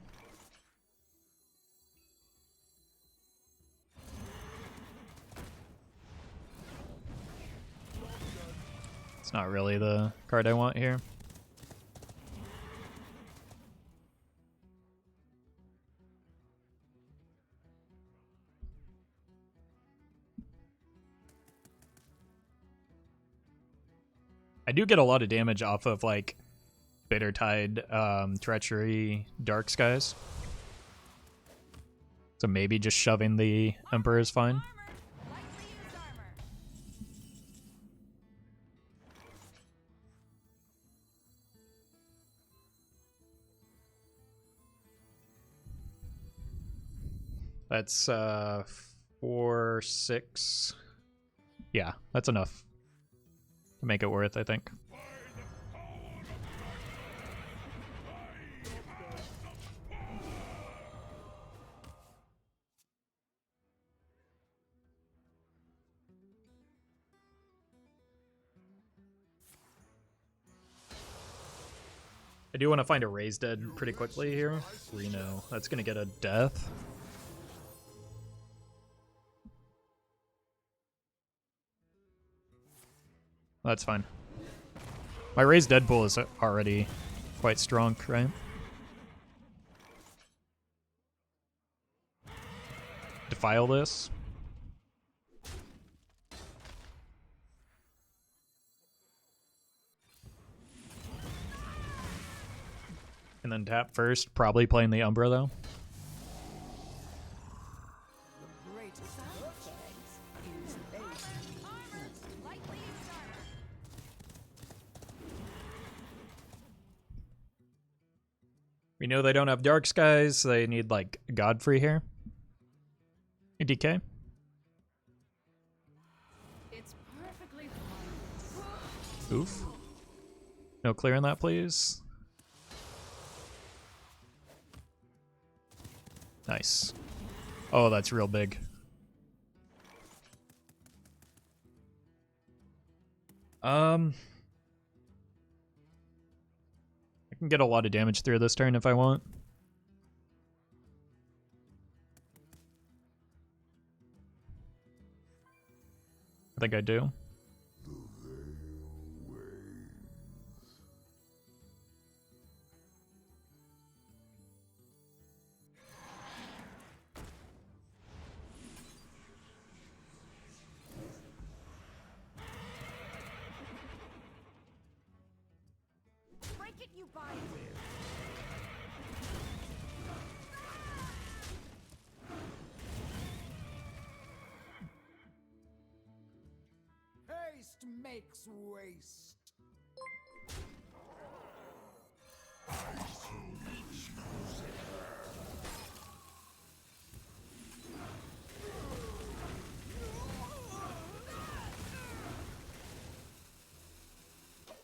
It's not really the card I want here. I do get a lot of damage off of like Bitter Tide, Treachery, Dark Skies. So maybe just shoving the Emperor is fine. Armor. Lightly used armor. That's 4, 6. Yeah, that's enough to make it worth, I think. I do want to find a Raised Dead pretty quickly here. Reno. That's going to get a death. That's fine. My Raised Deadpool is already quite strong, right? Defile this. And And then tap first, probably playing the Umbra though. The greatest perfect is base. Armor! Lightly used armor. We know they don't have Dark Skies, they need like Godfrey here. Hey, DK. It's perfectly fine. Oof. No clearing that, please. Nice. Oh, that's real big. I can get a lot of damage through this turn if I want. I think I do. Break it, you buy it. Haste makes waste.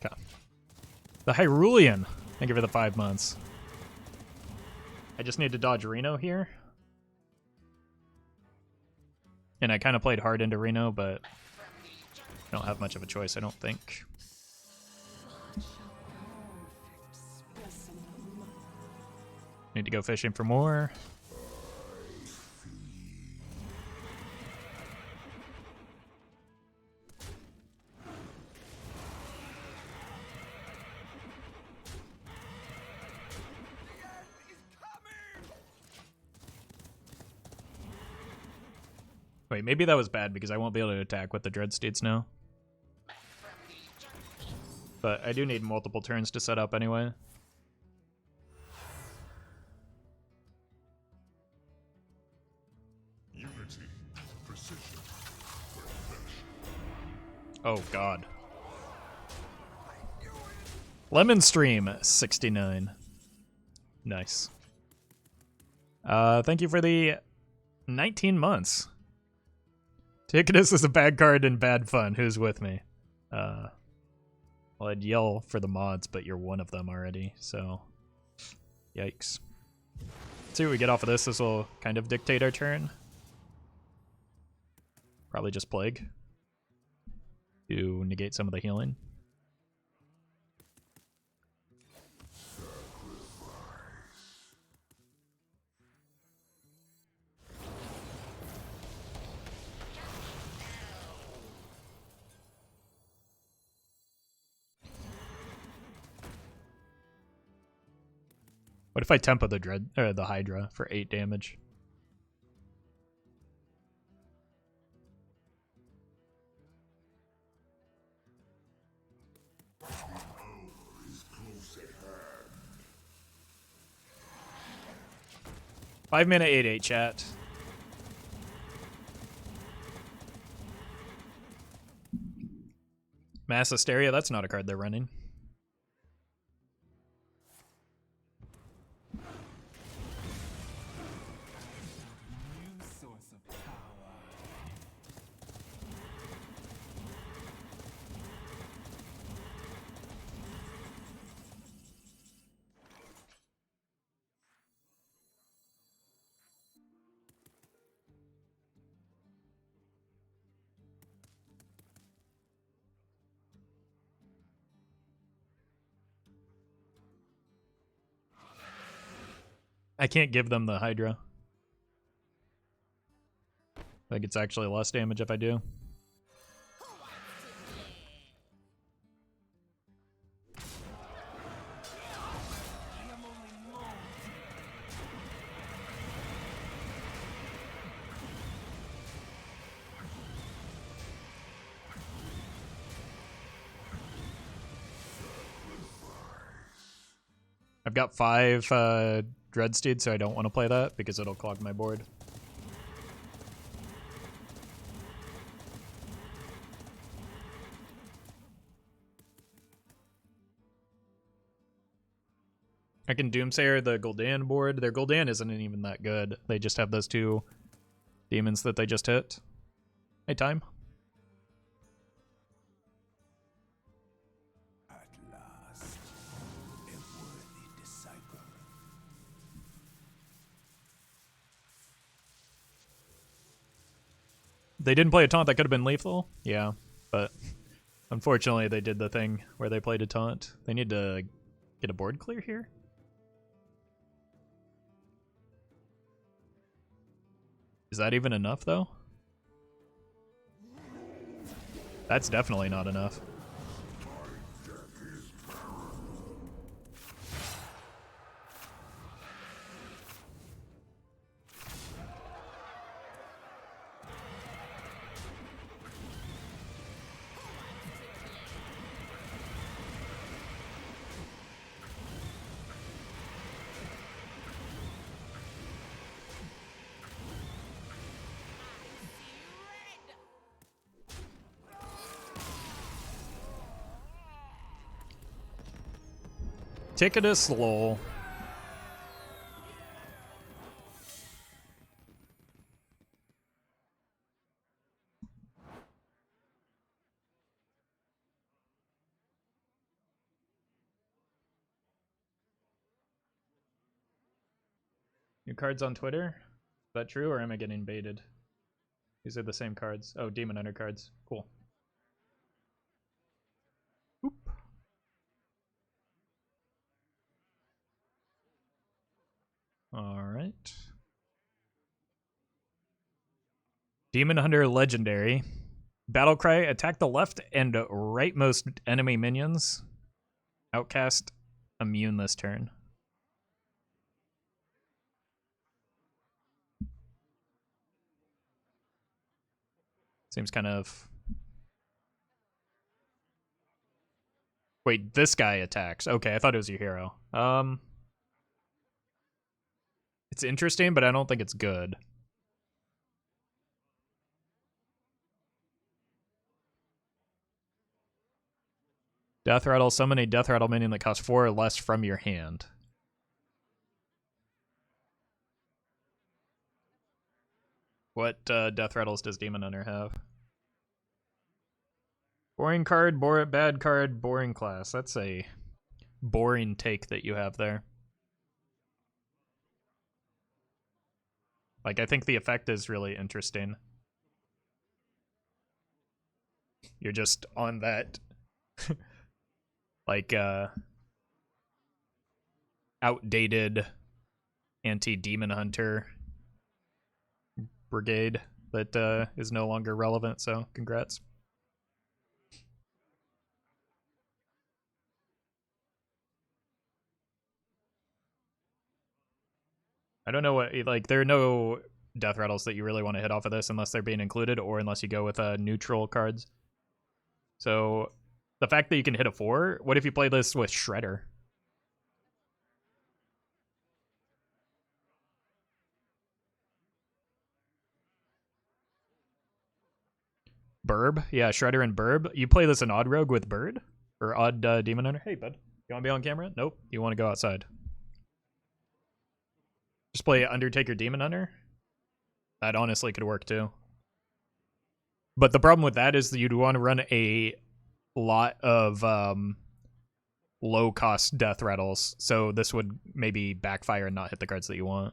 Okay. The Hyrulean. Thank you for the 5 months. I just need to dodge Reno here. And I kind of played hard into Reno, but I don't have much of a choice, I don't think. Need to go fishing for more. Wait, maybe that was bad because I won't be able to attack with the Dreadsteeds now. But I do need multiple turns to set up anyway. Unity, precision, Oh god. Lemon Stream 69. Nice. Thank you for the 19 months. Ticketus is a bad card and bad fun. Who's with me? Well, I'd yell for the mods, but you're one of them already, so yikes. Let's see what we get off of this. This will kind of dictate our turn. Probably just Plague to negate some of the healing. What if I tempo the the Hydra for 8 damage? Five mana 8/8 chat. Mass Hysteria, that's not a card they're running. New source of power. I can't give them the Hydra. I think it's actually less damage if I do. got 5 Dreadsteed, so I don't want to play that because it'll clog my board. I can Doomsayer the Gul'dan board. Their Gul'dan isn't even that good. They just have those 2 demons that they just hit. Hey, time. At last, a worthy disciple. They didn't play a taunt that could have been lethal. Yeah, but unfortunately they did the thing where they played a taunt. They need to get a board clear here. Is that even enough, though? That's definitely not enough. Ticketus lol. New cards on Twitter? Is that true, or am I getting baited? These are the same cards. Oh, Demon Hunter cards. Cool. Oop. Alright. Demon Hunter Legendary. Battlecry, attack the left and rightmost enemy minions. Outcast, immune this turn. Seems kind of... Wait, this guy attacks. Okay, I thought it was your hero. It's interesting, but I don't think it's good. Death Rattle, summon a Death Rattle minion that costs 4 or less from your hand. What Death Rattles does Demon Hunter have? Boring card, bad card, boring class. That's a boring take that you have there. Like, I think the effect is really interesting. You're just on that, like, outdated anti-Demon Hunter brigade that is no longer relevant, so congrats. I don't know what, like, there are no Death Rattles that you really want to hit off of this unless they're being included or unless you go with neutral cards. So, the fact that you can hit a 4, what if you play this with Shredder? Burb? Yeah, Shredder and Burb. You play this in Odd Rogue with Bird? Or Odd Demon Hunter? Hey, bud. You want to be on camera? Nope. You want to go outside. Just play Undertaker Demon Hunter? That honestly could work too. But the problem with that is that you'd want to run a lot of low-cost Death Rattles, so this would maybe backfire and not hit the cards that you want.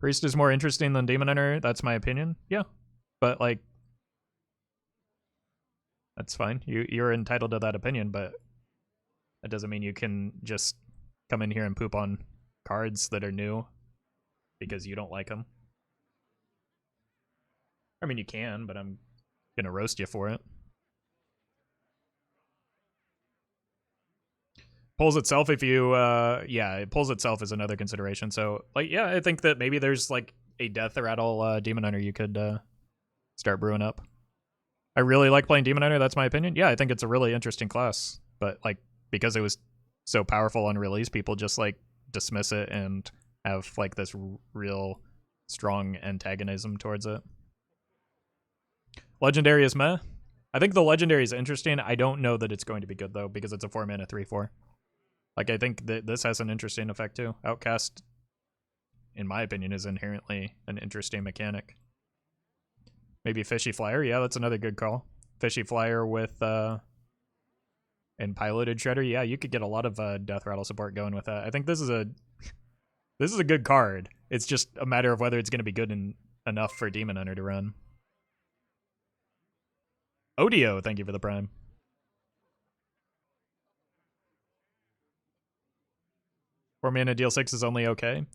Priest is more interesting than Demon Hunter, that's my opinion. Yeah, but like, that's fine. You're entitled to that opinion, but that doesn't mean you can just come in here and poop on cards that are new because you don't like them. I mean, you can, but I'm gonna roast you for it. Pulls itself if you, yeah, it pulls itself is another consideration. So, like, yeah, I think that maybe there's, like, a Death Rattle Demon Hunter you could start brewing up. I really like playing Demon Hunter, that's my opinion. Yeah, I think it's a really interesting class. But, like, because it was so powerful on release, people just like dismiss it and have like this real strong antagonism towards it. Legendary is meh. I think the legendary is interesting. I don't know that it's going to be good though, because it's a 4-mana 3/4. Like, I think that this has an interesting effect too. Outcast, in my opinion, is inherently an interesting mechanic. Maybe Fishy Flyer. Yeah, that's another good call. Fishy Flyer with and Piloted Shredder. Yeah, you could get a lot of Death Rattle support going with that. I think this is a good card. It's just a matter of whether it's going to be good enough for Demon Hunter to run. Odio, thank you for the prime. Four mana deal 6 is only okay.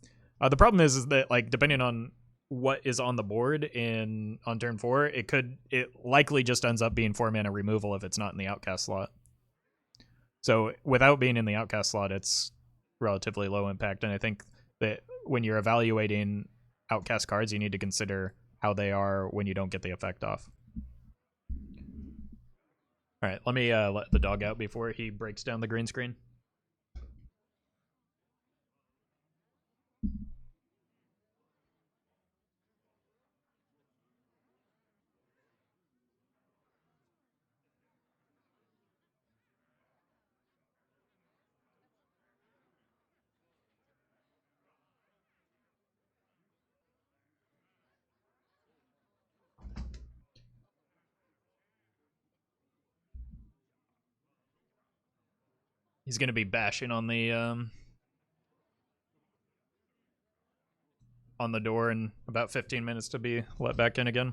The problem is that, like, depending on what is on the board on turn 4, it likely just ends up being 4 mana removal if it's not in the outcast slot. So without being in the outcast slot, it's relatively low impact, and I think that when you're evaluating outcast cards, you need to consider how they are when you don't get the effect off. All right, let me let the dog out before he breaks down the green screen. He's going to be bashing on the door in about 15 minutes to be let back in again.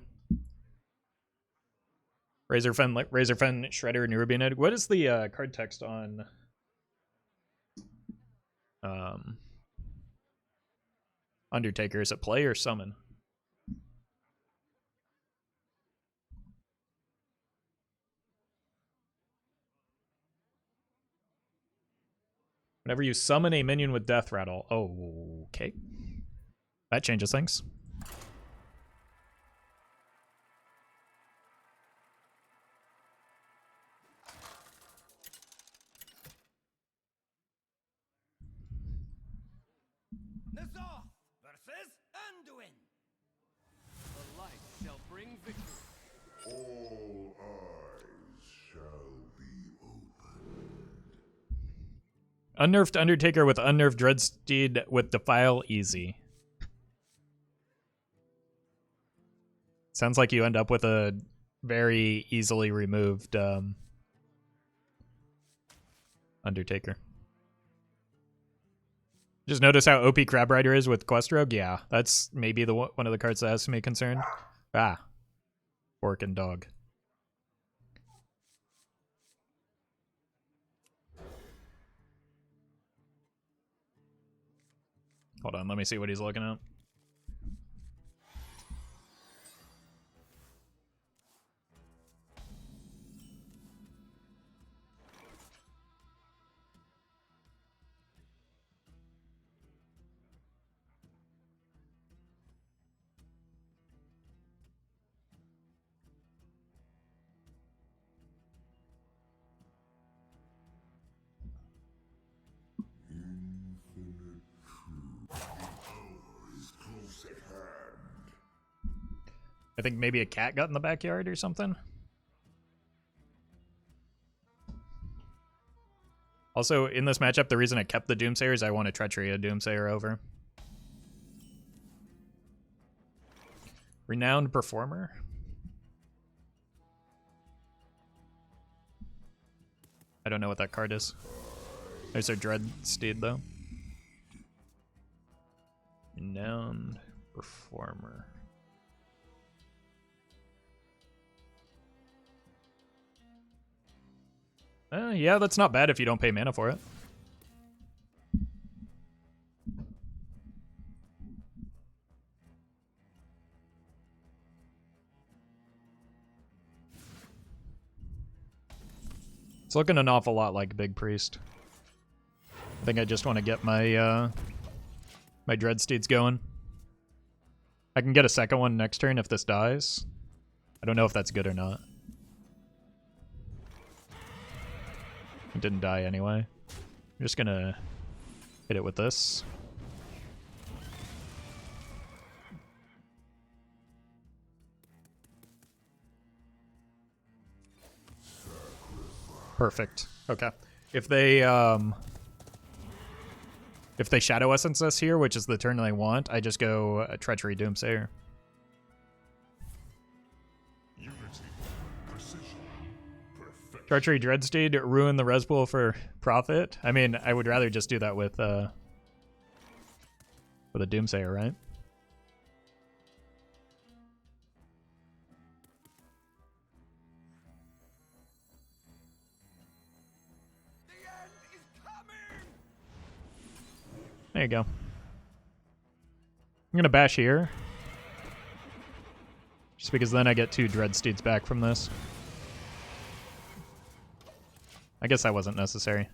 Razorfen, Shredder, and Ruby Ned. What is the card text on Undertaker? Is it play or summon? Whenever you summon a minion with Death Rattle. Oh, okay. That changes things. Nazar versus Anduin. The light shall bring victory. All eyes shall be opened. Unnerved Undertaker with Unnerved Dreadsteed with Defile easy. Sounds like you end up with a very easily removed Undertaker. Just notice how OP Crab Rider is with Quest Rogue? Yeah, that's maybe one of the cards that has me concerned. Ah. Fork and dog. Hold on, let me see what he's looking at. I think maybe a cat got in the backyard or something. Also, in this matchup, the reason I kept the Doomsayer is I want a Treachery of Doomsayer over. Renowned Performer. I don't know what that card is. There's our Dreadsteed, though. Renowned Performer. Yeah, that's not bad if you don't pay mana for it. It's looking an awful lot like Big Priest. I think I just want to get my my Dreadsteeds going. I can get a second one next turn if this dies. I don't know if that's good or not. It didn't die anyway. just gonna hit it with this. Perfect. Okay. If they Shadow Essence us here, which is the turn I want, I just go Treachery Doomsayer. Unity, precision, perfection. Treachery Dreadsteed, ruin the res pool for profit. I mean, I would rather just do that with a Doomsayer, right? There you go. I'm gonna bash here. Just because then I get 2 Dreadsteeds back from this. I guess that wasn't necessary.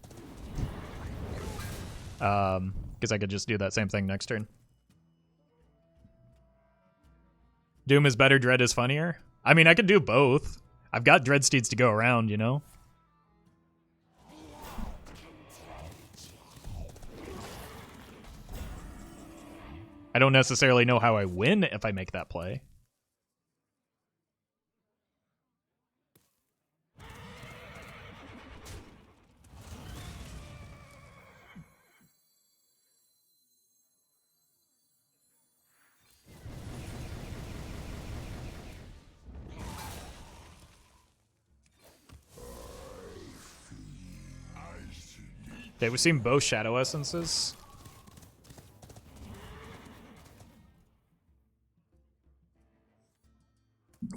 Because I could just do that same thing next turn. Doom is better, Dread is funnier? I mean, I could do both. I've got Dreadsteeds to go around, you know? I don't necessarily know how I win if I make that play. Okay, we've seen both Shadow Essences.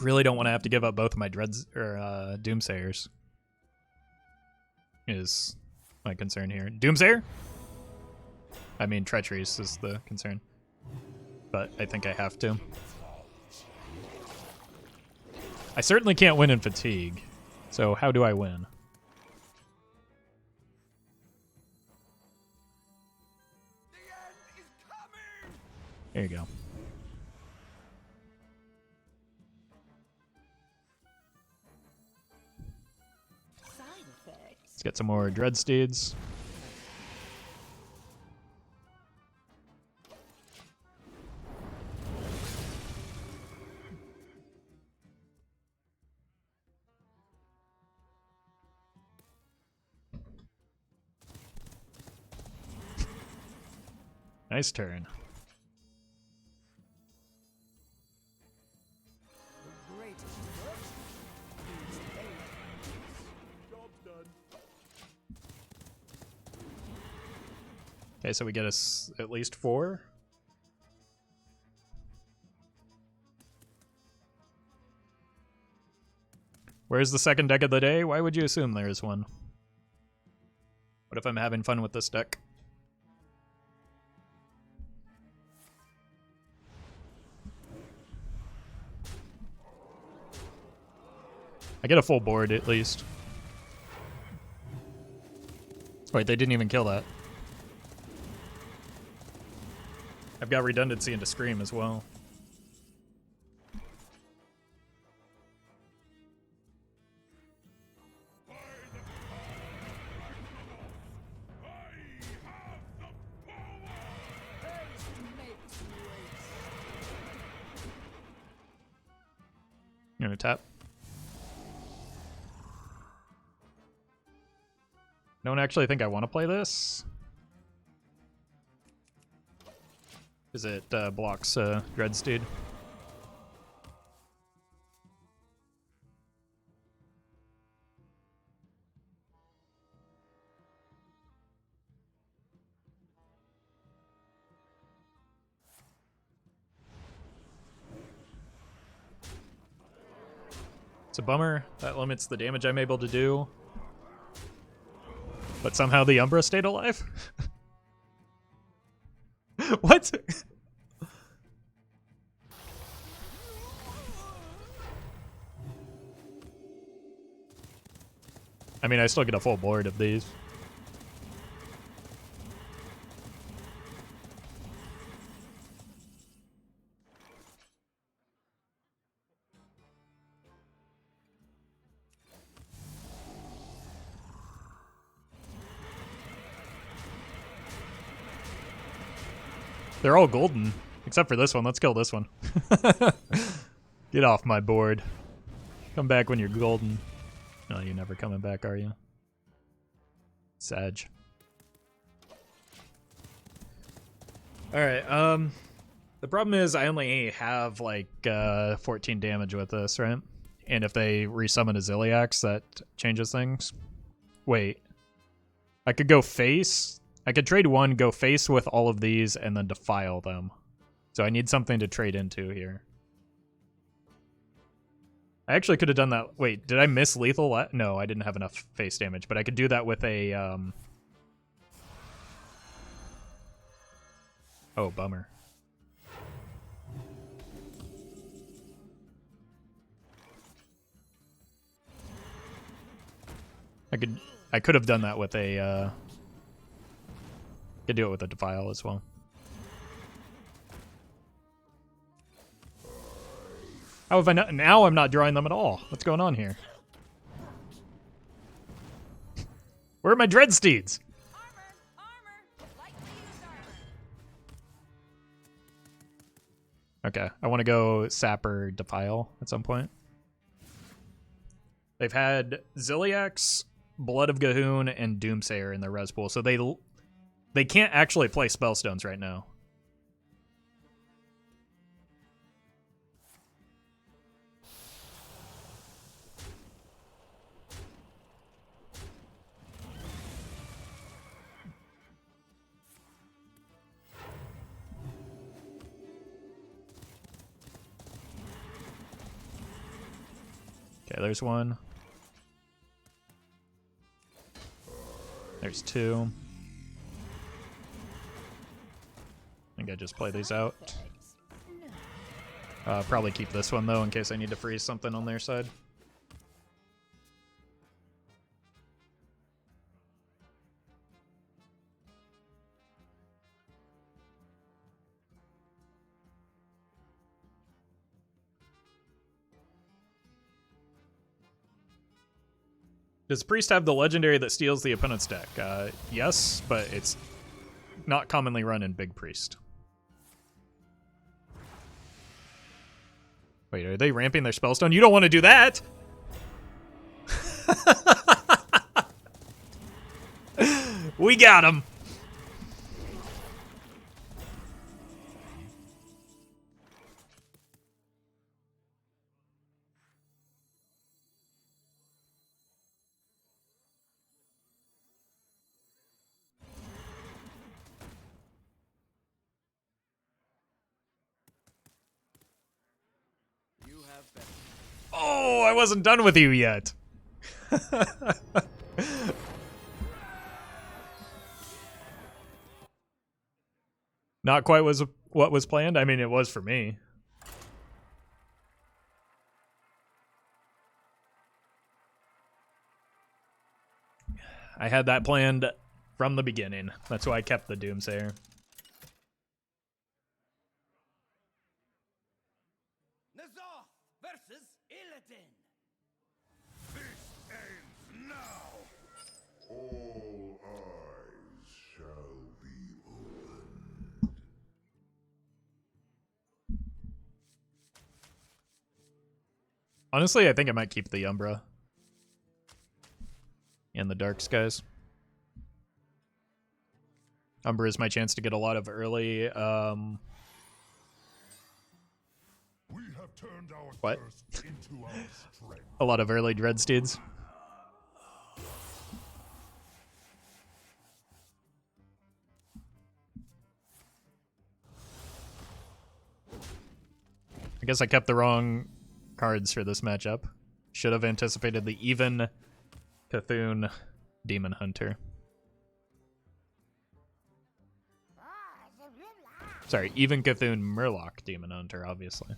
Really don't want to have to give up both of my Doomsayers. Is my concern here. Doomsayer? I mean, Treacheries is the concern. But I think I have to. I certainly can't win in Fatigue. So how do I win? There you go. Side effects. Let's get some more Dreadsteeds. Nice turn. The greatest virtue is patience. Job's done. Okay, so we get us at least 4. Where's the second deck of the day? Why would you assume there is one? What if I'm having fun with this deck? I get a full board at least. Wait, they didn't even kill that. I've got redundancy into Scream as well. You gonna tap? Don't actually think I want to play this. Because it blocks Dreadsteed. It's a bummer. That limits the damage I'm able to do. But somehow the Umbra stayed alive? What? I mean, I still get a full board of these. They're all golden, except for this one. Let's kill this one. Get off my board. Come back when you're golden. No, you're never coming back, are you? Sag. Alright, the problem is I only have like 14 damage with this, right? And if they resummon a Ziliax, that changes things. Wait. I could go face. I could trade one, go face with all of these, and then defile them. So I need something to trade into here. I actually could have done that. Wait, did I miss lethal? No, I didn't have enough face damage, but I could do that with a... Oh, bummer. I could have done that with a could do it with a defile as well. How have I not? Now I'm not drawing them at all. What's going on here? Where are my Dreadsteeds? Okay, I want to go Sapper Defile at some point. They've had Ziliax, Blood of Gahoon, and Doomsayer in their res pool, so they can't actually play Spellstones right now. Okay, there's one. There's two. I think I just play these out. Probably keep this one though in case I need to freeze something on their side. Does Priest have the legendary that steals the opponent's deck? Yes, but it's not commonly run in Big Priest. Wait, are they ramping their Spellstone? You don't want to do that! We got him! Oh, I wasn't done with you yet. Not quite was what was planned. I mean, it was for me. I had that planned from the beginning. That's why I kept the Doomsayer. Versus Illidan. This ends now. All eyes shall be opened. Honestly, I think I might keep the Umbra and the Dark Skies. Umbra is my chance to get a lot of early We have turned our what? thirst into our strength. A lot of early Dreadsteeds. I guess I kept the wrong cards for this matchup. Should have anticipated the even Cthulhu Demon Hunter. Sorry, even Cthulhu Murloc Demon Hunter, obviously.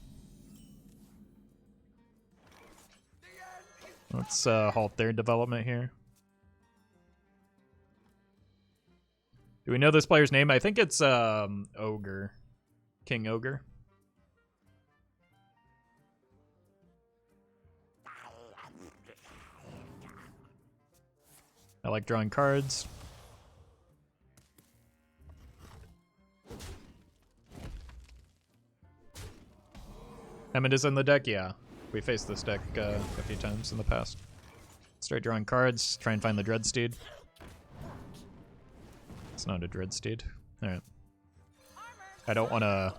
Let's halt their development here. Do we know this player's name? I think it's Ogre. King Ogre. I like drawing cards. Hammond is in the deck, yeah. We faced this deck a few times in the past. Start drawing cards, try and find the Dreadsteed. It's not a Dreadsteed. Alright. I don't want to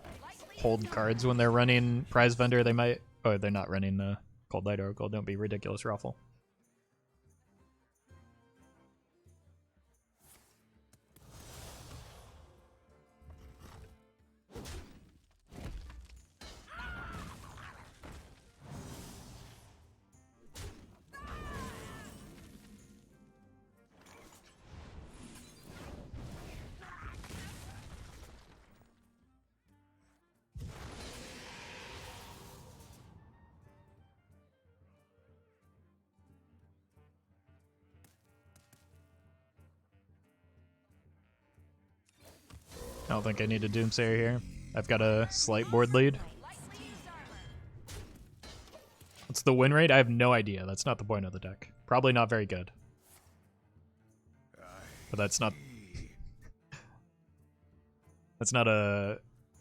hold cards when they're running Prize Vendor. They might... Oh, they're not running Cold Light Oracle. Don't be ridiculous, Roffle. I don't think I need a Doomsayer here. I've got a slight board lead. What's the win rate? I have no idea. That's not the point of the deck. Probably not very good. But that's not... That's not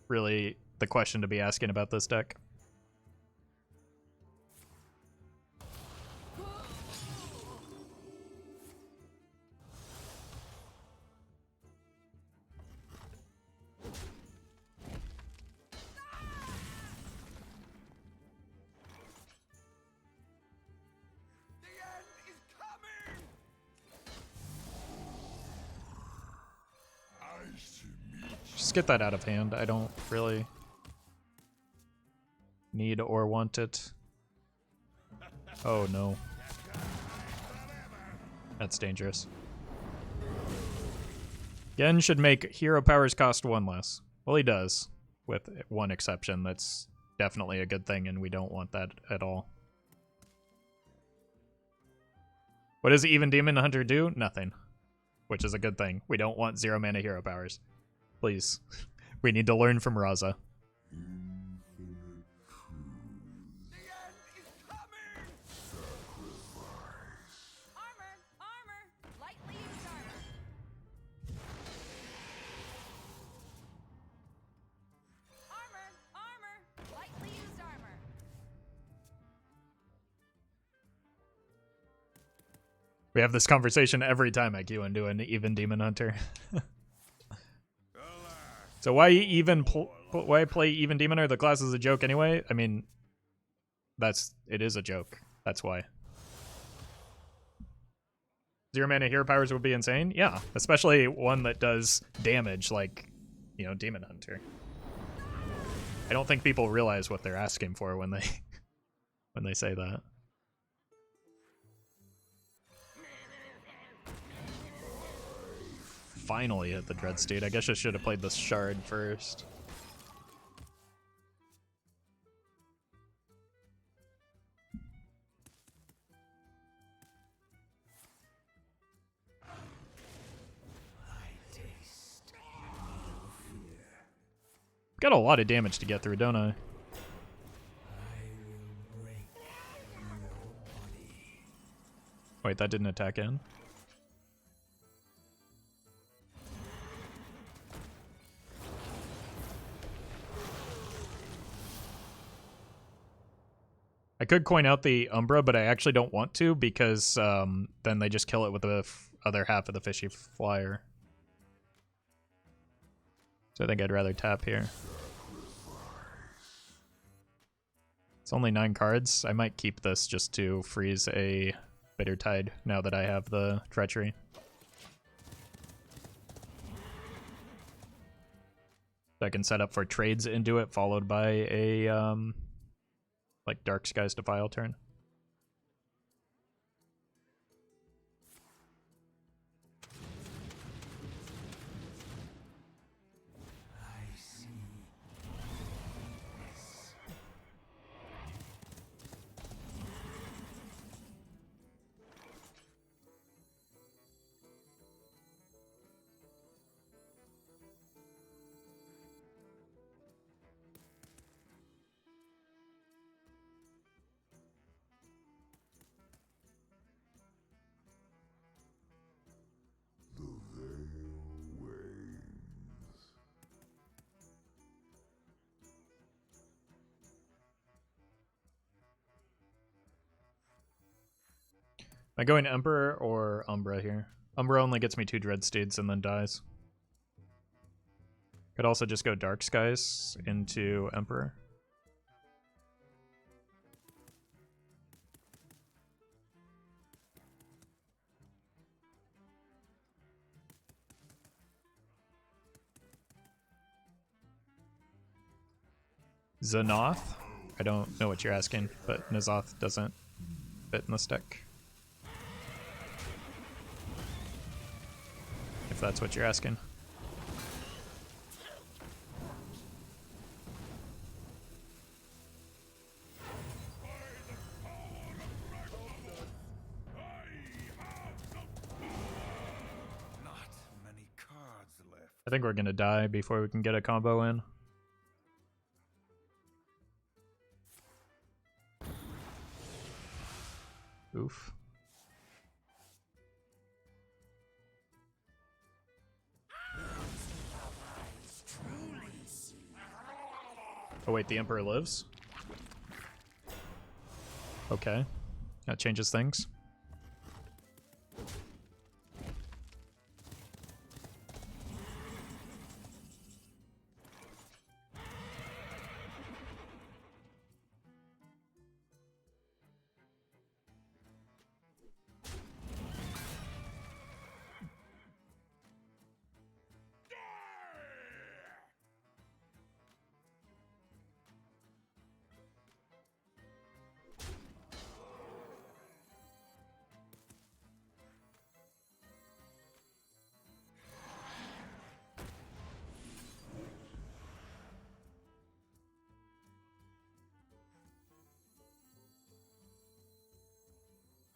really the question to be asking about this deck. Just get that out of hand. I don't really need or want it. Oh no. That's dangerous. Gen should make hero powers cost 1 less. Well, he does, with one exception. That's definitely a good thing, and we don't want that at all. What does Even Demon Hunter do? Nothing. Which is a good thing. We don't want 0 mana hero powers. Please. We need to learn from Raza. We have this conversation every time I queue into an Even Demon Hunter. So why why play Even Demon Hunter? The class is a joke anyway. I mean, it is a joke. That's why. 0 mana hero powers would be insane. Yeah, especially one that does damage like, you know, Demon Hunter. I don't think people realize what they're asking for when they say that. Finally hit the Dreadsteed. I guess I should have played the Shard first. Got a lot of damage to get through, don't I? Wait, that didn't attack in? I could coin out the Umbra, but I actually don't want to because then they just kill it with the other half of the Fishy Flyer. So I think I'd rather tap here. It's only 9 cards. I might keep this just to freeze a Bitter Tide now that I have the Treachery. So I can set up for trades into it, followed by a like Dark Skies Defile turn. Am I going Emperor or Umbra here? Umbra only gets me 2 Dreadsteeds and then dies. Could also just go Dark Skies into Emperor. Xanath? I don't know what you're asking, but N'Zoth doesn't fit in this deck. If that's what you're asking. Not many cards left. I think we're gonna die before we can get a combo in. Oof. Oh wait, the Emperor lives? Okay. That changes things.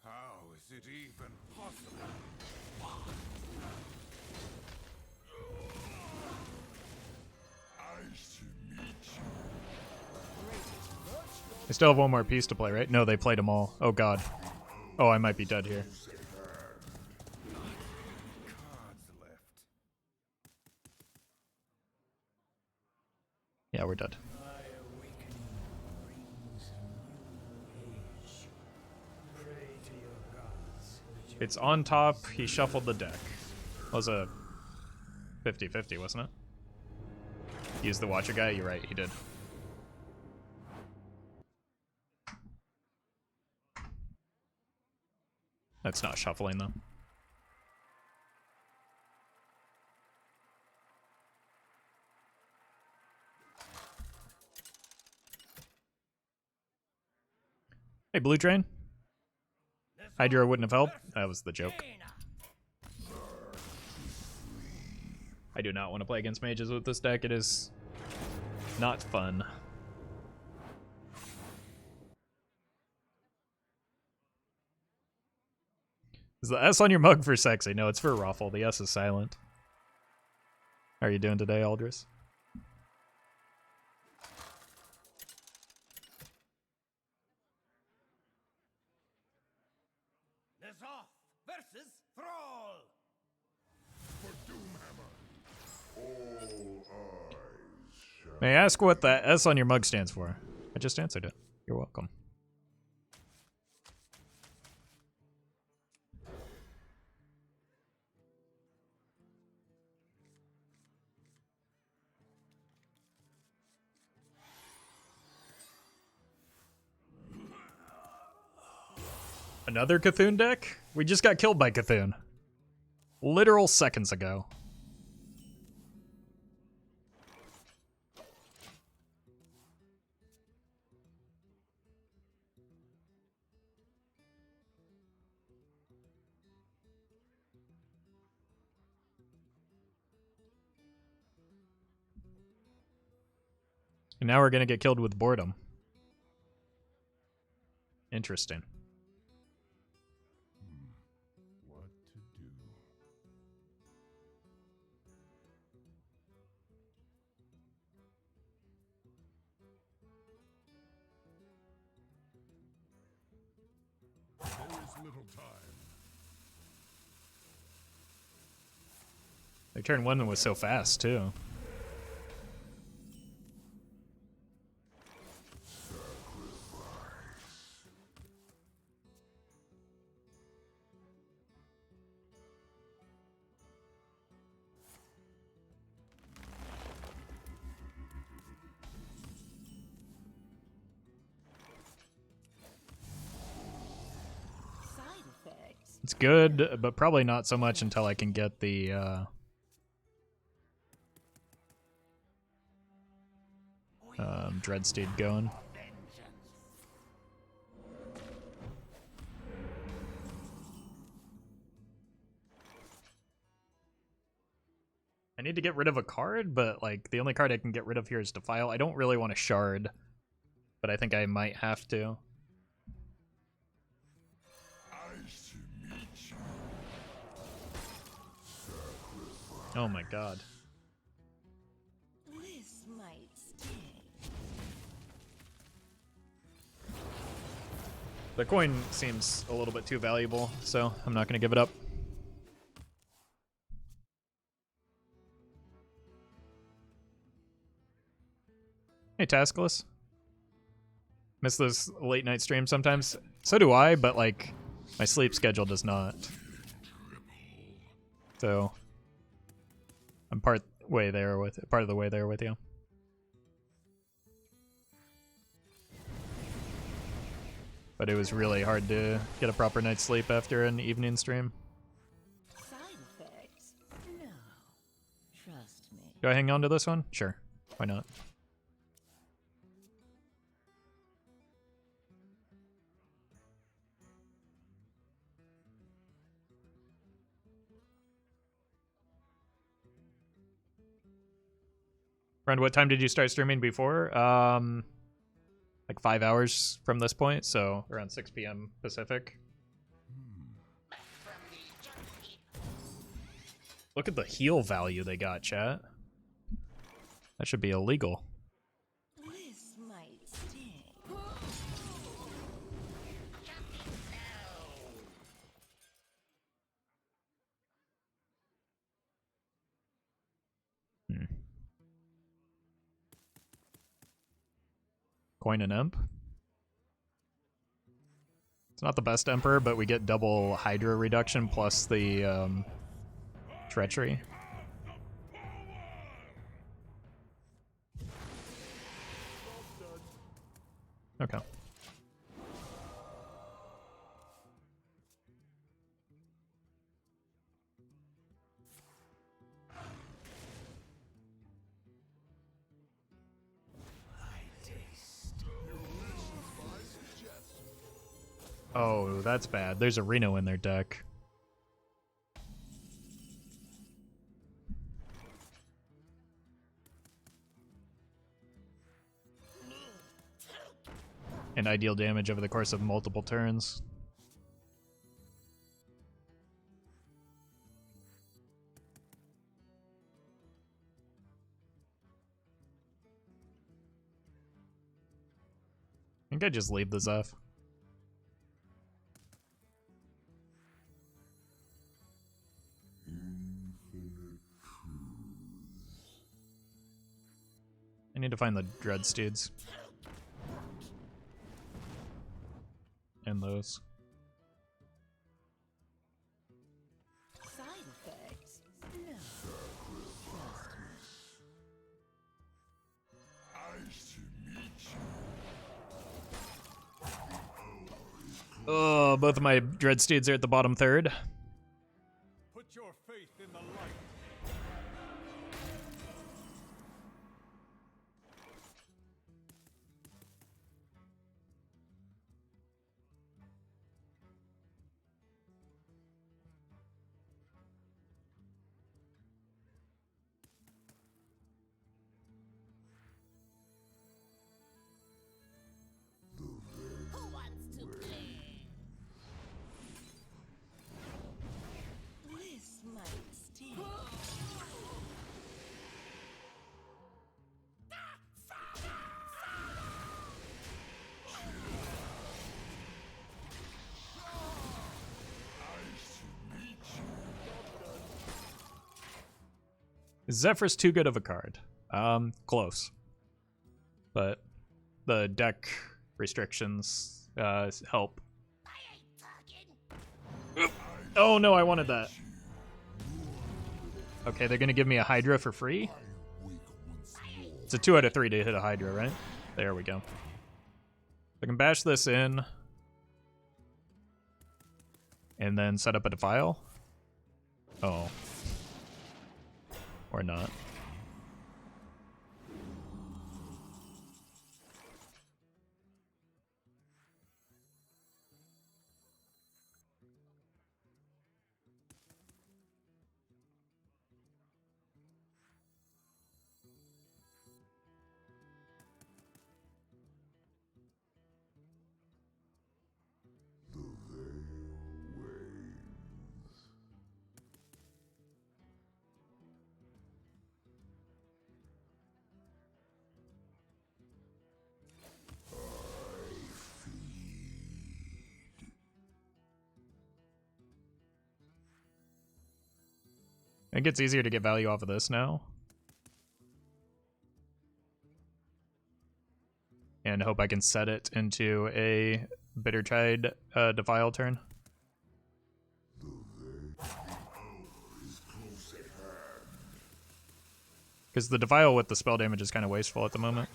How is it even possible? Nice to meet you. I still have one more piece to play, right? No, they played them all. Oh god. Oh, I might be dead here. Cards left. Yeah, we're dead. It's on top. He shuffled the deck. Was a 50-50, wasn't it? Use the Watcher guy? You're right, he did. That's not shuffling, though. Hey, Blue Train. Hydra wouldn't have helped. That was the joke. I do not want to play against mages with this deck. It is not fun. Is the S on your mug for sexy? No, it's for Roffle. The S is silent. How are you doing today, Aldris? N'Zoth versus Thrall. For Doomhammer. All eyes shall. May I ask what that S on your mug stands for? I just answered it. You're welcome. Another Cthulhu deck? We just got killed by Cthulhu. Literal seconds ago. And now we're gonna get killed with boredom. Interesting. What to do? There is little time. Their turn 1 was so fast, too. It's good, but probably not so much until I can get the Dreadsteed going. I need to get rid of a card, but like the only card I can get rid of here is Defile. I don't really want to shard, but I think I might have to. Oh my god. This might sting. The coin seems a little bit too valuable, so I'm not going to give it up. Hey, Taskless. Miss this late night stream sometimes. So do I, but like my sleep schedule does not. So I'm part of the way there with you. But it was really hard to get a proper night's sleep after an evening stream. Side effects? No. Trust me. Do I hang on to this one? Sure. Why not? Friend, what time did you start streaming before? Like 5 hours from this point, so around 6 p.m. Pacific. Look at the heal value they got, chat. That should be illegal. This might sting. Coin and Imp. It's not the best Emperor, but we get double Hydra reduction plus the Treachery. Okay. Oh, that's bad. There's a Reno in their deck. And ideal damage over the course of multiple turns. I think I just leave the Zeph. I need to find the Dreadsteeds. And those. Side effects? No. Oh, both of my Dreadsteeds are at the bottom third. Put your faith in the light. Who wants to play? This might sting. Is Zephyr's too good of a card? Close. But the deck restrictions help. Oh no, I wanted that. Okay, they're gonna give me a Hydra for free? It's a 2 out of 3 to hit a Hydra, right? There we go. I can bash this in. and then set up a defile? Oh. Or not. I think it's easier to get value off of this now. And hope I can set it into a Bittertide Defile turn. Because the Defile with the spell damage is kind of wasteful at the moment.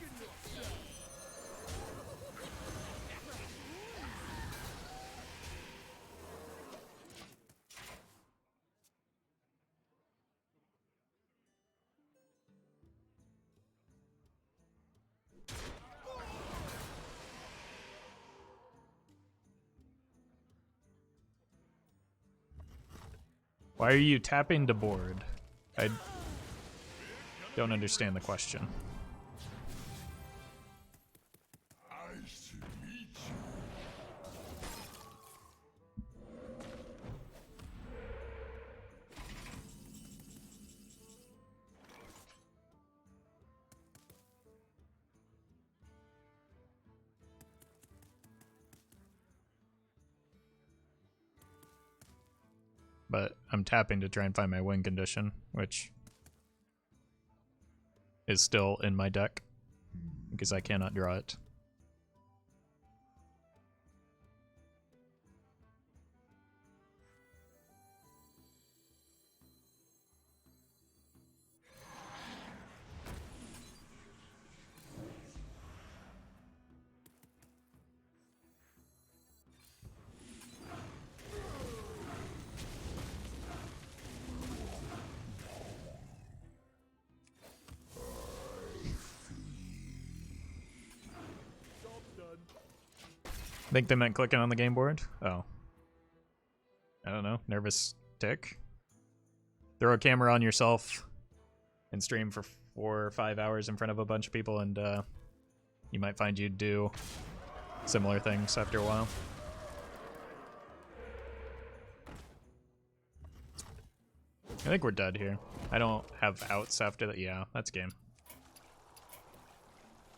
Why are you tapping the board? I don't understand the question. Nice to meet you. But I'm tapping to try and find my win condition, which is still in my deck because I cannot draw it. I think they meant clicking on the game board. Oh. I don't know. Nervous tick. Throw a camera on yourself and stream for 4 or 5 hours in front of a bunch of people, and you might find you do similar things after a while. I think we're dead here. I don't have outs after that. Yeah, that's game.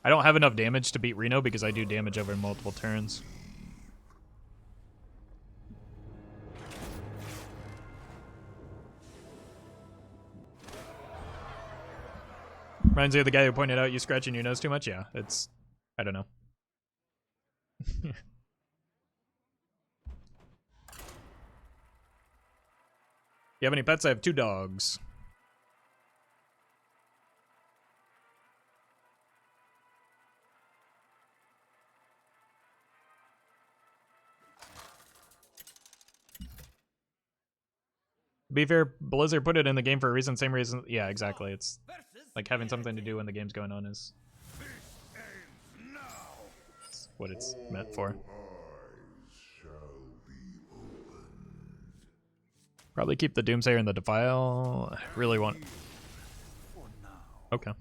I don't have enough damage to beat Reno because I do damage over multiple turns. Reminds you of the guy who pointed out you scratching your nose too much? Yeah, it's... I don't know. You have any pets? I have 2 dogs. To be fair, Blizzard put it in the game for a reason, same reason. Yeah, exactly. It's like having something to do when the game's going on is what it's meant for. Probably keep the Doomsayer and the Defile. I really want... Okay.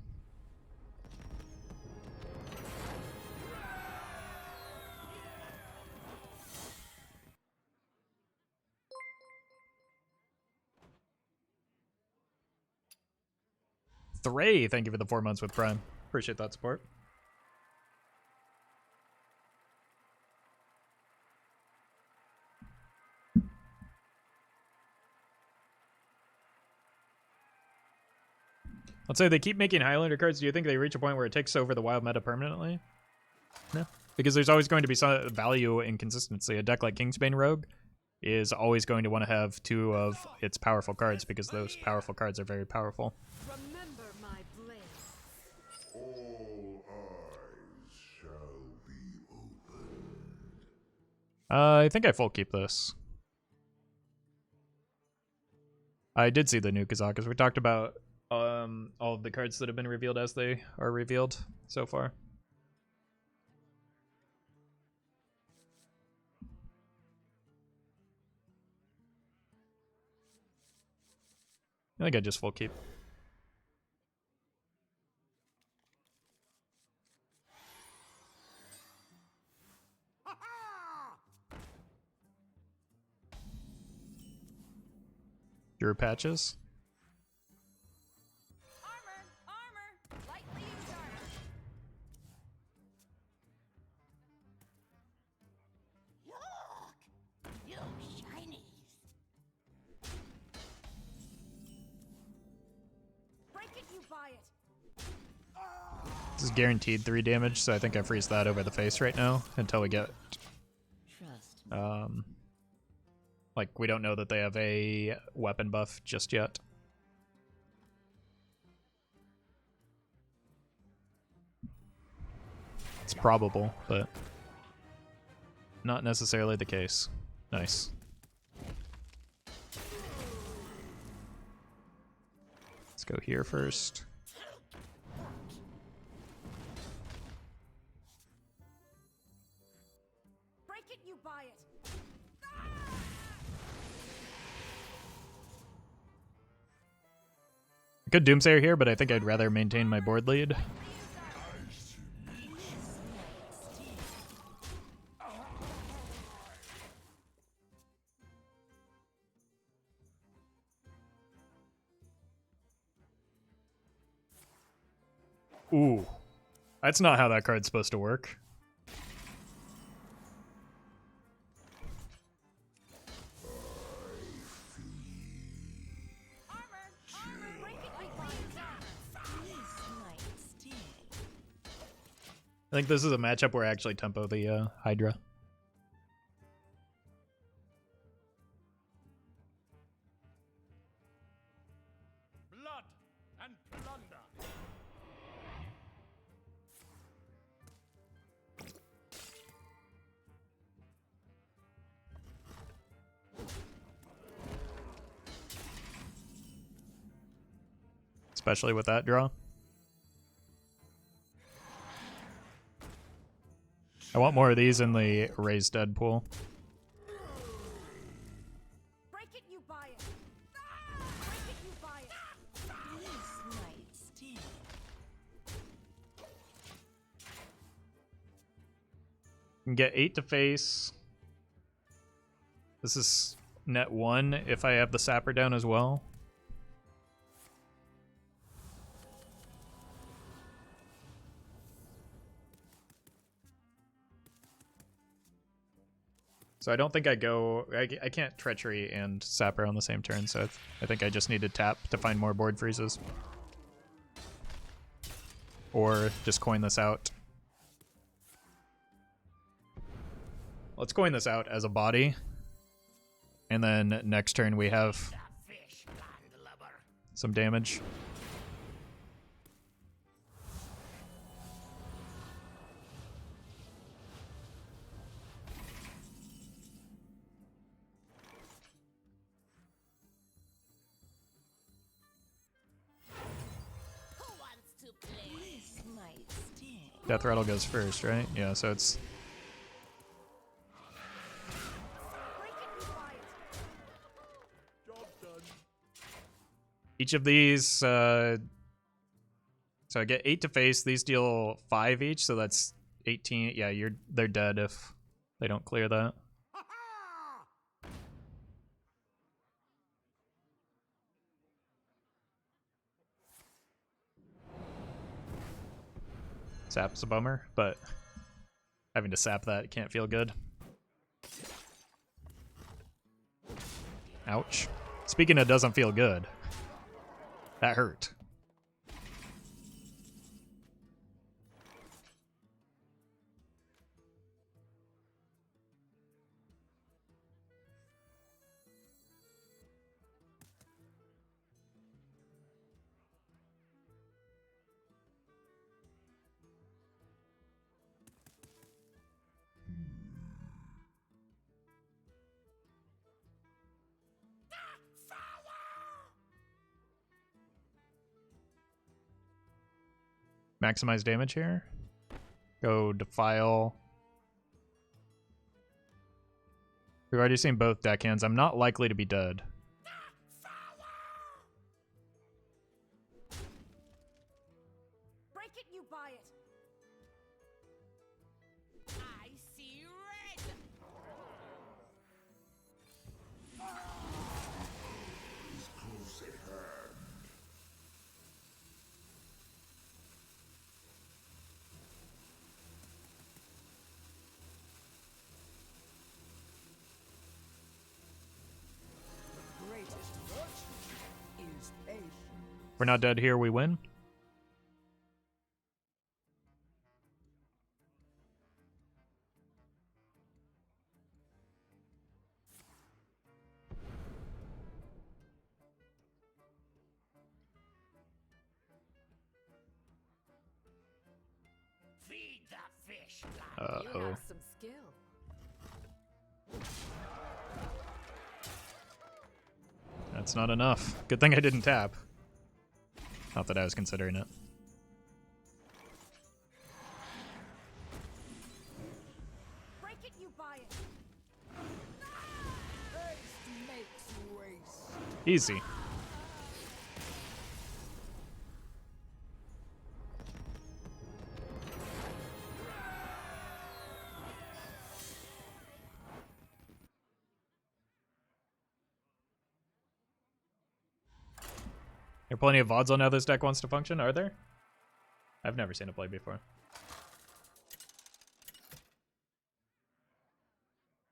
Thray, thank you for the 4 months with Prime. Appreciate that support. Let's say they keep making Highlander cards. Do you think they reach a point where it takes over the wild meta permanently? No. Because there's always going to be some value in consistency. A deck like Kingsbane Rogue is always going to want to have 2 of its powerful cards because those powerful cards are very powerful. Remember my blade. All eyes shall be opened. I think I full keep this. I did see the new Kazakas. We talked about all of the cards that have been revealed as they are revealed so far. I think I just full keep. Drew patches. Armor! Armor! Lightly used armor. Look! New shinies! Break it, you buy it. This is guaranteed 3 damage, so I think I freeze that over the face right now until we get Trust. like, we don't know that they have a weapon buff just yet. It's probable, but not necessarily the case. Nice. Let's go here first. Break it, you buy it. I could Doomsayer here, but I think I'd rather maintain my board lead. Ooh. That's not how that card's supposed to work. Armor! Armor! Break it, you buy it. I think this is a matchup where I actually tempo the Hydra. Blood and plunder. Especially with that draw. I want more of these in the Raised Dead pool. Break it, you buy it. Break it, you buy it. Can get 8 to face. This is net 1 if I have the Sapper down as well. So I don't think I go... I can't Treachery and Sapper on the same turn, so I think I just need to tap to find more board freezes. Or just coin this out. Let's coin this out as a body. And then next turn we have some damage. Who wants to play? This might sting. Death Rattle goes first, right? Yeah, so it's... Break it, you buy it. Job done. Each of these... so I get 8 to face. These deal 5 each, so that's 18. Yeah, they're dead if they don't clear that. Sap's a bummer, but having to sap that can't feel good. Ouch. Speaking of doesn't feel good, that hurt. maximize damage here. Go Defile. We've already seen both deckhands. I'm not likely to be dead. Break it, you buy it. I see red. Close at hand. Greatest virtue is patience. If we're not dead here, we win. Feed the fish, lad. You Uh-oh. have some skill. That's not enough. Good thing I didn't tap. Not that I was considering it. Break it, you buy it. Haste makes waste. Easy. There are plenty of VODs on how this deck wants to function, are there? I've never seen it play before.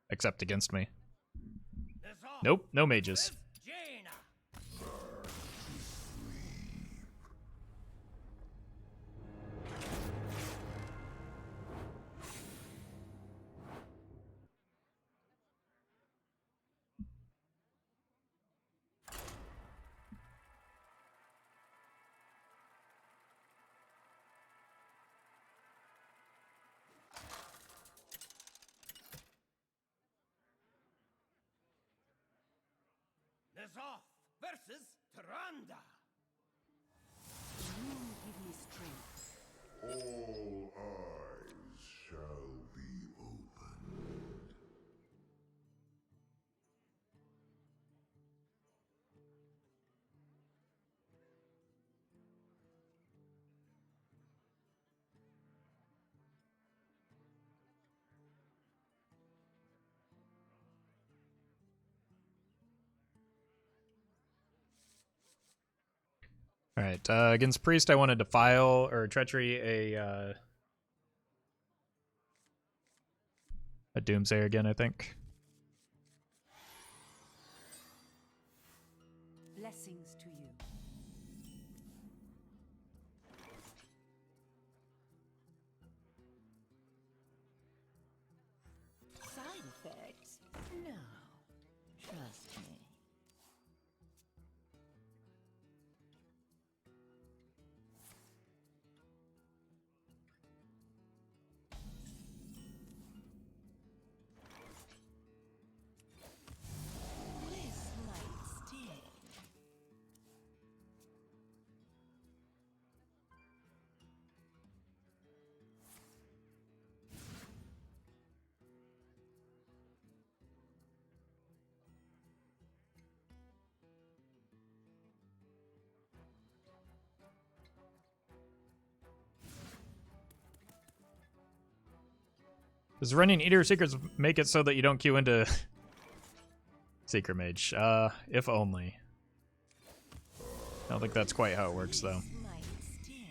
Except against me. There's all Nope, no mages. Jaina. Off versus Tyrande. You give me strength. All eyes shall be opened. Alright, against Priest I wanted Defile, or Treachery, a Doomsayer again, I think. Blessings to you. Side effects? No. Trust me. This might sting. Does running Eater Secrets make it so that you don't queue into Secret Mage? If only. I don't think that's quite how it works, though. Might sting.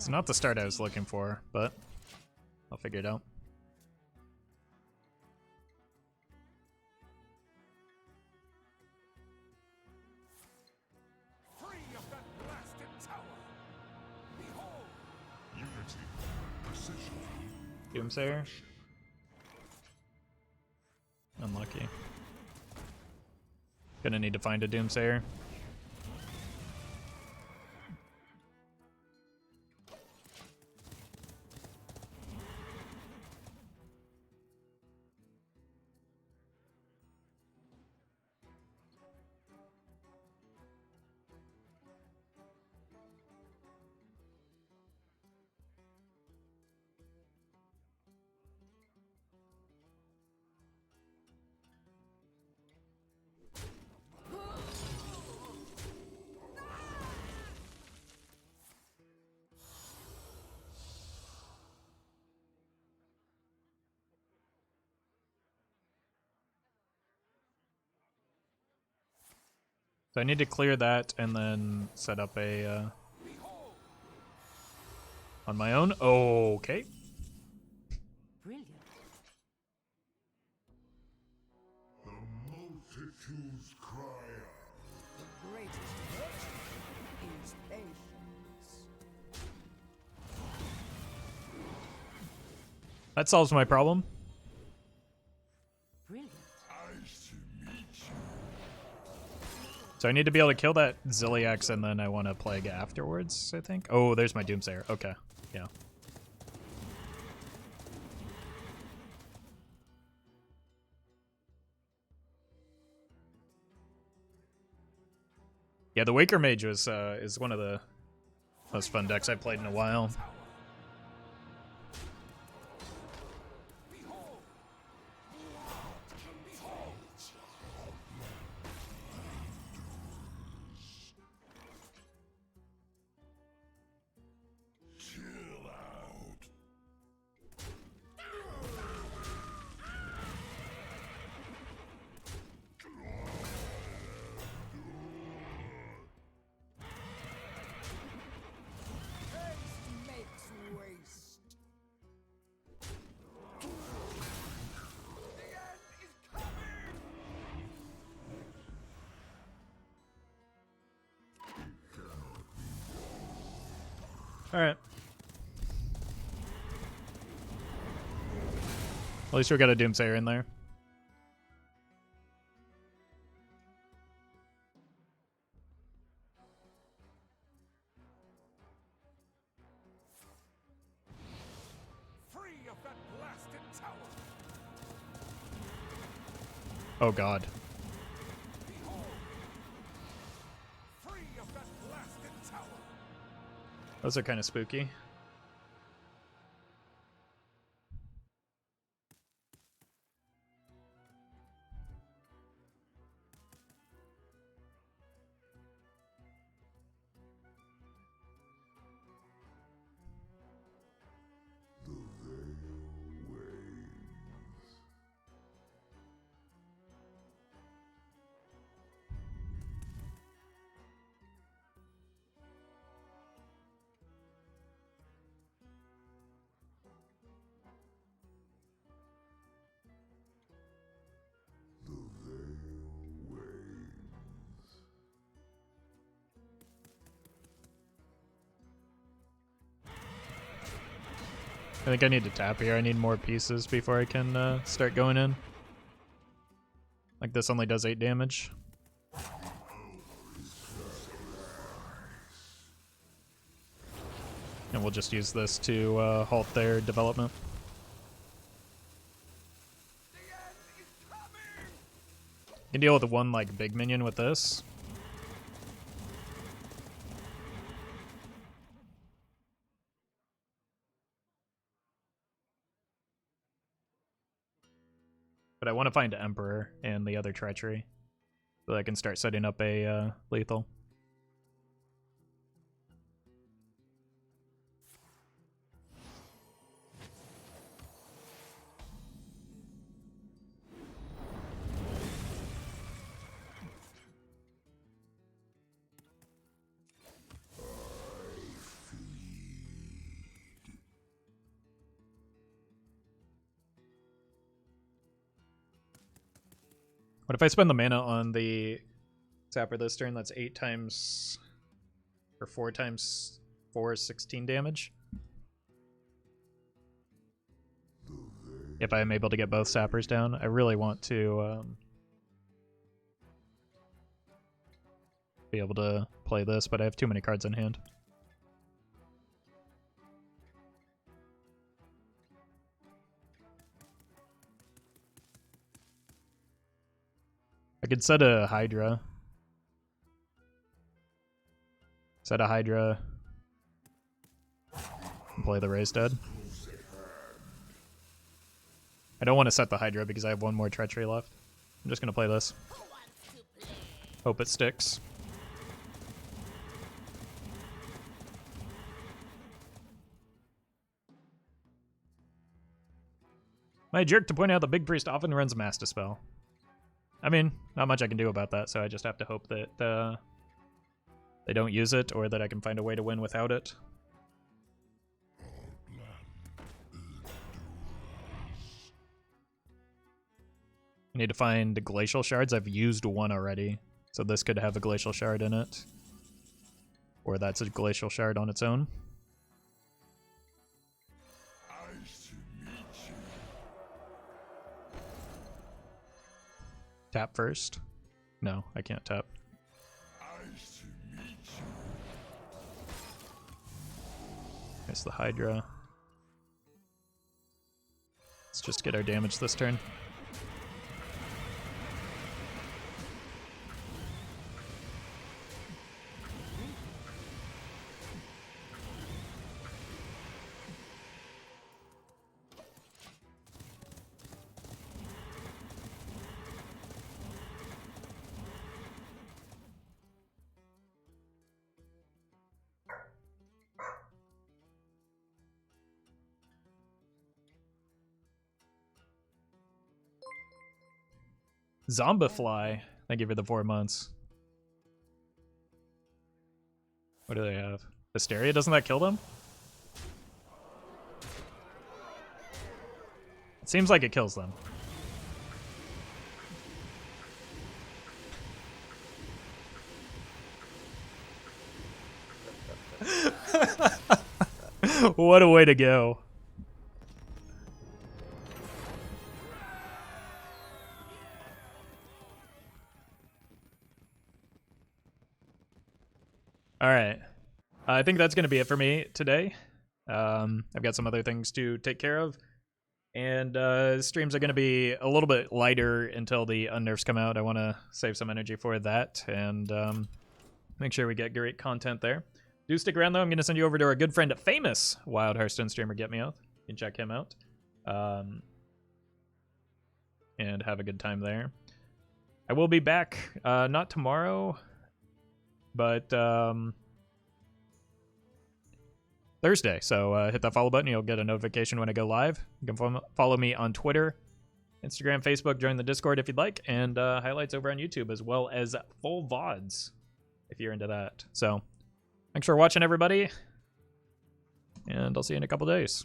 It's not the start I was looking for, but I'll figure it out. Free of that blasted tower! Behold! Unity. Precision. Doomsayer. Unlucky. Gonna need to find a Doomsayer. So I need to clear that and then set up a on my own. Okay. Brilliant. The multitudes cry out. The greatest virtue is patience. That solves my problem. Brilliant. Nice to meet you. So I need to be able to kill that Zilliax and then I want to plague afterwards, I think. Oh, there's my Doomsayer. Okay. Yeah. Yeah, the Waker Mage was is one of the most fun decks I've played in a while. Chill out. Haste makes waste. The end is coming! All right. At least we got a Doomsayer in there. Free of that blasted tower! Oh god. Behold! Free of that blasted tower! Those are kind of spooky. The veil wanes. The veil wanes. I think I need to tap here. I need more pieces before I can start going in. Like this only does 8 damage. And we'll just use this to halt their development. The end is coming! You can deal with one like big minion with this. But I want to find Emperor and the other Treachery so that I can start setting up a lethal. What if I spend the mana on the Sapper this turn? That's 8 times... or 4 times 4 is 16 damage. If I am able to get both Sappers down. I really want to be able to play this, but I have too many cards in hand. I could set a Hydra. Set a Hydra. And play the Raised Dead. I don't want to set the Hydra because I have 1 more Treachery left. I'm just going to play this. Hope it sticks. Am I a jerk to point out the Big Priest often runs Mass Dispel? I mean, not much I can do about that, so I just have to hope that they don't use it, or that I can find a way to win without it. I need to find Glacial Shards. I've used 1 already, so this could have a Glacial Shard in it. Or that's a Glacial Shard on its own. Tap first? No, I can't tap. There's the Hydra. Let's just get our damage this turn. Zombifly. Thank you for the 4 months. What do they have? Hysteria? Doesn't that kill them? It seems like it kills them. What a way to go. All right. I think that's going to be it for me today. I've got some other things to take care of. And streams are going to be a little bit lighter until the unnerfs come out. I want to save some energy for that and make sure we get great content there. Do stick around, though. I'm going to send you over to our good friend, Famous Wild Hearthstone streamer, Get Me Out. You can check him out. And have a good time there. I will be back, not tomorrow, but Thursday. So hit that follow button. You'll get a notification when I go live. You can follow me on Twitter, Instagram, Facebook, join the Discord if you'd like, and highlights over on YouTube, as well as full VODs if you're into that. So thanks for watching, everybody, and I'll see you in a couple days.